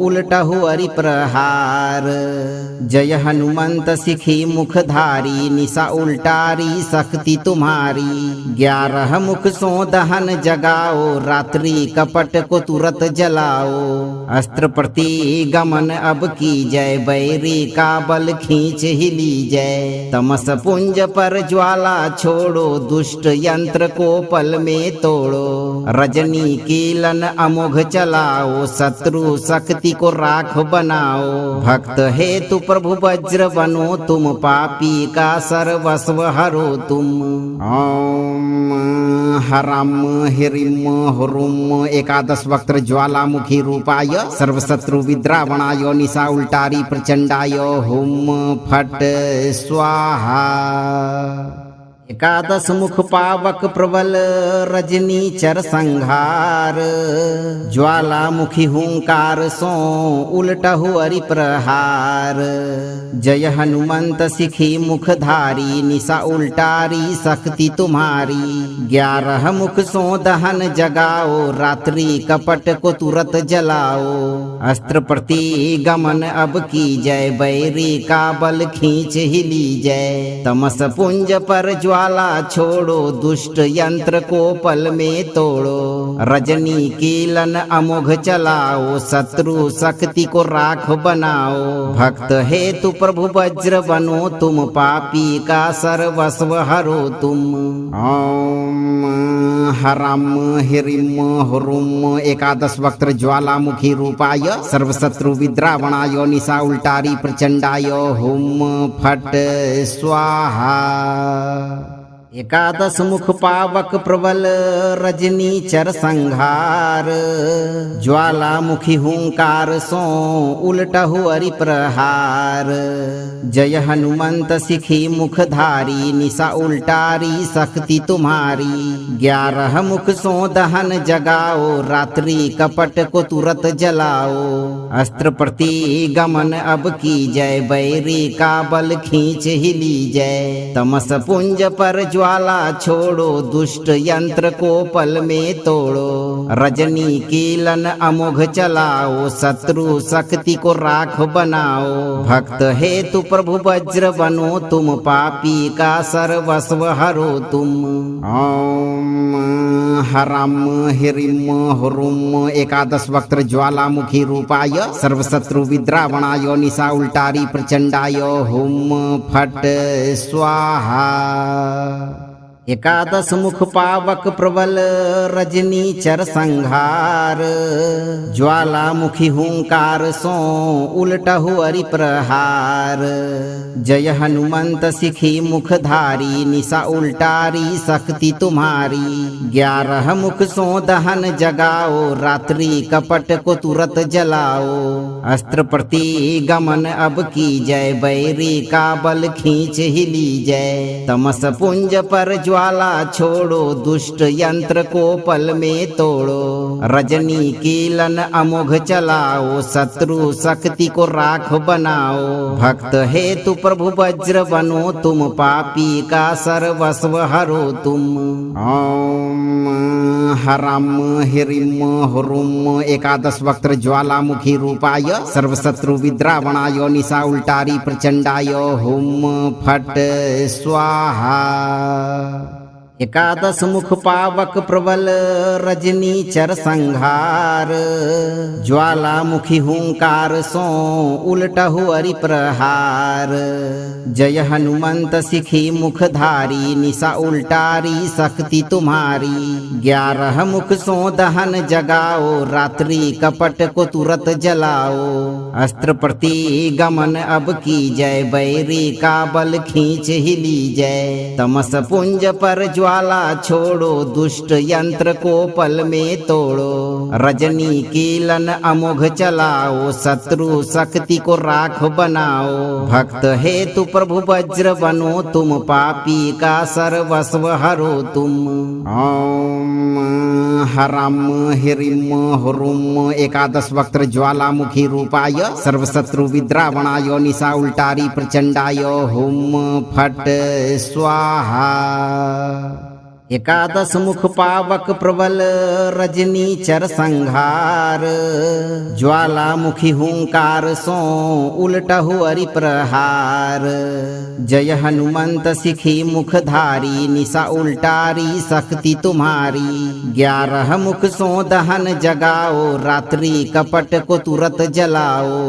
उलटहु अरि प्रहार। जय हनुमंत सिखी मुखधारी, निशा उल्टारी शक्ति तुम्हारी। 11 मुख सो दहन जगाओ, रात्रि कपट को तुरत जलाओ। अस्त्र प्रति गमन अब की जय, बैरी का बल खींच ही लीजय। तमस पुंज पर ज्वाला छोड़ो, दुष्ट यंत्र को पल में तोड़ो। रजनी कीलन अमोघ चलाओ, शत्रु शक्ति को राख बनाओ। भक्त हेतु प्रभु वज्र बनो तुम, पापी का सर्वस्व हरो तुम। ओम हरम हिरिम हुरुम एकादश वक्त्र ज्वालामुखी रूपाय सर्वशत्रु विद्रावणाय निशा उल्टारी प्रचंडाय हुम फट स्वाहा। एकादश मुख पावक प्रबल रजनी चर संहार, ज्वालामुखी हुंकार सो उलटहु अरि प्रहार। जय हनुमंत सिखी मुखधारी, निशा उल्टारी शक्ति तुम्हारी। 11 मुख सो दहन जगाओ, रात्रि कपट को तुरत जलाओ। अस्त्र प्रति गमन अब की जय, बैरी का बल खींच ही लीजय। तमस पुंज पर ज्वाला छोड़ो, दुष्ट यंत्र को पल में तोड़ो। रजनी कीलन अमोघ चलाओ, शत्रु शक्ति को राख बनाओ। भक्त हेतु प्रभु वज्र बनो तुम, पापी का सर्वस्व हरो तुम। ओम हरम हिरिम हुरुम एकादश वक्त्र ज्वालामुखी रूपाय सर्वशत्रु विद्रावणाय निशा उल्टारी प्रचंडाय हुम फट स्वाहा। एकादश मुख पावक प्रबल रजनी चर संहार, ज्वालामुखी हुंकार सो उलटहु अरि प्रहार। जय हनुमंत सिखी मुखधारी, निशा उल्टारी शक्ति तुम्हारी। 11 मुख सो दहन जगाओ, रात्रि कपट को तुरत जलाओ। अस्त्र प्रति गमन अब की जय, बैरी का बल खींच ही लीजय। तमस पुंज पर ज्वाला छोड़ो, दुष्ट यंत्र को पल में तोड़ो। रजनी कीलन अमोघ चलाओ, शत्रु शक्ति को राख बनाओ। भक्त हेतु प्रभु वज्र बनो तुम, पापी का सर्वस्व हरो तुम। ओम हरम हिरिम हुरुम एकादश वक्त्र ज्वालामुखी रूपाय सर्वशत्रु विद्रावणाय निशा उल्टारी प्रचंडाय हुम फट स्वाहा। एकादश मुख पावक प्रबल रजनी चर संहार ज्वालामुखी हुंकार सो उलटहु अरि प्रहार जय हनुमंत सिखी मुखधारी निशा उल्टारी शक्ति तुम्हारी 11 मुख सो दहन जगाओ रात्रि कपट को तुरत जलाओ अस्त्र प्रति गमन अब की जय बैरी का बल खींच ही ली जय तमस पुंज पर ज्वाला छोड़ो दुष्ट यंत्र को पल में तोड़ो रजनी कीलन अमोघ चलाओ शत्रु शक्ति को राख बनाओ भक्त हेतु प्रभु वज्र बनो तुम पापी का सर्वस्व हरो तुम ओम हरम हिरिम हुरुम एकादश वक्त्र ज्वालामुखी रूपाय सर्वशत्रु विद्रावणाय निशा उल्टारी प्रचंडाय हुम फट स्वाहा एकादश मुख पावक प्रबल रजनी चर संहार ज्वालामुखी हुंकार सो उलटहु अरि प्रहार जय हनुमंत सिखी मुखधारी निशा उल्टारी शक्ति तुम्हारी 11 मुख सो दहन जगाओ रात्रि कपट को तुरत जलाओ अस्त्र प्रति गमन अब की जय बैरी का बल खींच ही ली जय तमस पुंज पर ज्वाला छोड़ो दुष्ट यंत्र को पल में तोड़ो रजनी कीलन अमोघ चलाओ शत्रु शक्ति को राख बनाओ भक्त हेतु प्रभु वज्र बनो तुम पापी का सर्वस्व हरो तुम ओम हरम हिरिम हुरुम एकादश वक्त्र ज्वालामुखी रूपाय सर्वशत्रु विद्रावणाय निशा उल्टारी प्रचंडाय हुम फट स्वाहा एकादश मुख पावक प्रबल रजनी चर संहार ज्वालामुखी हुंकार सो उलटहु अरि प्रहार जय हनुमंत सिखी मुखधारी निशा उल्टारी शक्ति तुम्हारी 11 मुख सो दहन जगाओ रात्रि कपट को तुरत जलाओ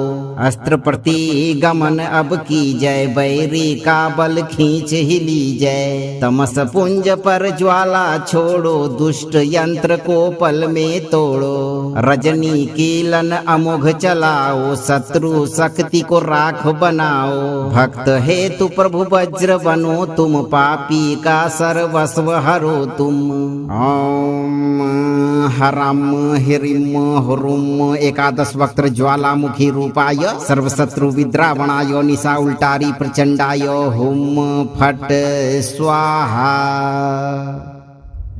अस्त्र प्रति गमन अब की जय बैरी का बल खींच ही ली जय तमस पुंज पर ज्वाला छोड़ो दुष्ट यंत्र को पल में तोड़ो रजनी कीलन अमोघ चलाओ शत्रु शक्ति को राख बनाओ भक्त हेतु प्रभु वज्र बनो तुम पापी का सर्वस्व हरो तुम ओम हरम हिरिम हुरुम एकादश वक्त्र ज्वालामुखी रूपाय सर्वशत्रु विद्रावणाय निशा उल्टारी प्रचंडाय हुम फट स्वाहा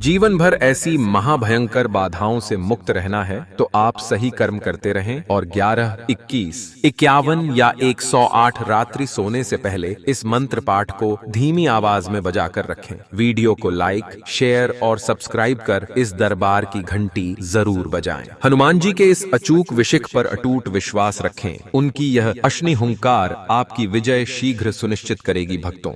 जीवन भर ऐसी महाभयंकर बाधाओं से मुक्त रहना है तो आप सही कर्म करते रहें और 11, 21, 51 या 108 रात्रि सोने से पहले इस मंत्र पाठ को धीमी आवाज में बजाकर रखें। वीडियो को लाइक, शेयर और सब्सक्राइब कर इस दरबार की घंटी जरूर बजाएं। हनुमान जी के इस अचूक विषिक पर अटूट विश्वास रखें। उनकी यह अश्नि हुंकार आपकी विजय शीघ्र सुनिश्चित करेगी भक्तों।